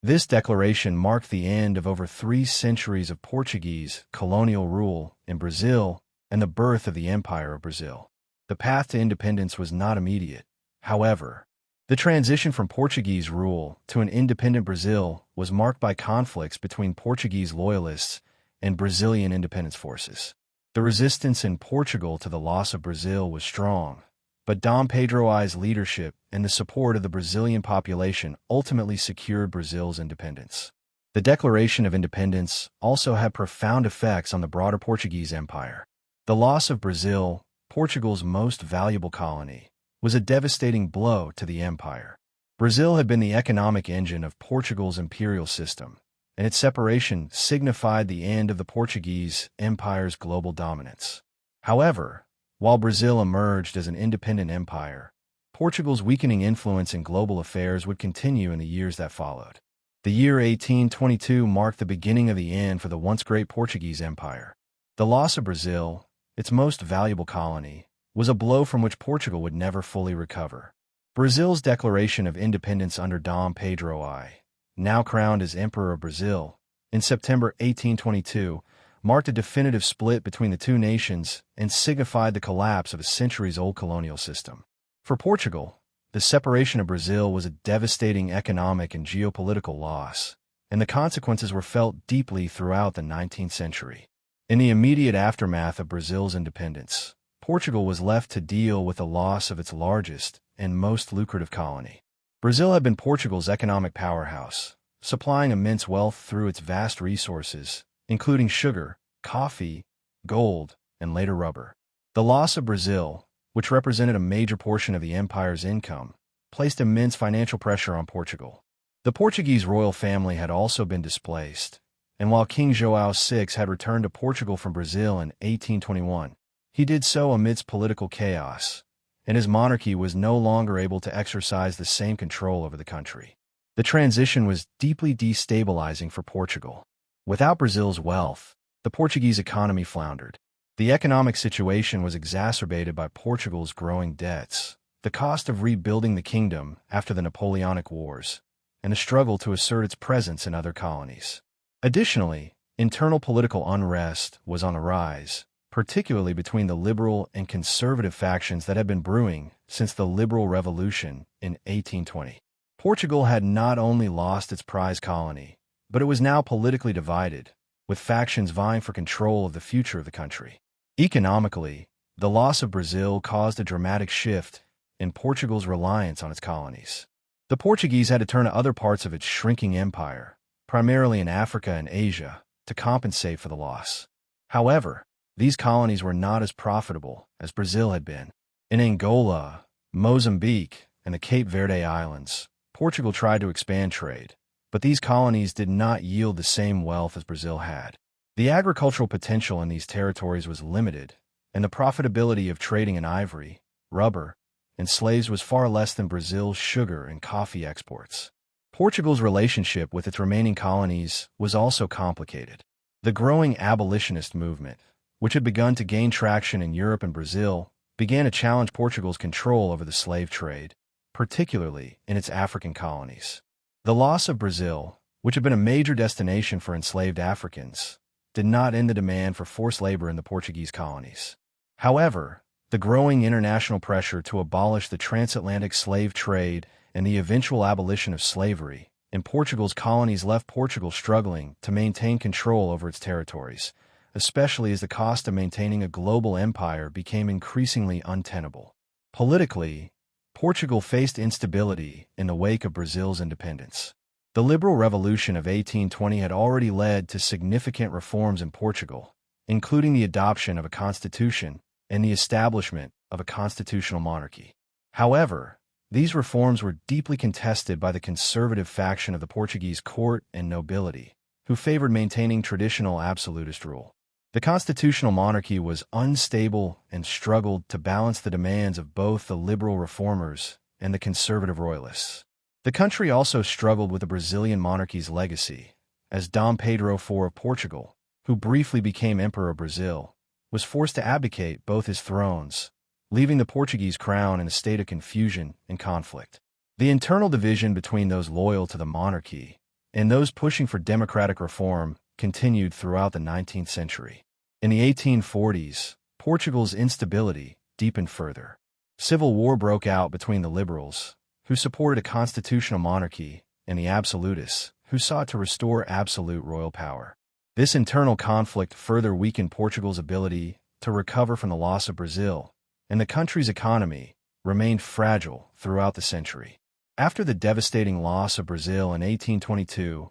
This declaration marked the end of over 3 centuries of Portuguese colonial rule in Brazil and the birth of the Empire of Brazil. The path to independence was not immediate, however. The transition from Portuguese rule to an independent Brazil was marked by conflicts between Portuguese loyalists and Brazilian independence forces. The resistance in Portugal to the loss of Brazil was strong, but Dom Pedro I's leadership and the support of the Brazilian population ultimately secured Brazil's independence. The Declaration of Independence also had profound effects on the broader Portuguese Empire. The loss of Brazil, Portugal's most valuable colony, was a devastating blow to the empire. Brazil had been the economic engine of Portugal's imperial system, and its separation signified the end of the Portuguese Empire's global dominance. However, while Brazil emerged as an independent empire, Portugal's weakening influence in global affairs would continue in the years that followed. The year 1822 marked the beginning of the end for the once great Portuguese Empire. The loss of Brazil, its most valuable colony, was a blow from which Portugal would never fully recover. Brazil's declaration of independence under Dom Pedro I, now crowned as Emperor of Brazil, in September 1822, marked a definitive split between the two nations and signified the collapse of a centuries-old colonial system. For Portugal, the separation of Brazil was a devastating economic and geopolitical loss, and the consequences were felt deeply throughout the 19th century. In the immediate aftermath of Brazil's independence, Portugal was left to deal with the loss of its largest and most lucrative colony. Brazil had been Portugal's economic powerhouse, supplying immense wealth through its vast resources, including sugar, coffee, gold, and later rubber. The loss of Brazil, which represented a major portion of the empire's income, placed immense financial pressure on Portugal. The Portuguese royal family had also been displaced, and while King João VI had returned to Portugal from Brazil in 1821, he did so amidst political chaos, and his monarchy was no longer able to exercise the same control over the country. The transition was deeply destabilizing for Portugal. Without Brazil's wealth, the Portuguese economy floundered. The economic situation was exacerbated by Portugal's growing debts, the cost of rebuilding the kingdom after the Napoleonic Wars, and a struggle to assert its presence in other colonies. Additionally, internal political unrest was on the rise, particularly between the liberal and conservative factions that had been brewing since the Liberal Revolution in 1820. Portugal had not only lost its prize colony, but it was now politically divided, with factions vying for control of the future of the country. Economically, the loss of Brazil caused a dramatic shift in Portugal's reliance on its colonies. The Portuguese had to turn to other parts of its shrinking empire, primarily in Africa and Asia, to compensate for the loss. However, these colonies were not as profitable as Brazil had been. In Angola, Mozambique, and the Cape Verde Islands, Portugal tried to expand trade, but these colonies did not yield the same wealth as Brazil had. The agricultural potential in these territories was limited, and the profitability of trading in ivory, rubber, and slaves was far less than Brazil's sugar and coffee exports. Portugal's relationship with its remaining colonies was also complicated. The growing abolitionist movement, which had begun to gain traction in Europe and Brazil, began to challenge Portugal's control over the slave trade, particularly in its African colonies. The loss of Brazil, which had been a major destination for enslaved Africans, did not end the demand for forced labor in the Portuguese colonies. However, the growing international pressure to abolish the transatlantic slave trade and the eventual abolition of slavery in Portugal's colonies left Portugal struggling to maintain control over its territories, especially as the cost of maintaining a global empire became increasingly untenable. Politically, Portugal faced instability in the wake of Brazil's independence. The Liberal Revolution of 1820 had already led to significant reforms in Portugal, including the adoption of a constitution and the establishment of a constitutional monarchy. However, these reforms were deeply contested by the conservative faction of the Portuguese court and nobility, who favored maintaining traditional absolutist rule. The constitutional monarchy was unstable and struggled to balance the demands of both the liberal reformers and the conservative royalists. The country also struggled with the Brazilian monarchy's legacy, as Dom Pedro IV of Portugal, who briefly became Emperor of Brazil, was forced to abdicate both his thrones, leaving the Portuguese crown in a state of confusion and conflict. The internal division between those loyal to the monarchy and those pushing for democratic reform continued throughout the 19th century. In the 1840s, Portugal's instability deepened further. Civil war broke out between the liberals, who supported a constitutional monarchy, and the absolutists, who sought to restore absolute royal power. This internal conflict further weakened Portugal's ability to recover from the loss of Brazil, and the country's economy remained fragile throughout the century. After the devastating loss of Brazil in 1822,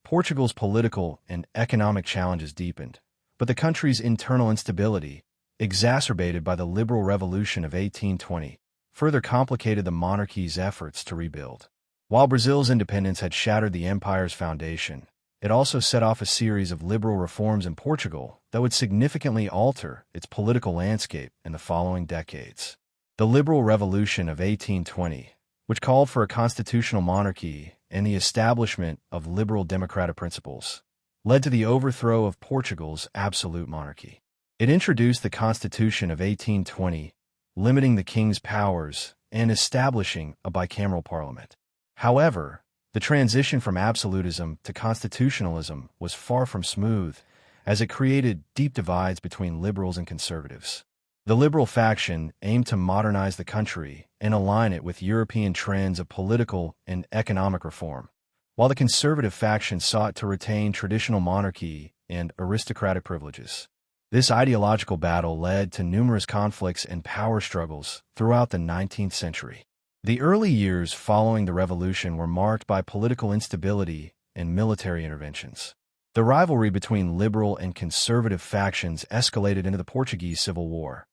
Portugal's political and economic challenges deepened, but the country's internal instability, exacerbated by the Liberal Revolution of 1820, further complicated the monarchy's efforts to rebuild. While Brazil's independence had shattered the empire's foundation, it also set off a series of liberal reforms in Portugal that would significantly alter its political landscape in the following decades. The Liberal Revolution of 1820, which called for a constitutional monarchy and the establishment of liberal democratic principles, led to the overthrow of Portugal's absolute monarchy. It introduced the Constitution of 1820, limiting the king's powers and establishing a bicameral parliament. However, the transition from absolutism to constitutionalism was far from smooth, as it created deep divides between liberals and conservatives. The liberal faction aimed to modernize the country and align it with European trends of political and economic reform, while the conservative faction sought to retain traditional monarchy and aristocratic privileges. This ideological battle led to numerous conflicts and power struggles throughout the 19th century. The early years following the revolution were marked by political instability and military interventions. The rivalry between liberal and conservative factions escalated into the Portuguese Civil War,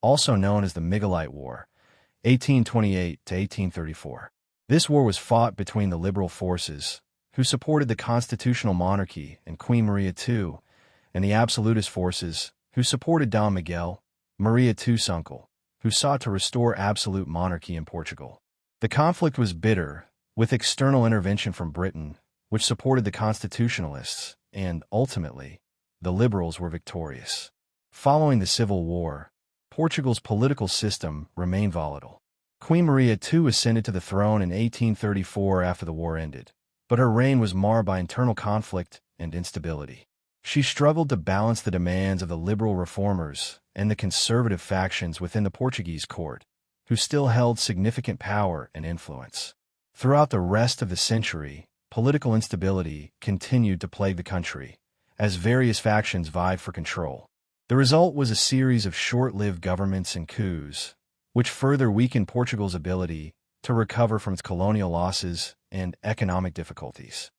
also known as the Miguelite War, 1828 to 1834. This war was fought between the liberal forces, who supported the constitutional monarchy and Queen Maria II, and the absolutist forces, who supported Dom Miguel, Maria II's uncle, who sought to restore absolute monarchy in Portugal. The conflict was bitter, with external intervention from Britain, which supported the constitutionalists, and, ultimately, the liberals were victorious. Following the Civil War, Portugal's political system remained volatile. Queen Maria II ascended to the throne in 1834 after the war ended, but her reign was marred by internal conflict and instability. She struggled to balance the demands of the liberal reformers and the conservative factions within the Portuguese court, who still held significant power and influence. Throughout the rest of the century, political instability continued to plague the country, as various factions vied for control. The result was a series of short-lived governments and coups, which further weakened Portugal's ability to recover from its colonial losses and economic difficulties.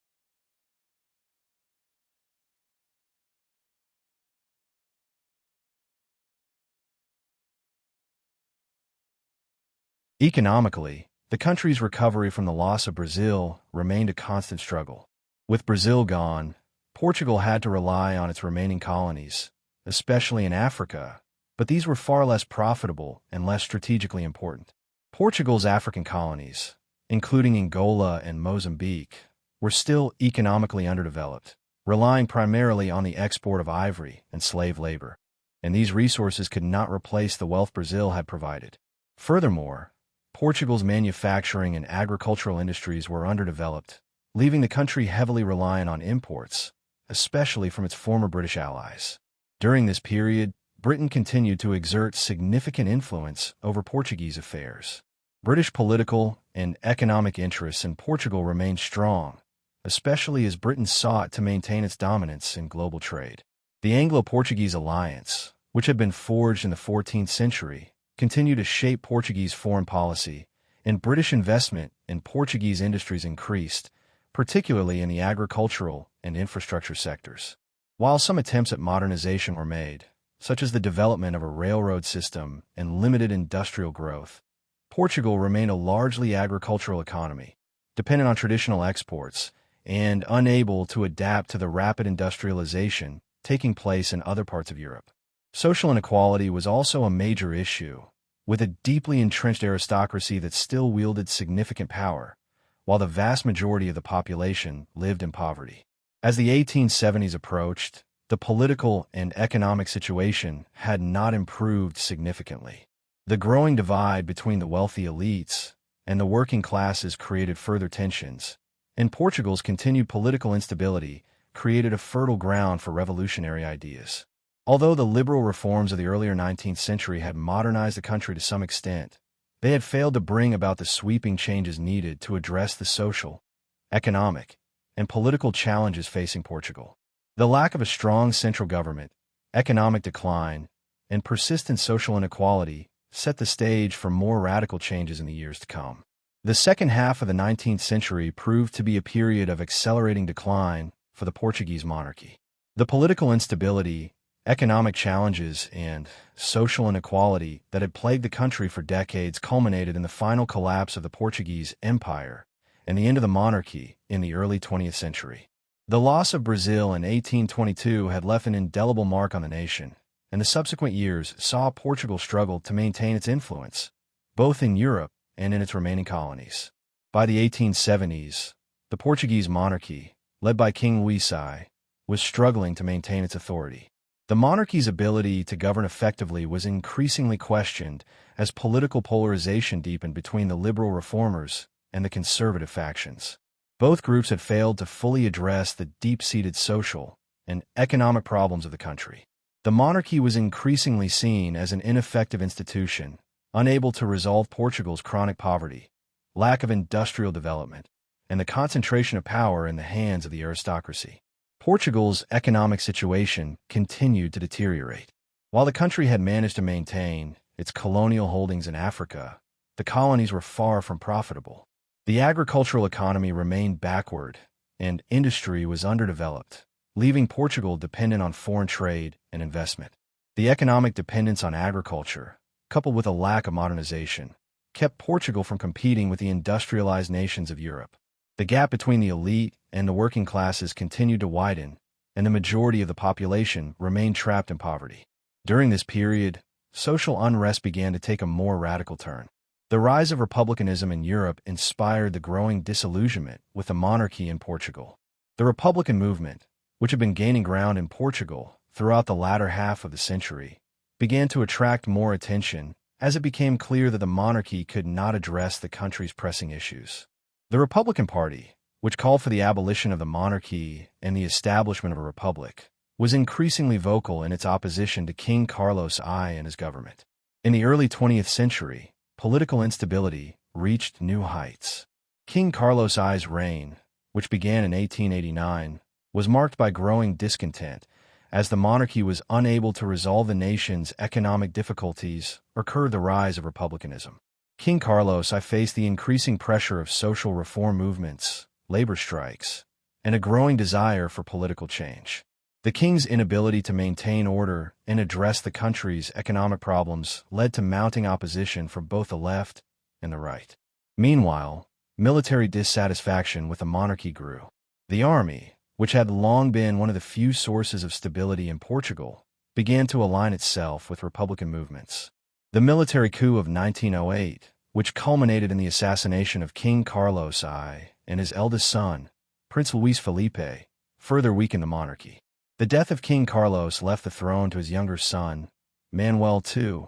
Economically, the country's recovery from the loss of Brazil remained a constant struggle. With Brazil gone, Portugal had to rely on its remaining colonies, especially in Africa, but these were far less profitable and less strategically important. Portugal's African colonies, including Angola and Mozambique, were still economically underdeveloped, relying primarily on the export of ivory and slave labor, and these resources could not replace the wealth Brazil had provided. Furthermore, Portugal's manufacturing and agricultural industries were underdeveloped, leaving the country heavily reliant on imports, especially from its former British allies. During this period, Britain continued to exert significant influence over Portuguese affairs. British political and economic interests in Portugal remained strong, especially as Britain sought to maintain its dominance in global trade. The Anglo-Portuguese alliance, which had been forged in the 14th century, continued to shape Portuguese foreign policy, and British investment in Portuguese industries increased, particularly in the agricultural and infrastructure sectors. While some attempts at modernization were made, such as the development of a railroad system and limited industrial growth, Portugal remained a largely agricultural economy, dependent on traditional exports, and unable to adapt to the rapid industrialization taking place in other parts of Europe. Social inequality was also a major issue, with a deeply entrenched aristocracy that still wielded significant power, while the vast majority of the population lived in poverty. As the 1870s approached, the political and economic situation had not improved significantly. The growing divide between the wealthy elites and the working classes created further tensions, and Portugal's continued political instability created a fertile ground for revolutionary ideas. Although the liberal reforms of the earlier 19th century had modernized the country to some extent, they had failed to bring about the sweeping changes needed to address the social, economic, and political challenges facing Portugal. The lack of a strong central government, economic decline, and persistent social inequality set the stage for more radical changes in the years to come. The second half of the 19th century proved to be a period of accelerating decline for the Portuguese monarchy. The political instability, economic challenges, and social inequality that had plagued the country for decades culminated in the final collapse of the Portuguese Empire and the end of the monarchy in the early 20th century. The loss of Brazil in 1822 had left an indelible mark on the nation, and the subsequent years saw Portugal struggle to maintain its influence, both in Europe and in its remaining colonies. By the 1870s, the Portuguese monarchy, led by King Luís I, was struggling to maintain its authority. The monarchy's ability to govern effectively was increasingly questioned as political polarization deepened between the liberal reformers and the conservative factions. Both groups had failed to fully address the deep-seated social and economic problems of the country. The monarchy was increasingly seen as an ineffective institution, unable to resolve Portugal's chronic poverty, lack of industrial development, and the concentration of power in the hands of the aristocracy. Portugal's economic situation continued to deteriorate. While the country had managed to maintain its colonial holdings in Africa, the colonies were far from profitable. The agricultural economy remained backward, and industry was underdeveloped, leaving Portugal dependent on foreign trade and investment. The economic dependence on agriculture, coupled with a lack of modernization, kept Portugal from competing with the industrialized nations of Europe. The gap between the elite and the working classes continued to widen, and the majority of the population remained trapped in poverty. During this period, social unrest began to take a more radical turn. The rise of republicanism in Europe inspired the growing disillusionment with the monarchy in Portugal. The Republican movement, which had been gaining ground in Portugal throughout the latter half of the century, began to attract more attention as it became clear that the monarchy could not address the country's pressing issues. The Republican Party, which called for the abolition of the monarchy and the establishment of a republic, was increasingly vocal in its opposition to King Carlos I and his government. In the early 20th century, political instability reached new heights. King Carlos I's reign, which began in 1889, was marked by growing discontent as the monarchy was unable to resolve the nation's economic difficulties or curb the rise of republicanism. King Carlos I faced the increasing pressure of social reform movements, labor strikes, and a growing desire for political change. The king's inability to maintain order and address the country's economic problems led to mounting opposition from both the left and the right. Meanwhile, military dissatisfaction with the monarchy grew. The army, which had long been one of the few sources of stability in Portugal, began to align itself with republican movements. The military coup of 1908, which culminated in the assassination of King Carlos I and his eldest son, Prince Luis Felipe, further weakened the monarchy. The death of King Carlos left the throne to his younger son, Manuel II,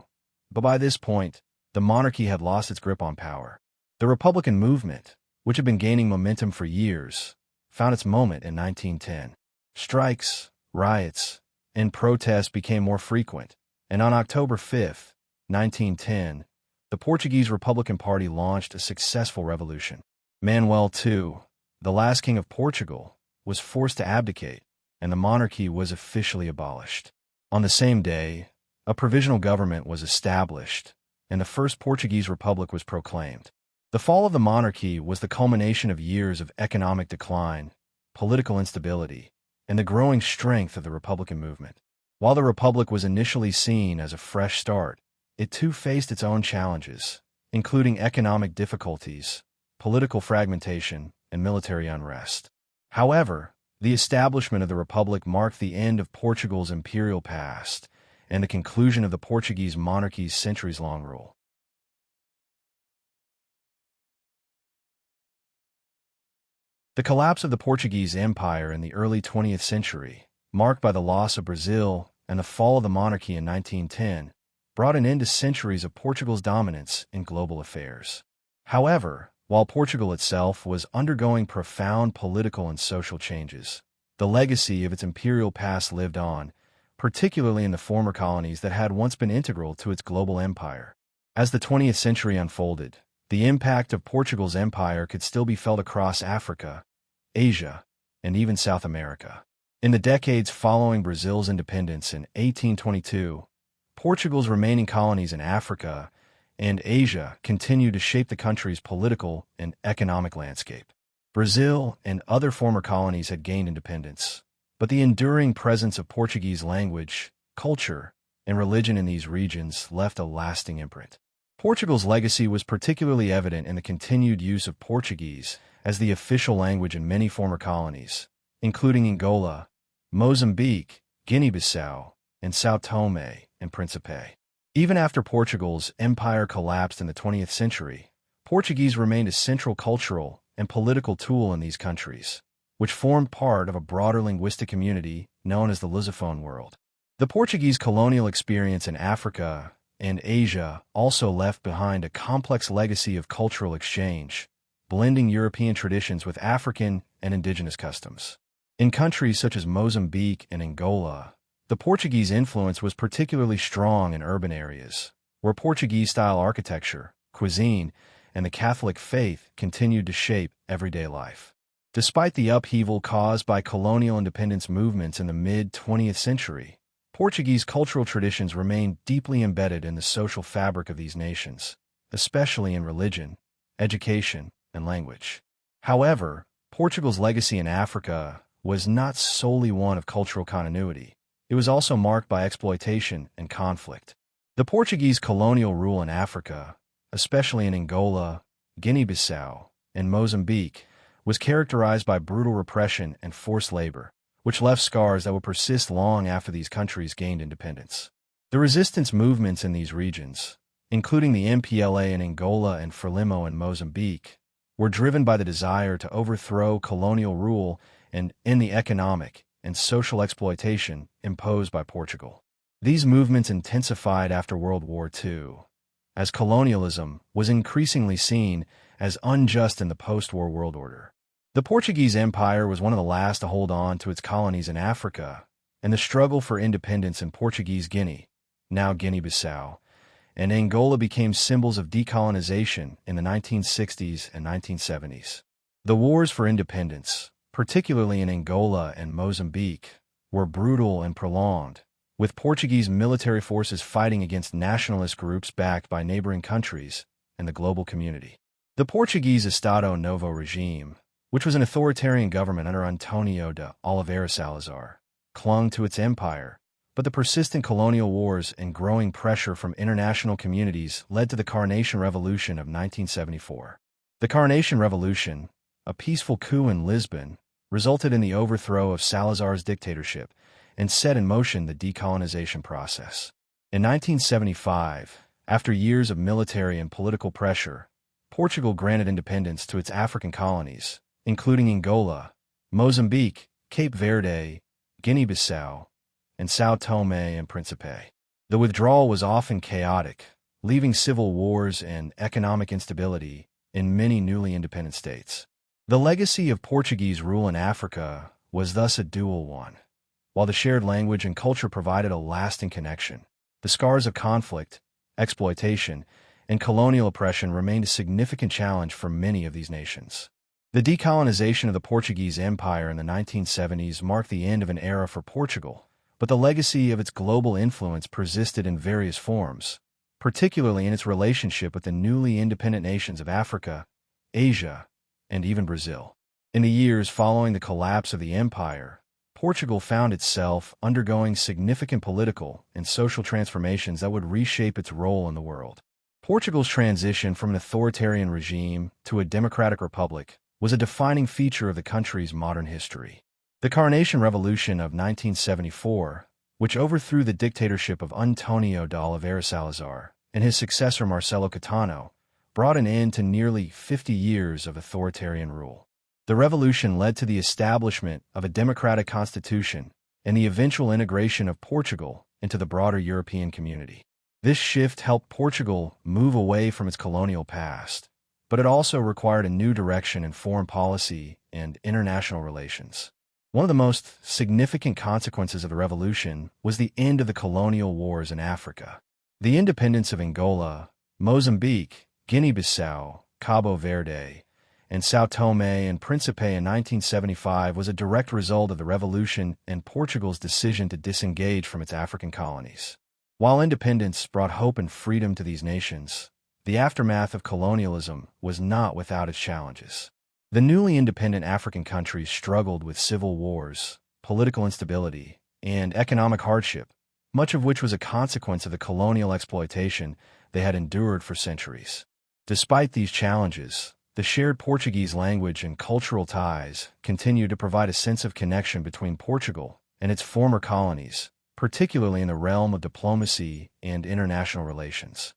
but by this point, the monarchy had lost its grip on power. The Republican movement, which had been gaining momentum for years, found its moment in 1910. Strikes, riots, and protests became more frequent, and on October 5, 1910, the Portuguese Republican Party launched a successful revolution. Manuel II, the last king of Portugal, was forced to abdicate, and the monarchy was officially abolished. On the same day, a provisional government was established, and the First Portuguese Republic was proclaimed. The fall of the monarchy was the culmination of years of economic decline, political instability, and the growing strength of the Republican movement. While the Republic was initially seen as a fresh start, it too faced its own challenges, including economic difficulties, political fragmentation, and military unrest. However, the establishment of the Republic marked the end of Portugal's imperial past and the conclusion of the Portuguese monarchy's centuries-long rule. The collapse of the Portuguese Empire in the early 20th century, marked by the loss of Brazil and the fall of the monarchy in 1910, brought an end to centuries of Portugal's dominance in global affairs. However, while Portugal itself was undergoing profound political and social changes, the legacy of its imperial past lived on, particularly in the former colonies that had once been integral to its global empire. As the 20th century unfolded, the impact of Portugal's empire could still be felt across Africa, Asia, and even South America. In the decades following Brazil's independence in 1822, Portugal's remaining colonies in Africa and Asia continued to shape the country's political and economic landscape. Brazil and other former colonies had gained independence, but the enduring presence of Portuguese language, culture, and religion in these regions left a lasting imprint. Portugal's legacy was particularly evident in the continued use of Portuguese as the official language in many former colonies, including Angola, Mozambique, Guinea-Bissau, and São Tomé and Príncipe. Even after Portugal's empire collapsed in the 20th century, Portuguese remained a central cultural and political tool in these countries, which formed part of a broader linguistic community known as the Lusophone world. The Portuguese colonial experience in Africa and Asia also left behind a complex legacy of cultural exchange, blending European traditions with African and indigenous customs. In countries such as Mozambique and Angola, the Portuguese influence was particularly strong in urban areas, where Portuguese-style architecture, cuisine, and the Catholic faith continued to shape everyday life. Despite the upheaval caused by colonial independence movements in the mid-20th century, Portuguese cultural traditions remained deeply embedded in the social fabric of these nations, especially in religion, education, and language. However, Portugal's legacy in Africa was not solely one of cultural continuity. It was also marked by exploitation and conflict. The Portuguese colonial rule in Africa, especially in Angola, Guinea-Bissau, and Mozambique, was characterized by brutal repression and forced labor, which left scars that would persist long after these countries gained independence. The resistance movements in these regions, including the MPLA in Angola and Frelimo in Mozambique, were driven by the desire to overthrow colonial rule and end the economic and social exploitation imposed by Portugal. These movements intensified after World War II, as colonialism was increasingly seen as unjust in the post-war world order. The Portuguese Empire was one of the last to hold on to its colonies in Africa, and the struggle for independence in Portuguese Guinea, now Guinea-Bissau, and Angola became symbols of decolonization in the 1960s and 1970s. The wars for independence, particularly in Angola and Mozambique, were brutal and prolonged, with Portuguese military forces fighting against nationalist groups backed by neighboring countries and the global community. The Portuguese Estado Novo regime, which was an authoritarian government under Antonio de Oliveira Salazar, clung to its empire, but the persistent colonial wars and growing pressure from international communities led to the Carnation Revolution of 1974. The Carnation Revolution, a peaceful coup in Lisbon, resulted in the overthrow of Salazar's dictatorship and set in motion the decolonization process. In 1975, after years of military and political pressure, Portugal granted independence to its African colonies, including Angola, Mozambique, Cape Verde, Guinea-Bissau, and São Tomé and Príncipe. The withdrawal was often chaotic, leaving civil wars and economic instability in many newly independent states. The legacy of Portuguese rule in Africa was thus a dual one. While the shared language and culture provided a lasting connection, the scars of conflict, exploitation, and colonial oppression remained a significant challenge for many of these nations. The decolonization of the Portuguese Empire in the 1970s marked the end of an era for Portugal, but the legacy of its global influence persisted in various forms, particularly in its relationship with the newly independent nations of Africa, Asia, and even Brazil. In the years following the collapse of the empire, Portugal found itself undergoing significant political and social transformations that would reshape its role in the world. Portugal's transition from an authoritarian regime to a democratic republic was a defining feature of the country's modern history. The Carnation Revolution of 1974, which overthrew the dictatorship of Antonio de Oliveira Salazar and his successor Marcelo Caetano, brought an end to nearly 50 years of authoritarian rule. The revolution led to the establishment of a democratic constitution and the eventual integration of Portugal into the broader European community. This shift helped Portugal move away from its colonial past, but it also required a new direction in foreign policy and international relations. One of the most significant consequences of the revolution was the end of the colonial wars in Africa. The independence of Angola, Mozambique, Guinea-Bissau, Cabo Verde, and São Tomé and Príncipe in 1975 was a direct result of the revolution and Portugal's decision to disengage from its African colonies. While independence brought hope and freedom to these nations, the aftermath of colonialism was not without its challenges. The newly independent African countries struggled with civil wars, political instability, and economic hardship, much of which was a consequence of the colonial exploitation they had endured for centuries. Despite these challenges, the shared Portuguese language and cultural ties continue to provide a sense of connection between Portugal and its former colonies, particularly in the realm of diplomacy and international relations.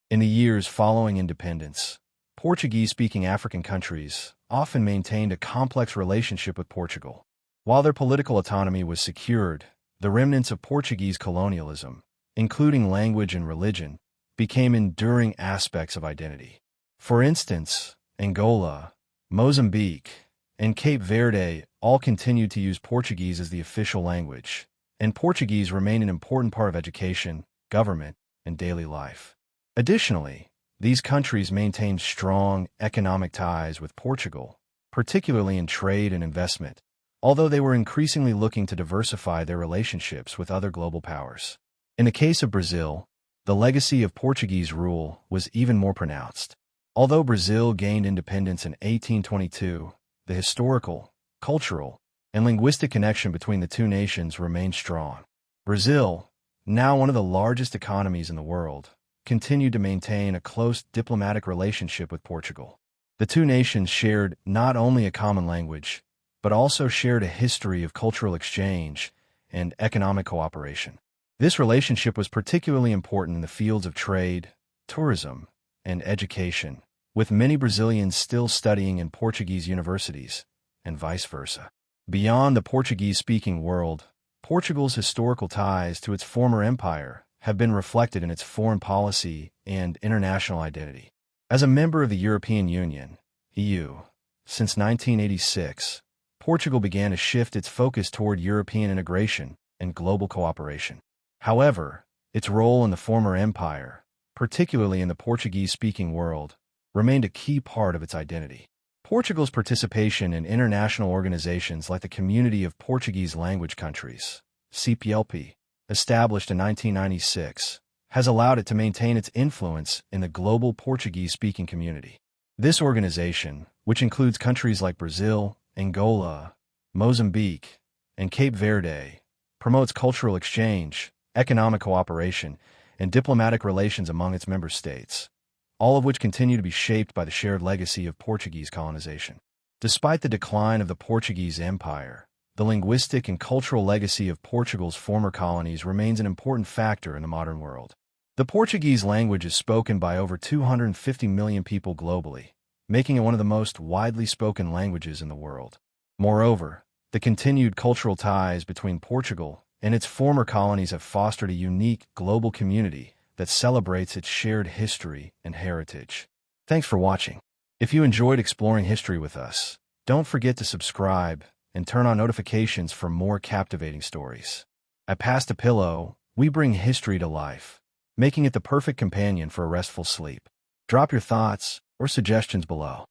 In the years following independence, Portuguese-speaking African countries often maintained a complex relationship with Portugal. While their political autonomy was secured, the remnants of Portuguese colonialism, including language and religion, became enduring aspects of identity. For instance, Angola, Mozambique, and Cape Verde all continued to use Portuguese as the official language, and Portuguese remained an important part of education, government, and daily life. Additionally, these countries maintained strong economic ties with Portugal, particularly in trade and investment, although they were increasingly looking to diversify their relationships with other global powers. In the case of Brazil, the legacy of Portuguese rule was even more pronounced. Although Brazil gained independence in 1822, the historical, cultural, and linguistic connection between the two nations remained strong. Brazil, now one of the largest economies in the world, continued to maintain a close diplomatic relationship with Portugal. The two nations shared not only a common language, but also shared a history of cultural exchange and economic cooperation. This relationship was particularly important in the fields of trade, tourism, and education, with many Brazilians still studying in Portuguese universities, and vice versa. Beyond the Portuguese-speaking world, Portugal's historical ties to its former empire have been reflected in its foreign policy and international identity. As a member of the European Union, EU, since 1986, Portugal began to shift its focus toward European integration and global cooperation. However, its role in the former empire, particularly in the Portuguese-speaking world, remained a key part of its identity. Portugal's participation in international organizations like the Community of Portuguese Language Countries, CPLP, established in 1996, has allowed it to maintain its influence in the global Portuguese-speaking community. This organization, which includes countries like Brazil, Angola, Mozambique, and Cape Verde, promotes cultural exchange, economic cooperation, and diplomatic relations among its member states, all of which continue to be shaped by the shared legacy of Portuguese colonization. Despite the decline of the Portuguese Empire, the linguistic and cultural legacy of Portugal's former colonies remains an important factor in the modern world. The Portuguese language is spoken by over 250 million people globally, making it one of the most widely spoken languages in the world. Moreover, the continued cultural ties between Portugal and its former colonies have fostered a unique global community that celebrates its shared history and heritage. Thanks for watching. If you enjoyed exploring history with us, don't forget to subscribe and turn on notifications for more captivating stories. At Past a Pillow, we bring history to life, making it the perfect companion for a restful sleep. Drop your thoughts or suggestions below.